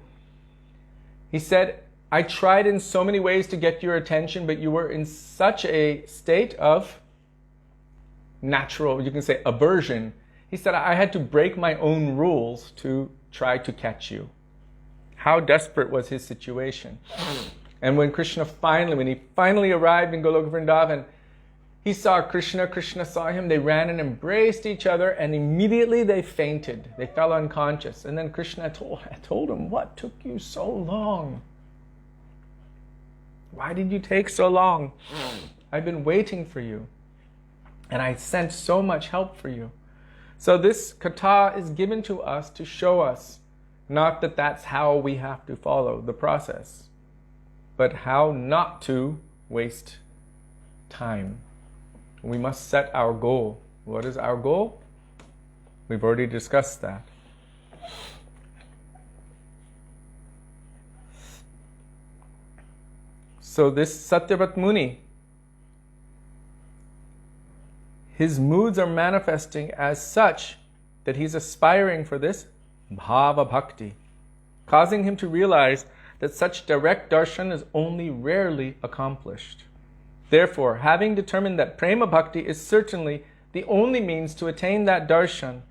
He said, I tried in so many ways to get your attention, but you were in such a state of natural, you can say, aversion. He said, I had to break my own rules to try to catch you. How desperate was his situation. And when Krishna when he finally arrived in Goloka Vrindavan, he saw Krishna, Krishna saw him, they ran and embraced each other, and immediately they fainted. They fell unconscious. And then Krishna told him, what took you so long? Why did you take so long? I've been waiting for you. And I sent so much help for you. So this katha is given to us to show us, not that that's how we have to follow the process, but how not to waste time. We must set our goal. What is our goal? We've already discussed that. So this Satyavrata Muni, his moods are manifesting as such that he's aspiring for this bhava bhakti, causing him to realize that such direct darshan is only rarely accomplished. Therefore, having determined that prema bhakti is certainly the only means to attain that darshan,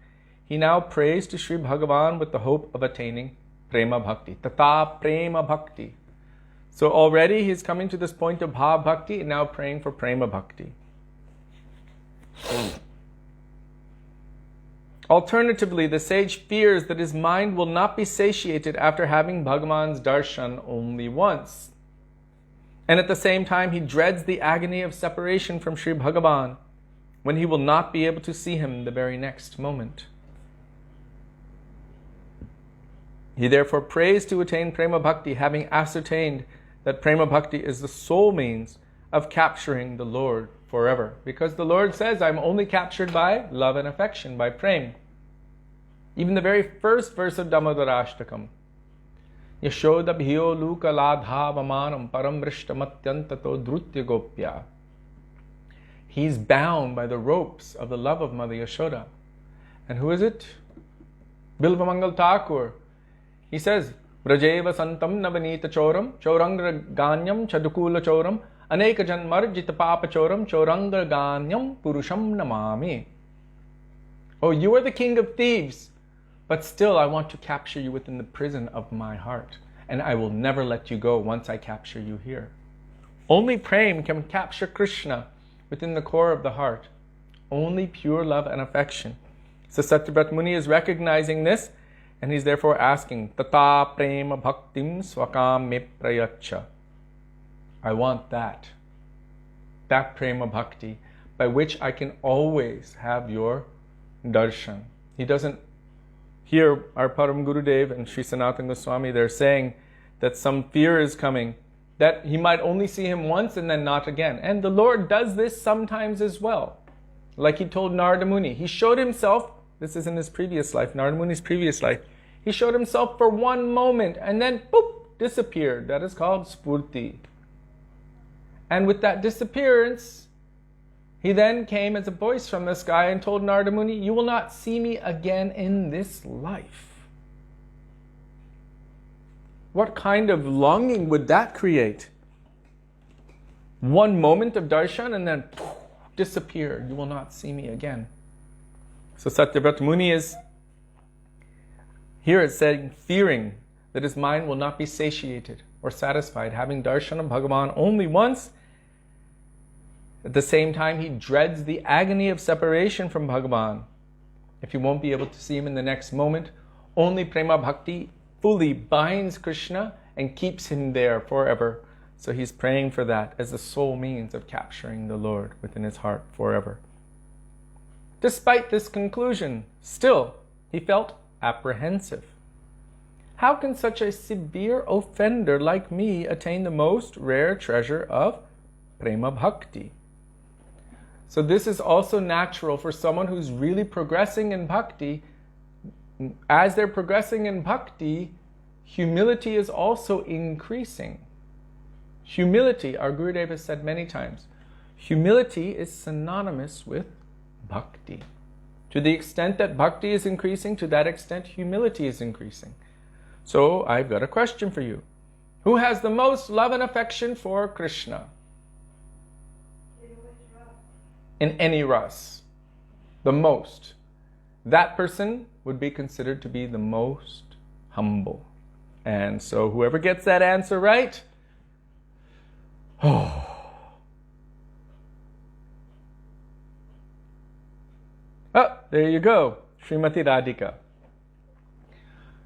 he now prays to Sri Bhagavan with the hope of attaining prema bhakti. Tata prema bhakti. So already he's coming to this point of bhava bhakti and now praying for prema bhakti. Alternatively, the sage fears that his mind will not be satiated after having Bhagavan's darshan only once. And at the same time, he dreads the agony of separation from Sri Bhagavan, when he will not be able to see him the very next moment. He therefore prays to attain prema bhakti, having ascertained that prema bhakti is the sole means of capturing the Lord forever. Because the Lord says, I'm only captured by love and affection, by prema. Even the very first verse of Damodarāṣṭakam Yashodabhyo luka ladhavamanam param vrishtamatyantato drutya gopya. He's bound by the ropes of the love of Mother Yashoda. And who is it? Bilvamangal Thakur. He says, Brajeva santam navanita choram, chaurangra ganyam chadukula choram, aneka janmarjita papa choram, chaurangra ganyam purusham namami. Oh, you are the king of thieves, but still I want to capture you within the prison of my heart, and I will never let you go once I capture you here. Only Prem can capture Krishna within the core of the heart. Only pure love and affection. So Satyavrata Muni is recognizing this, and he's therefore asking, Tata prema bhaktim swakam me prayacha. I want that prema bhakti, by which I can always have your darshan. He doesn't hear our Param Gurudev and Śrī Sanātana Gosvāmī, they're saying that some fear is coming, that he might only see him once and then not again. And the Lord does this sometimes as well. Like he told Narada Muni, he showed himself, this is in his previous life, Narada Muni's previous life, he showed himself for one moment and then boop, disappeared. That is called spurti. And with that disappearance, he then came as a voice from the sky and told Narada Muni, you will not see me again in this life. What kind of longing would that create? One moment of darshan and then poof, disappear. You will not see me again. So Satyavrata Muni is, here it's saying, fearing that his mind will not be satiated or satisfied, having darshan of Bhagavan only once. At the same time, he dreads the agony of separation from Bhagavan. If he won't be able to see him in the next moment, only Prema Bhakti fully binds Krishna and keeps him there forever. So he's praying for that as the sole means of capturing the Lord within his heart forever. Despite this conclusion, still, he felt apprehensive. How can such a severe offender like me attain the most rare treasure of Prema Bhakti? So this is also natural for someone who's really progressing in bhakti. As they're progressing in bhakti, humility is also increasing. Humility, our Gurudev has said many times, humility is synonymous with bhakti. To the extent that bhakti is increasing, to that extent humility is increasing. So I've got a question for you. Who has the most love and affection for Krishna? In any ras, the most. That person would be considered to be the most humble. And so whoever gets that answer right, there you go, Srimati Radhika.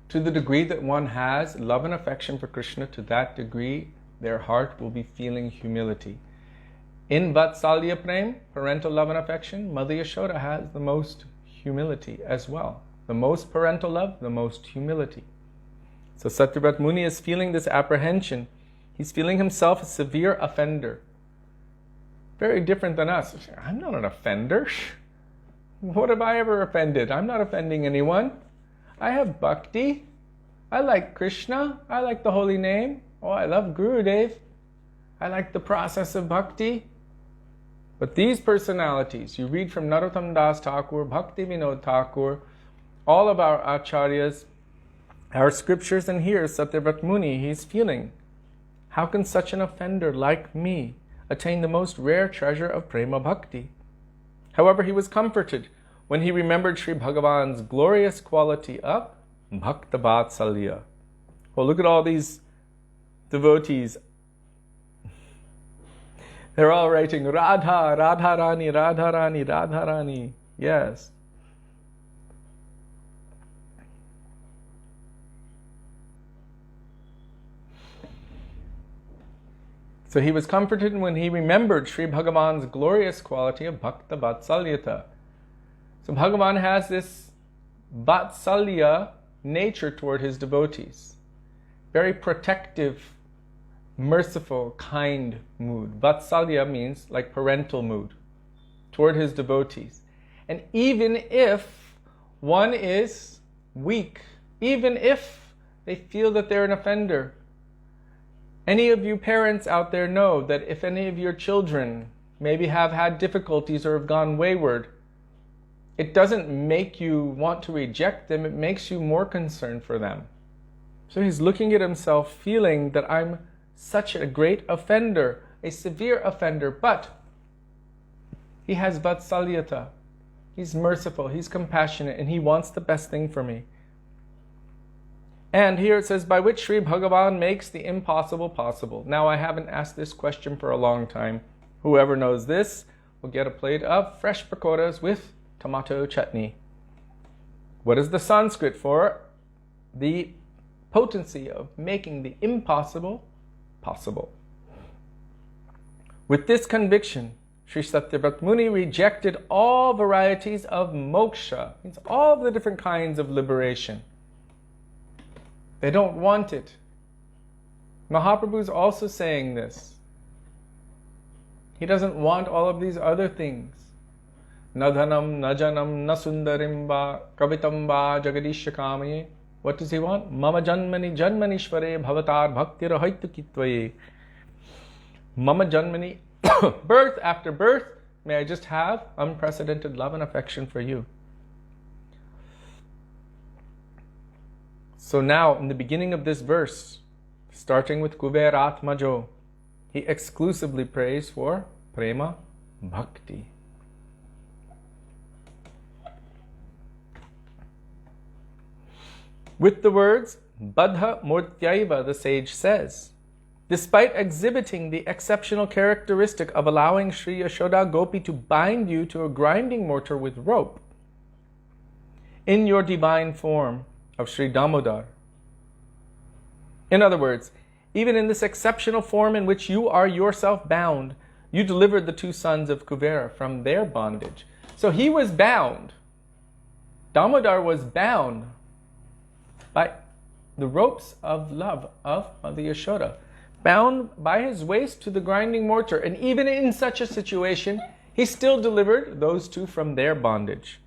To the degree that one has love and affection for Krishna, to that degree their heart will be feeling humility. In Vatsalya Prem, parental love and affection, Mother Yashoda has the most humility as well. The most parental love, the most humility. So Satyavrata Muni is feeling this apprehension. He's feeling himself a severe offender. Very different than us. I'm not an offender. What have I ever offended? I'm not offending anyone. I have bhakti. I like Krishna. I like the holy name. Oh, I love Gurudev. I like the process of bhakti. But these personalities, you read from Narottam Das Thakur, Bhaktivedānta Thakur, all of our acharyas, our scriptures, and here Satyavrata Muni, he's feeling, how can such an offender like me attain the most rare treasure of Prema Bhakti? However, he was comforted when he remembered Sri Bhagavan's glorious quality of Bhakta Vatsalya. Well, look at all these devotees. They're all writing Radha, Radharani, Radharani, Radharani. Yes. So he was comforted when he remembered Sri Bhagavan's glorious quality of Bhakta Vatsalyata. So Bhagavan has this Vatsalya nature toward his devotees. Very protective, merciful, kind mood. Vatsalya means like parental mood toward his devotees. And even if one is weak, even if They feel that they're an offender. Any of you parents out there know that if any of your children maybe have had difficulties or have gone wayward, it doesn't make you want to reject them, it makes you more concerned for them. So he's looking at himself feeling that I'm such a great offender, a severe offender, but he has vatsalyata. He's merciful, he's compassionate, and he wants the best thing for me. And here it says, by which Sri Bhagavan makes the impossible possible. Now I haven't asked this question for a long time. Whoever knows this will get a plate of fresh pakoras with tomato chutney. What is the Sanskrit for the potency of making the impossible possible? With this conviction, Śrī Satyavrata Muni rejected all varieties of moksha, means all the different kinds of liberation. They don't want it. Mahaprabhu is also saying this. He doesn't want all of these other things. Na dhanam, na janam, na sundarim va, kavitam va, jagadishakamaye. What does he want? Mama janmani janmanishvare bhavatar bhaktir haittukitvaye. Mama janmani, birth after birth, may I just have unprecedented love and affection for you. So now, in the beginning of this verse, starting with Kuberatmajo, he exclusively prays for prema bhakti. With the words, Badha Murtyaiva, the sage says, despite exhibiting the exceptional characteristic of allowing Sri Yashoda Gopi to bind you to a grinding mortar with rope, in your divine form of Śrī Dāmodara. In other words, even in this exceptional form in which you are yourself bound, you delivered the two sons of Kuvera from their bondage. So he was bound. Damodar was bound by the ropes of love of Mother Yashoda, bound by his waist to the grinding mortar. And even in such a situation, he still delivered those two from their bondage.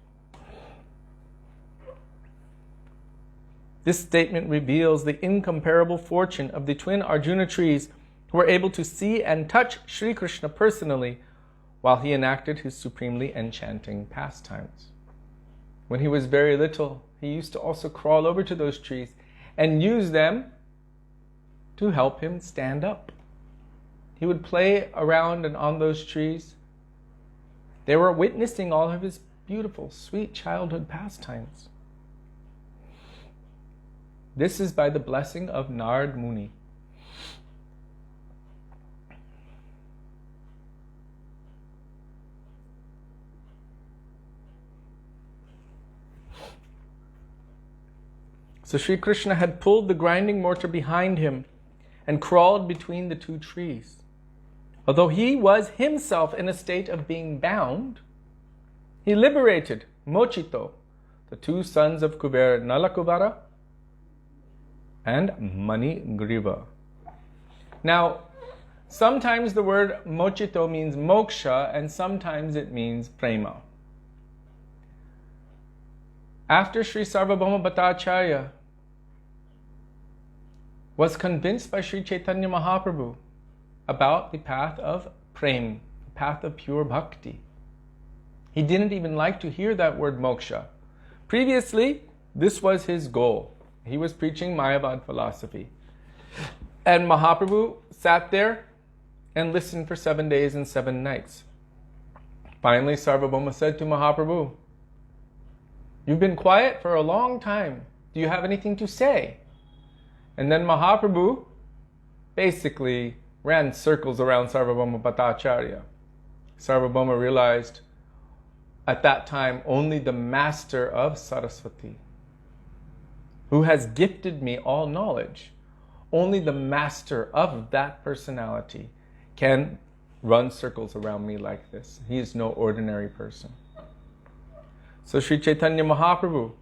This statement reveals the incomparable fortune of the twin Arjuna trees who were able to see and touch Sri Krishna personally while he enacted his supremely enchanting pastimes. When he was very little, he used to also crawl over to those trees and use them to help him stand up. He would play around and on those trees. They were witnessing all of his beautiful, sweet childhood pastimes. This is by the blessing of Narad Muni. So Sri Krishna had pulled the grinding mortar behind him and crawled between the two trees. Although he was himself in a state of being bound, he liberated Mochito, the two sons of Kubera, Nalakuvara and Manigriva. Now, sometimes the word Mochito means moksha and sometimes it means prema. After Sri Sarvabhauma Bhattacharya was convinced by Sri Chaitanya Mahaprabhu about the path of prem, the path of pure bhakti, he didn't even like to hear that word moksha. Previously, this was his goal. He was preaching Mayavad philosophy. And Mahaprabhu sat there and listened for 7 days and 7 nights. Finally, Sarvabhauma said to Mahaprabhu, "You've been quiet for a long time. Do you have anything to say?" And then Mahaprabhu basically ran circles around Sarvabhauma Bhattacharya. Sarvabhauma realized at that time only the master of Saraswati, who has gifted me all knowledge, only the master of that personality can run circles around me like this. He is no ordinary person. So Sri Chaitanya Mahaprabhu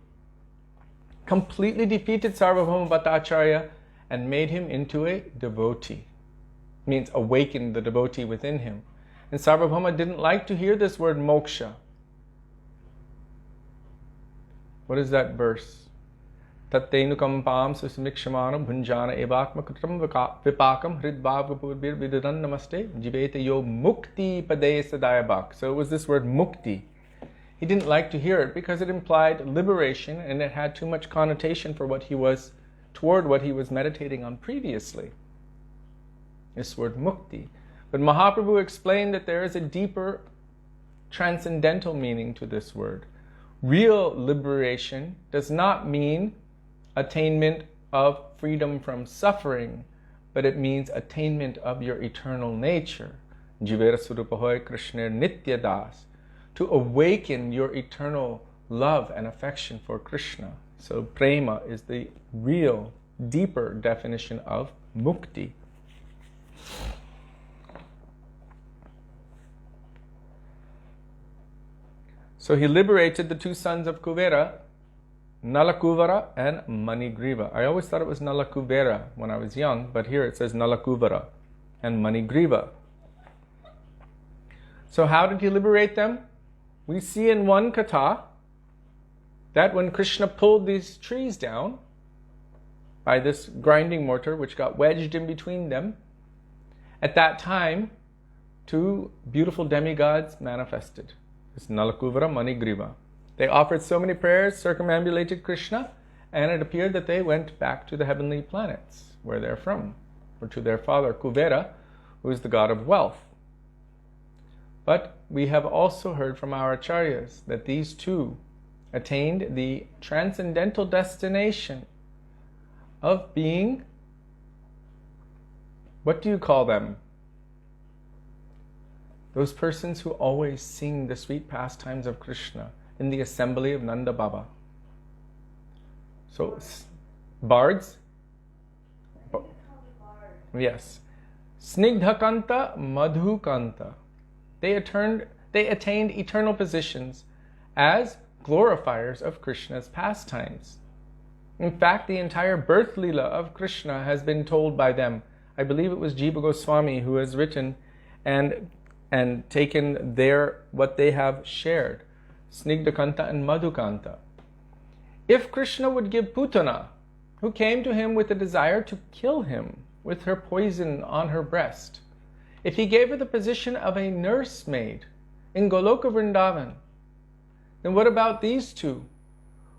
completely defeated Sarvabhauma Bhattacharya and made him into a devotee. Means awakened the devotee within him. And Sarvabhauma didn't like to hear this word moksha. What is that verse? Tattenukampam susmikshamana bhunjana evakmakritam vipakam hridbhavgapurbir vidadan namaste jivete yo mukti pade sadayabak. So it was this word mukti. He didn't like to hear it because it implied liberation and it had too much connotation for toward what he was meditating on previously. This word mukti. But Mahaprabhu explained that there is a deeper transcendental meaning to this word. Real liberation does not mean attainment of freedom from suffering, but it means attainment of your eternal nature. Jivera Surupahoy Krishna Nitya Das. To awaken your eternal love and affection for Krishna. So prema is the real, deeper definition of mukti. So he liberated the two sons of Kuvera, Nalakuvara and Manigriva. I always thought it was Nalakuvera when I was young, but here it says Nalakuvara and Manigriva. So how did he liberate them? We see in one katha that when Krishna pulled these trees down by this grinding mortar which got wedged in between them, at that time two beautiful demigods manifested. This Nalakuvara, Manigriva. They offered so many prayers, circumambulated Krishna, and it appeared that they went back to the heavenly planets where they're from, or to their father Kuvera, who is the god of wealth. But we have also heard from our acharyas that these two attained the transcendental destination of being, what do you call them? Those persons who always sing the sweet pastimes of Krishna in the assembly of Nanda Baba. So, bards? Yes. Snigdhakanta, Madhukanta. They attained eternal positions as glorifiers of Krishna's pastimes. In fact, the entire birth lila of Krishna has been told by them. I believe it was Jiva Gosvami who has written and taken what they have shared, Snigdhakanta and Madhukanta. If Krishna would give Putana, who came to him with a desire to kill him with her poison on her breast, if he gave her the position of a nursemaid in Goloka Vrindavan, then what about these two,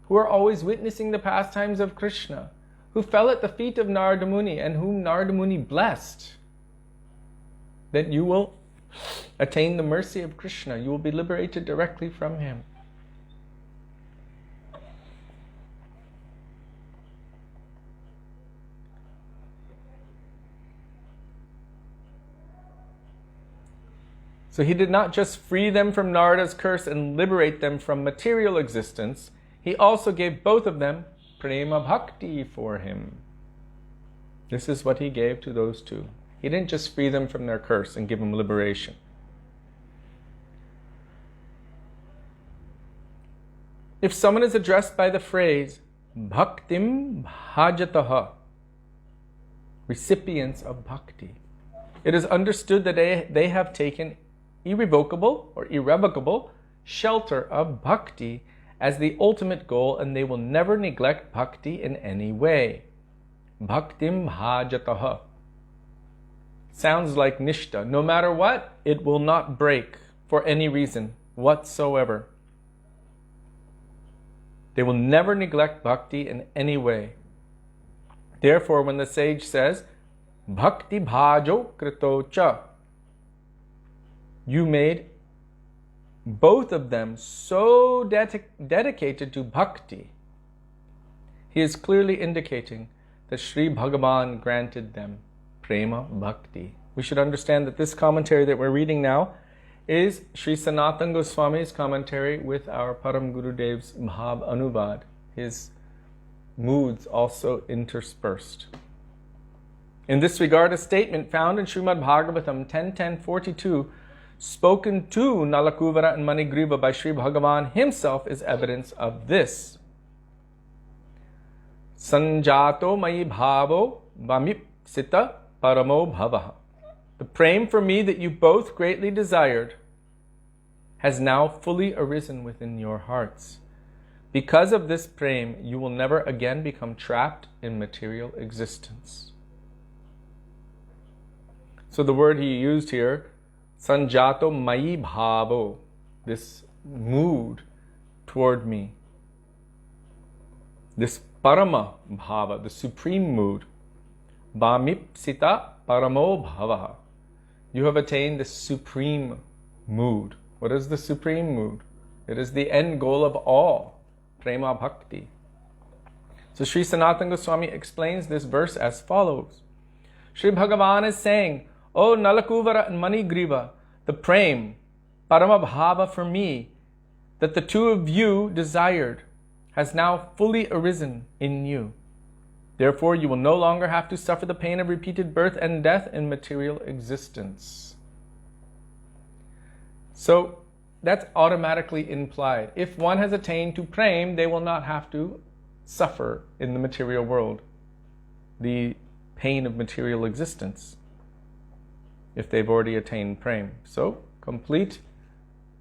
who are always witnessing the pastimes of Krishna, who fell at the feet of Narada Muni and whom Narada Muni blessed? That you will attain the mercy of Krishna, you will be liberated directly from him. So he did not just free them from Narada's curse and liberate them from material existence, he also gave both of them prema bhakti for him. This is what he gave to those two. He didn't just free them from their curse and give them liberation. If someone is addressed by the phrase bhaktim bhajataha, recipients of bhakti, it is understood that they have taken irrevocable or irrevocable shelter of bhakti as the ultimate goal, and they will never neglect bhakti in any way. Bhaktim bhajataha. Sounds like nishta. No matter what, it will not break for any reason whatsoever. They will never neglect bhakti in any way. Therefore, when the sage says, bhakti bhajo krito cha, you made both of them so dedicated to bhakti, he is clearly indicating that Sri Bhagavan granted them prema bhakti. We should understand that this commentary that we're reading now is Śrī Sanātana Gosvāmī's commentary with our Param Gurudev's Bhav Anubad, his moods also interspersed. In this regard, a statement found in Śrīmad Bhagavatam 10.10.42 spoken to Nalakuvara and Manigriva by Sri Bhagavan himself is evidence of this. Sanjato mai bhavo vamipsita paramo bhavaha. The prema for me that you both greatly desired has now fully arisen within your hearts. Because of this prem, you will never again become trapped in material existence. So the word he used here, sanjato mayi bhavo, this mood toward me, this parama bhava, the supreme mood, bhamipsita paramo bhavaha. You have attained the supreme mood. What is the supreme mood? It is the end goal of all prema bhakti. So Śrī Sanātana Gosvāmī explains this verse as follows. Śrī Bhagavan is saying, O Nalakuvara and Manigriva, the prem, parama bhava for me, that the two of you desired, has now fully arisen in you. Therefore, you will no longer have to suffer the pain of repeated birth and death in material existence. So, that's automatically implied. If one has attained to prem, they will not have to suffer in the material world the pain of material existence if they've already attained prem. So, complete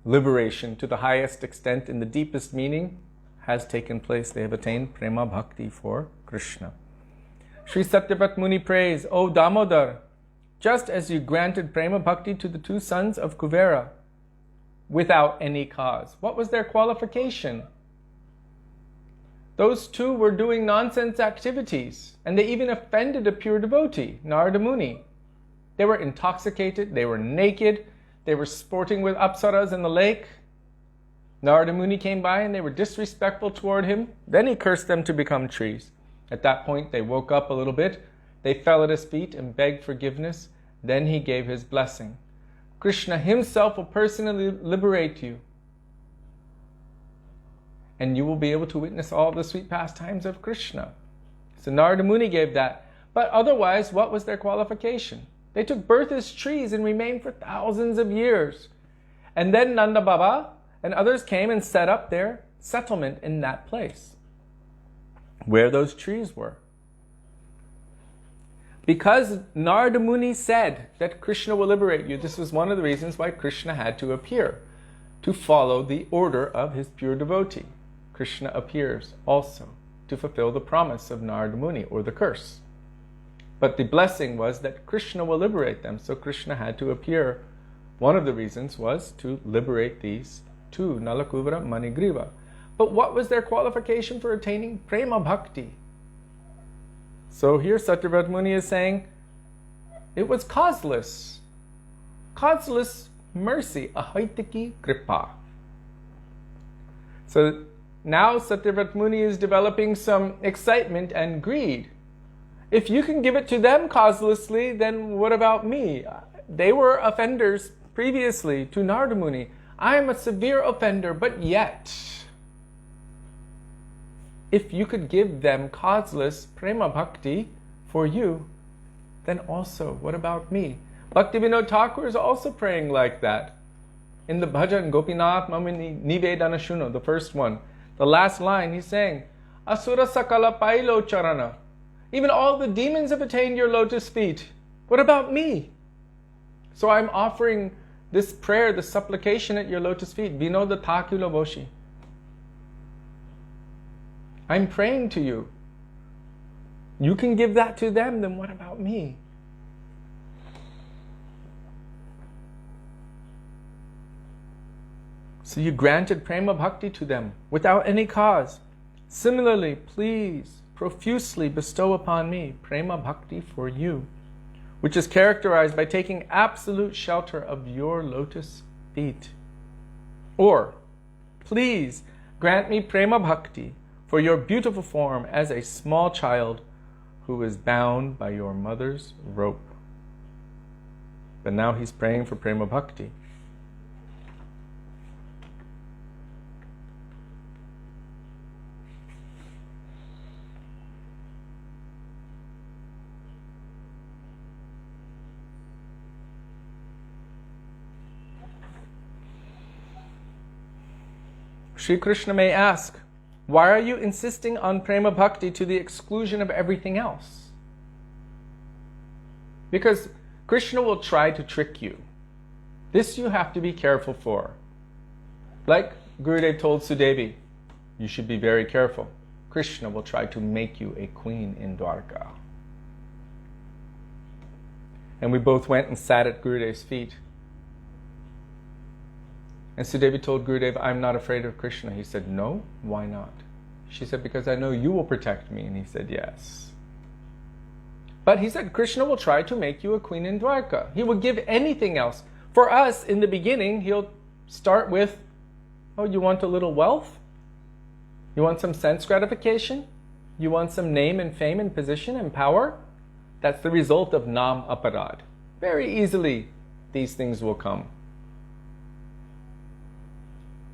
liberation to the highest extent in the deepest meaning has taken place. They have attained prema bhakti for Krishna. Śrī Satyavrata Muni prays, O Damodar, just as you granted prema bhakti to the two sons of Kuvera without any cause. What was their qualification? Those two were doing nonsense activities, and they even offended a pure devotee, Narada Muni. They were intoxicated, they were naked, they were sporting with apsaras in the lake. Narada Muni came by and they were disrespectful toward him. Then he cursed them to become trees. At that point, they woke up a little bit. They fell at his feet and begged forgiveness. Then he gave his blessing. Krishna himself will personally liberate you. And you will be able to witness all the sweet pastimes of Krishna. So Narada Muni gave that. But otherwise, what was their qualification? They took birth as trees and remained for thousands of years. And then Nanda Baba and others came and set up their settlement in that place, where those trees were. Because Narada Muni said that Krishna will liberate you, this was one of the reasons why Krishna had to appear, to follow the order of his pure devotee. Krishna appears also to fulfill the promise of Narada Muni, or the curse. But the blessing was that Krishna will liberate them, so Krishna had to appear. One of the reasons was to liberate these two, Nalakuvara, Manigriva. But what was their qualification for attaining prema bhakti? So here Satyavrata Muni is saying, it was causeless. Causeless mercy, ahaitiki kripa. So now Satyavrata Muni is developing some excitement and greed. If you can give it to them causelessly, then what about me? They were offenders previously to Narada Muni. I am a severe offender, but yet, if you could give them causeless prema bhakti for you, then also, what about me? Bhaktivedānta Thakur is also praying like that. In the bhajan, Gopinath Mamini Nivedana Shuno, the first one, the last line, he's saying, Asura Sakala Pailo Charana. Even all the demons have attained your lotus feet. What about me? So I'm offering this prayer, this supplication at your lotus feet. Vinoda Thakula Boshi. I'm praying to you. You can give that to them, then what about me? So you granted prema bhakti to them without any cause. Similarly, please profusely bestow upon me prema bhakti for you, which is characterized by taking absolute shelter of your lotus feet. Or, please grant me prema bhakti for your beautiful form as a small child who is bound by your mother's rope. But now he's praying for prema bhakti. Sri Krishna may ask, why are you insisting on prema bhakti to the exclusion of everything else? Because Krishna will try to trick you. This you have to be careful for. Like Gurudev told Sudevi, you should be very careful. Krishna will try to make you a queen in Dwarka. And we both went and sat at Gurudev's feet. And Sudevi told Gurudev, I'm not afraid of Krishna. He said, no, why not? She said, because I know you will protect me. And he said, yes. But he said, Krishna will try to make you a queen in Dwarka. He will give anything else. For us, in the beginning, he'll start with, oh, you want a little wealth? You want some sense gratification? You want some name and fame and position and power? That's the result of nam aparad. Very easily, these things will come.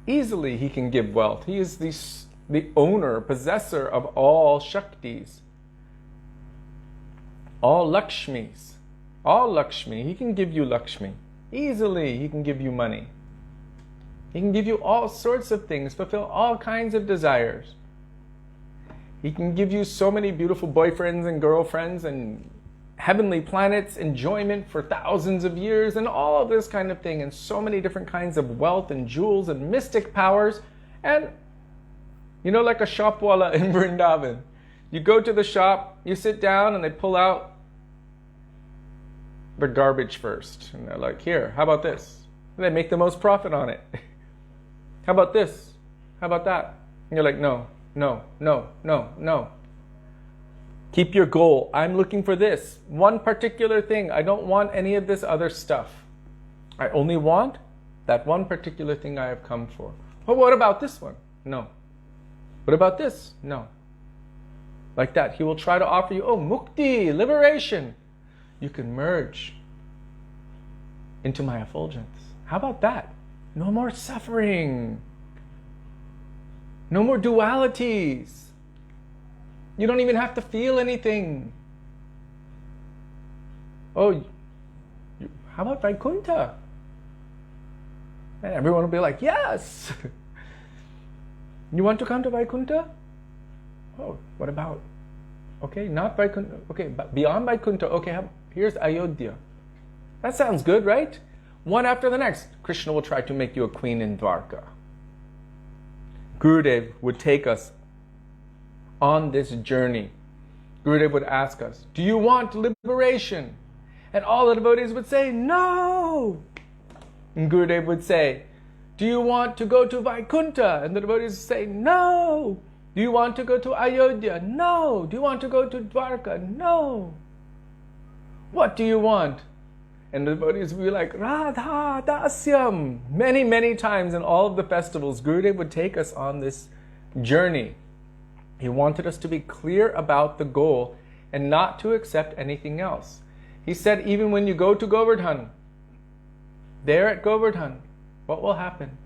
Easily, he can give wealth. He is the owner, possessor of all Shaktis, all Lakshmis, all Lakshmi. He can give you Lakshmi. Easily, he can give you money. He can give you all sorts of things, fulfill all kinds of desires. He can give you so many beautiful boyfriends and girlfriends and heavenly planets, enjoyment for thousands of years, and all of this kind of thing, and so many different kinds of wealth and jewels and mystic powers. And, you know, like a shopwala in Vrindavan. You go to the shop, you sit down, and they pull out the garbage first. And they're like, here, how about this? And they make the most profit on it. How about this? How about that? And you're like, no, no, no, no, no. Keep your goal. I'm looking for this one particular thing. I don't want any of this other stuff. I only want that one particular thing I have come for. But what about this one? No. What about this? No. Like that. He will try to offer you, oh, mukti, liberation. You can merge into my effulgence. How about that? No more suffering. No more dualities. You don't even have to feel anything. Oh, how about Vaikuntha? And everyone will be like, yes. You want to come to Vaikuntha? Oh, what about? Okay, not Vaikuntha. Okay, but beyond Vaikuntha. Okay, here's Ayodhya. That sounds good, right? One after the next. Krishna will try to make you a queen in Dwarka. Gurudev would take us on this journey. Gurudev would ask us, do you want liberation? And all the devotees would say, no. And Gurudev would say, do you want to go to Vaikuntha? And the devotees would say, no. Do you want to go to Ayodhya? No. Do you want to go to Dwarka? No. What do you want? And the devotees would be like, Radha Dasyam. Many, many times in all of the festivals, Gurudev would take us on this journey. He wanted us to be clear about the goal and not to accept anything else. He said, even when you go to Govardhan, there at Govardhan, what will happen?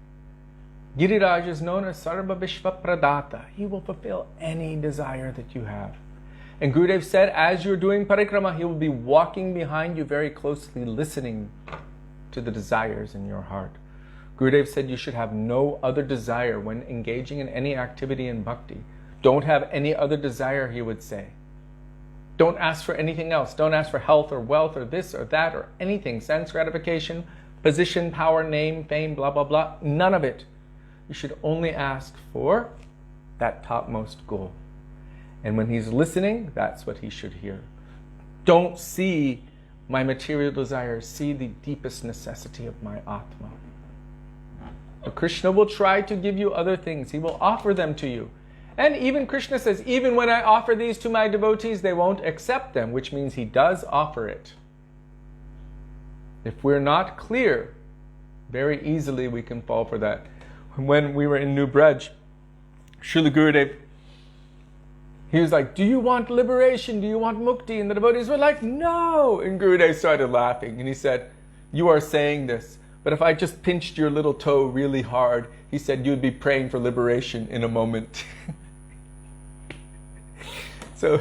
Giriraj is known as Sarva Vishva Pradata. He will fulfill any desire that you have. And Gurudev said, as you're doing parikrama, he will be walking behind you very closely, listening to the desires in your heart. Gurudev said you should have no other desire when engaging in any activity in bhakti. Don't have any other desire, he would say. Don't ask for anything else. Don't ask for health or wealth or this or that or anything. Sense gratification, position, power, name, fame, blah, blah, blah. None of it. You should only ask for that topmost goal. And when he's listening, that's what he should hear. Don't see my material desires. See the deepest necessity of my Atma. But Krishna will try to give you other things. He will offer them to you. And even Krishna says, even when I offer these to my devotees, they won't accept them, which means he does offer it. If we're not clear, very easily we can fall for that. When we were in New Braj, Srila Gurudev, he was like, do you want liberation? Do you want mukti? And the devotees were like, no. And Gurudev started laughing. And he said, you are saying this, but if I just pinched your little toe really hard, he said, you'd be praying for liberation in a moment. So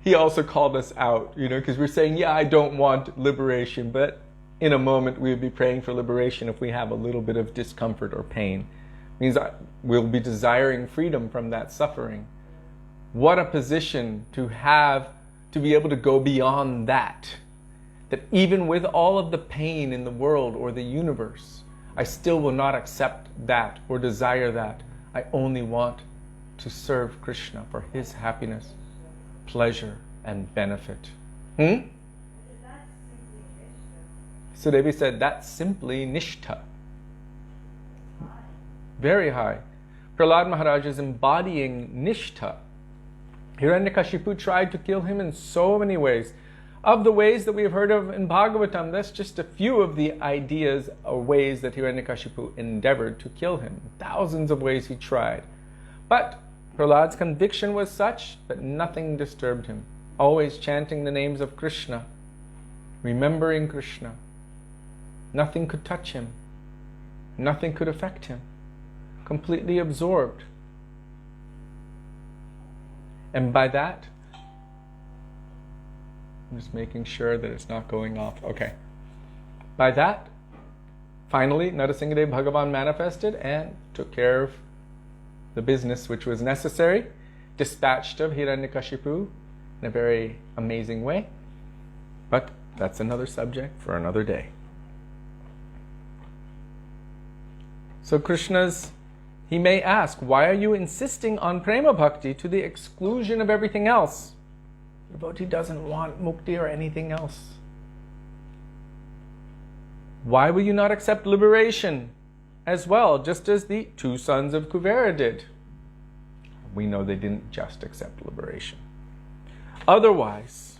he also called us out, because we're saying, yeah, I don't want liberation, but in a moment we would be praying for liberation if we have a little bit of discomfort or pain. It means we'll be desiring freedom from that suffering. What a position to have, to be able to go beyond that. That even with all of the pain in the world or the universe, I still will not accept that or desire that. I only want to serve Krishna for his happiness, pleasure, and benefit. Sudevi said, that's simply nishtha. Very high. Prahlad Maharaj is embodying nishtha. Hiranyakashipu tried to kill him in so many ways. Of the ways that we have heard of in Bhagavatam, that's just a few of the ideas or ways that Hiranyakashipu endeavored to kill him. Thousands of ways he tried. But Prahlad's conviction was such that nothing disturbed him. Always chanting the names of Krishna, remembering Krishna. Nothing could touch him. Nothing could affect him. Completely absorbed. And by that, I'm just making sure that it's not going off. Okay. By that, finally, Narasimhadev Bhagavan manifested and took care of the business which was necessary, dispatched of Hiranyakashipu in a very amazing way. But that's another subject for another day. So he may ask, why are you insisting on prema bhakti to the exclusion of everything else? The devotee doesn't want mukti or anything else. Why will you not accept liberation as well, just as the two sons of Kuvera did? We know they didn't just accept liberation. Otherwise,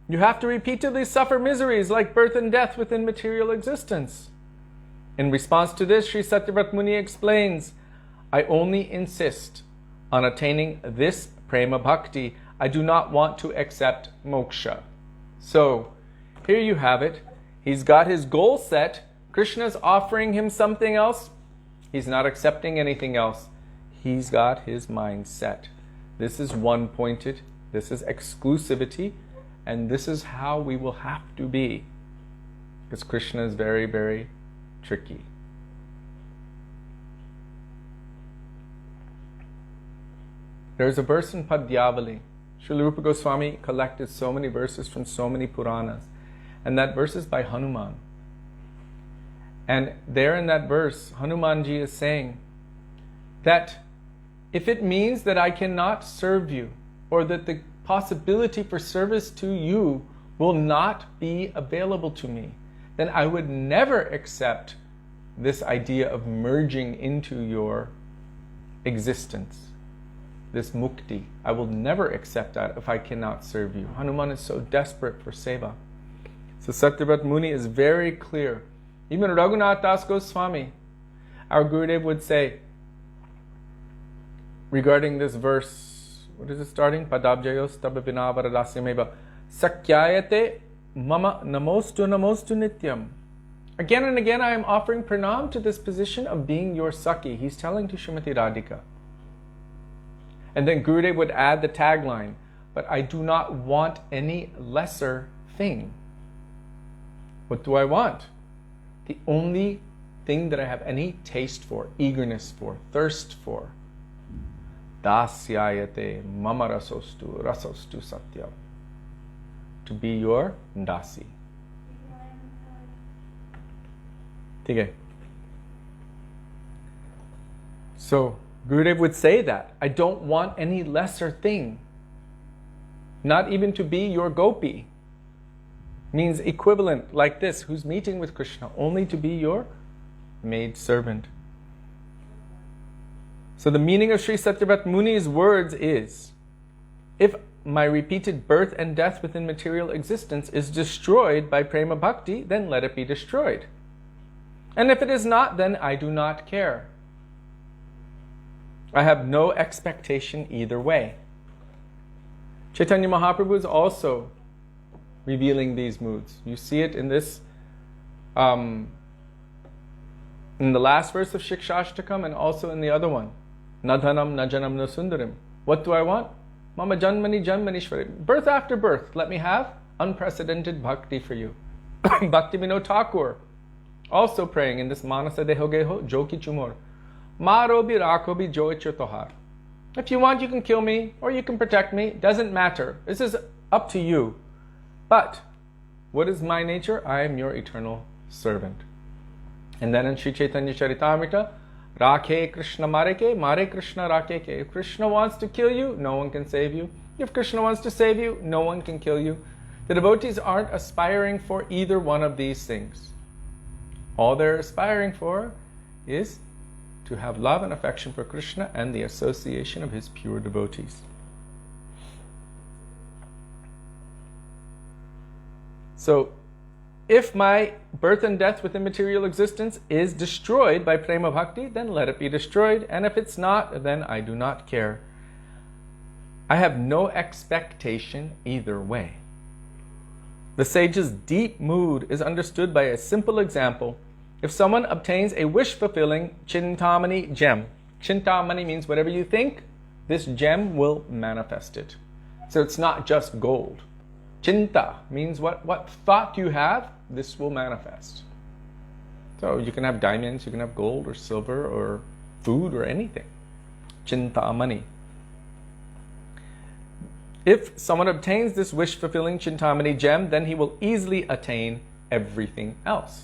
you have to repeatedly suffer miseries like birth and death within material existence. In response to this, Śrī Satyavrata Muni explains, I only insist on attaining this prema bhakti. I do not want to accept moksha. So, here you have it. He's got his goal set. Krishna's offering him something else. He's not accepting anything else. He's got his mind set. This is one-pointed. This is exclusivity. And this is how we will have to be. Because Krishna is very, very tricky. There's a verse in Padyavali. Srila Rupa Gosvami collected so many verses from so many Puranas. And that verse is by Hanuman. And there in that verse, Hanumanji is saying that if it means that I cannot serve you, or that the possibility for service to you will not be available to me, then I would never accept this idea of merging into your existence. This mukti. I will never accept that if I cannot serve you. Hanuman is so desperate for seva. So Satyavrata Muni is very clear. Even Raghunath Das Gosvami, our Gurudev, would say, regarding this verse, what is it starting? Padabjayos tababinavaradasyameва sakyayate mama namostu nityam. Again and again I am offering pranam to this position of being your Sakhi. He's telling to Srimati Radhika. And then Gurudev would add the tagline, but I do not want any lesser thing. What do I want? The only thing that I have any taste for, eagerness for, thirst for. Dasyayate mama rasostu satyam. To be your dasi. Okay. So, Gurudev would say that. I don't want any lesser thing. Not even to be your gopi. Means equivalent, like this, who's meeting with Krishna. Only to be your maid servant. So the meaning of Śrī Satyavrata Muni's words is, if my repeated birth and death within material existence is destroyed by prema bhakti, then let it be destroyed. And if it is not, then I do not care. I have no expectation either way. Chaitanya Mahaprabhu is also revealing these moods. You see it in this, in the last verse of Shikshashtakam and also in the other one. Nadhanam najanam no sundarim. What do I want? Mama janmani janmanishwari. Birth after birth, let me have unprecedented bhakti for you. Bhakti Vinod Thakur, also praying in this Manasa Deho Geho Joki Chumor. Marobi Rakobi Joicho Tohar. If you want, you can kill me or you can protect me. Doesn't matter. This is up to you. But what is my nature? I am your eternal servant. And then in Sri Chaitanya Charitamrita, Rakhe Krishna mareke, mare Krishna rakeke. If Krishna wants to kill you, no one can save you. If Krishna wants to save you, no one can kill you. The devotees aren't aspiring for either one of these things. All they're aspiring for is to have love and affection for Krishna and the association of his pure devotees. So, if my birth and death within material existence is destroyed by prema bhakti, then let it be destroyed. And if it's not, then I do not care. I have no expectation either way. The sage's deep mood is understood by a simple example. If someone obtains a wish-fulfilling chintamani gem, chintamani means whatever you think, this gem will manifest it. So it's not just gold. Chinta means what thought you have, this will manifest. So you can have diamonds, you can have gold or silver or food or anything. Chintamani. If someone obtains this wish-fulfilling chintamani gem, then he will easily attain everything else.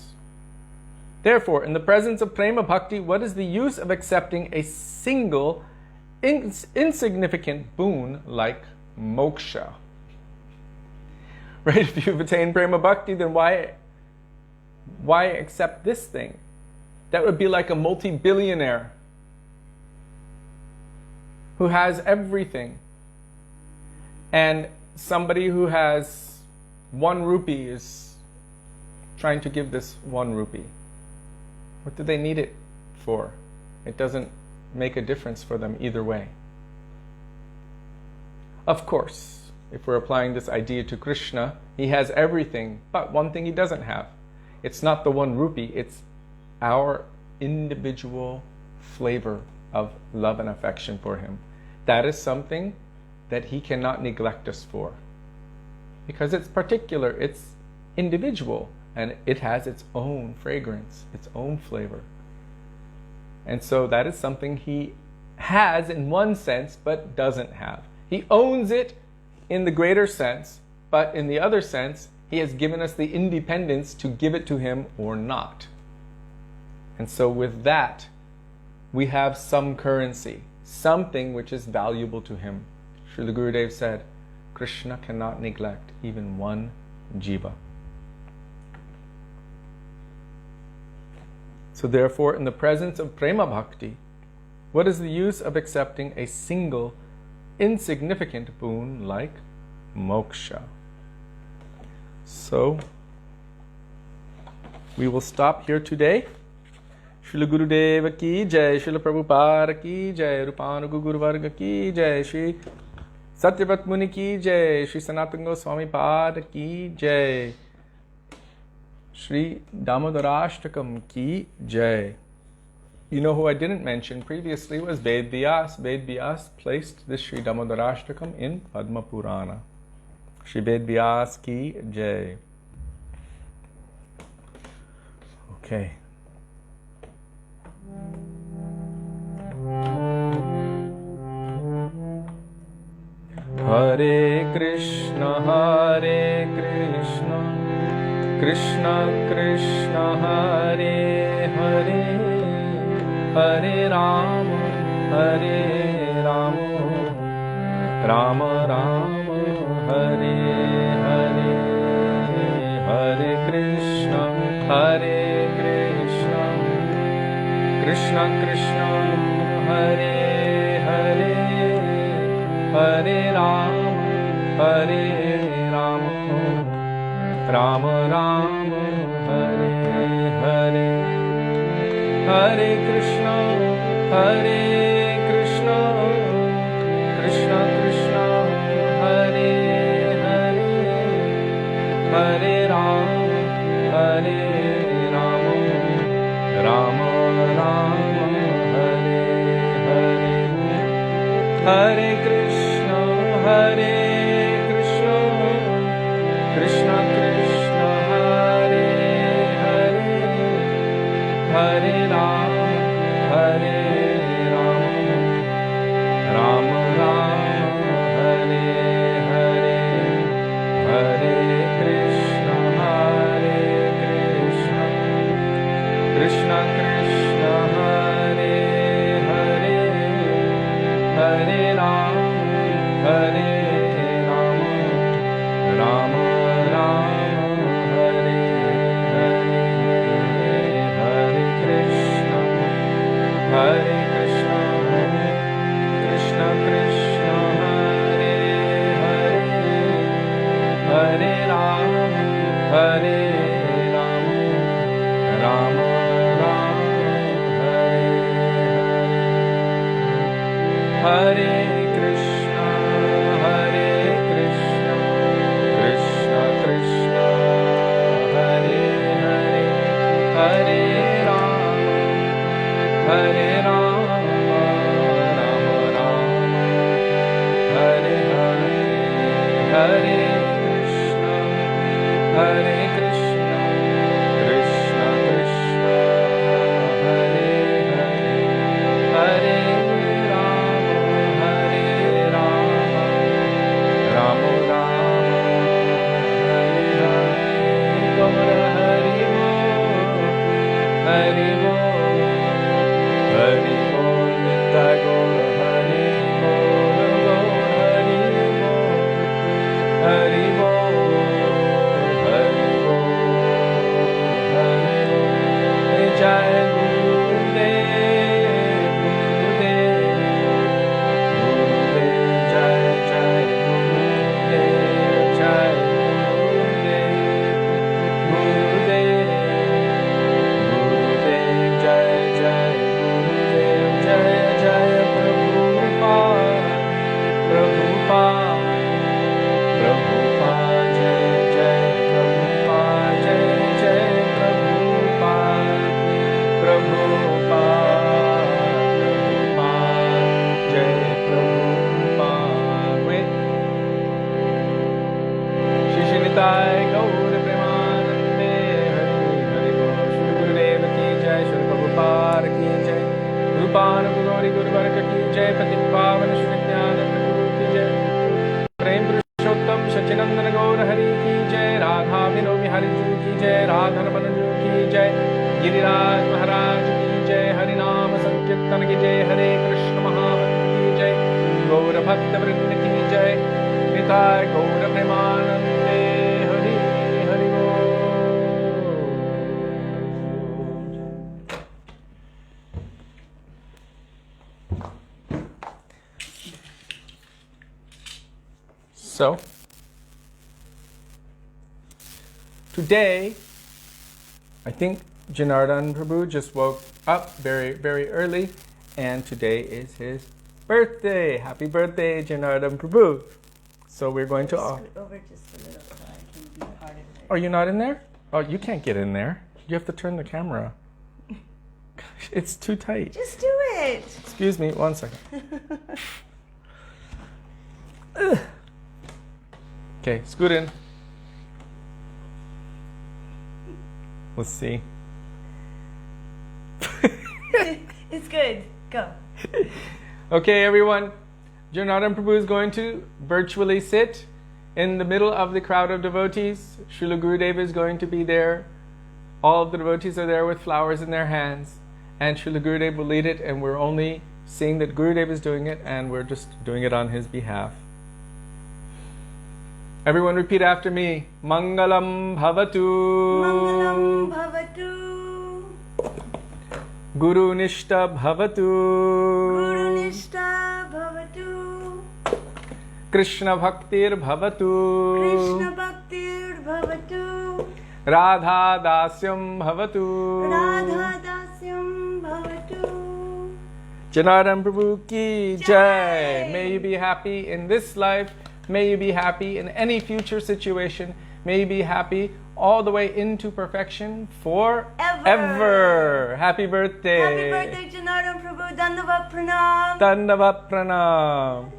Therefore, in the presence of prema bhakti, what is the use of accepting a single insignificant boon like moksha? Right? If you've attained prema bhakti, then why accept this thing? That would be like a multi-billionaire who has everything. And somebody who has 1 rupee is trying to give this 1 rupee. What do they need it for? It doesn't make a difference for them either way. Of course, if we're applying this idea to Krishna, he has everything, but one thing he doesn't have. It's not the 1 rupee, it's our individual flavor of love and affection for him. That is something that he cannot neglect us for. Because it's particular, it's individual, and it has its own fragrance, its own flavor. And so that is something he has in one sense, but doesn't have. He owns it in the greater sense, but in the other sense, he has given us the independence to give it to him or not. And so with that, we have some currency, something which is valuable to him. Srila Gurudev said, Krishna cannot neglect even 1 jiva. So therefore, in the presence of prema bhakti, what is the use of accepting a single insignificant boon like moksha? So, we will stop here today. Srila Gurudeva ki jai, Srila Prabhupada ki jai, Rupanuga Guru Varga ki jai, Śrī Satyavrata Muni ki jai, Śrī Sanātana Gosvāmī Pada ki jai, Śrī Dāmodarāṣṭakam ki jai. You know who I didn't mention previously was Ved Vyas. Ved Vyas placed this Śrī Dāmodarāṣṭakam in Padma Purana. Shri Ved Vyas ki jai. Okay. Hare Krishna, Krishna Krishna, Hare Hare, Hare Rama, Rama Rama, Hare Hare, Hare Krishna, Krishna Krishna, Hare Hare, Hare Rama, Rama Rama, Hare Hare, Hare Krishna, Krishna Krishna, Hare Hare, Hare Rama, Rama Rama, Hare Hare, Hare Krishna, Krishna Krishna, Hare Hare, Hare Rama, Rama Rama, Hare Hare, Hare Krishna, Krishna Krishna, Hare Hare Rama, Rama Rama, Hare Hare, Hare Krishna, Hare Krishna, Krishna Krishna, Hare Hare, Hare Rama, Hare Rama, Rama Rama, Hare Hare, Hare Krishna, Hare Krishna, Krishna Krishna, Hare Hare, Hare Rama, Hare Rama, Rama Rama, Hare Hare. Gaura Hari Bo, Hari Bo, Hari Bo, Nitai Gaura Hari Bo, Hari Bo, Hari Bo, Hari Bo, Hari Bo. Jai Gurudev, Gurudev, Gurudev, Jai Jai Gurudev, Jai Gurudev, Gurudev, Gurudev, Jai Jai Gurudev, Jai Jai Prabhupada, Prabhupada, Prabhupada, Jai Jai Prabhupada, Jai Jai Prabhupada, Prabhupada, Prabhupada, Jai Prabhupada. Wait. Shri Nitai Gaur Premanande, Hari Hari Bol. Shri Gurudev ki jai, Shri Prabhupada ki jai, Rupan Guru Guru Varga ki jai, Pati Pavan Shri Nityananda Guru ki jai, Prem Purushottam Sachinandana Gaur Hari ki jai, Radha Vinomi Hari Ju ki jai, Radha Ramanju ki jai, Giriraj Maharaj ki jai, Hari Nama Sankirtan ki jai, Hare Krishna Maha Mantra ki jai, Gaur Bhakta Vrinda ki jai, Nitai Gaur Premanande, Hari Hari Bol. So, today, I think Janardhan Prabhu just woke up very, very early, and today is his birthday. Happy birthday, Janardhan Prabhu. So we're going to... Scoot over just a little so I can be part of it. Are you not in there? Oh, you can't get in there. You have to turn the camera. Gosh, it's too tight. Just do it. Excuse me, 1 second. Ugh. Okay, scoot in. Let's see. It's good. Go. Okay, everyone. Janardhan Prabhu is going to virtually sit in the middle of the crowd of devotees. Srila Gurudev is going to be there. All of the devotees are there with flowers in their hands. And Srila Gurudev will lead it, and we're only seeing that Gurudev is doing it, and we're just doing it on his behalf. Everyone repeat after me. Mangalam bhavatu. Mangalam bhavatu. Guru nishta bhavatu. Guru nishta bhavatu. Krishna bhaktir bhavatu. Krishna bhaktir bhavatu. Radha dasyam bhavatu. Radha dasyam bhavatu. Janardhan Prabhu ki Jai. jai. May you be happy in this life. May you be happy in any future situation. May you be happy all the way into perfection forever. Happy birthday. Happy birthday, Janardhan Prabhu. Dandavat pranam. Dandavat pranam.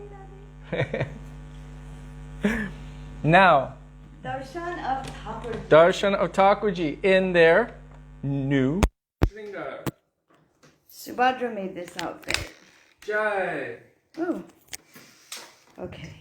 Now, Darshan of Thakur. Darshan of Thakurji in their new Shringar. Subhadra made this outfit. Jai. Oh. Okay.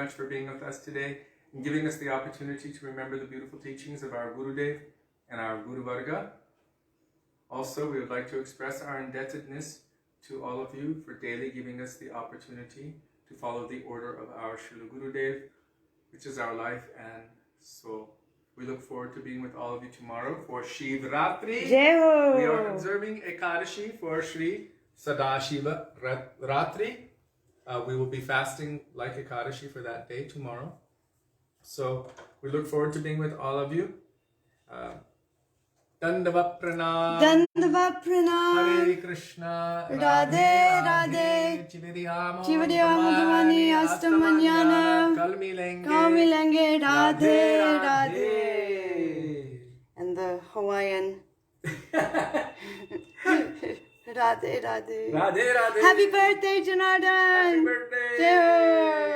much for being with us today and giving us the opportunity to remember the beautiful teachings of our Gurudev and our Guru Varga. Also, we would like to express our indebtedness to all of you for daily giving us the opportunity to follow the order of our Srila Gurudev, which is our life and soul. We look forward to being with all of you tomorrow for Shivratri. Jai We are observing Ekadashi for Śrī Satyavrata. We will be fasting like Ekadashi for that day tomorrow. So we look forward to being with all of you. Dandava Pranam. Dandava Pranam. Hare Krishna. Radhe Radhe. Chivadhyamagavani Astamanyana. Kalmilenge Radhe Radhe. And the Hawaiian. Radhe Radhe. Radhe Radhe. Happy birthday, Janardhan. Happy birthday. Jai Ho.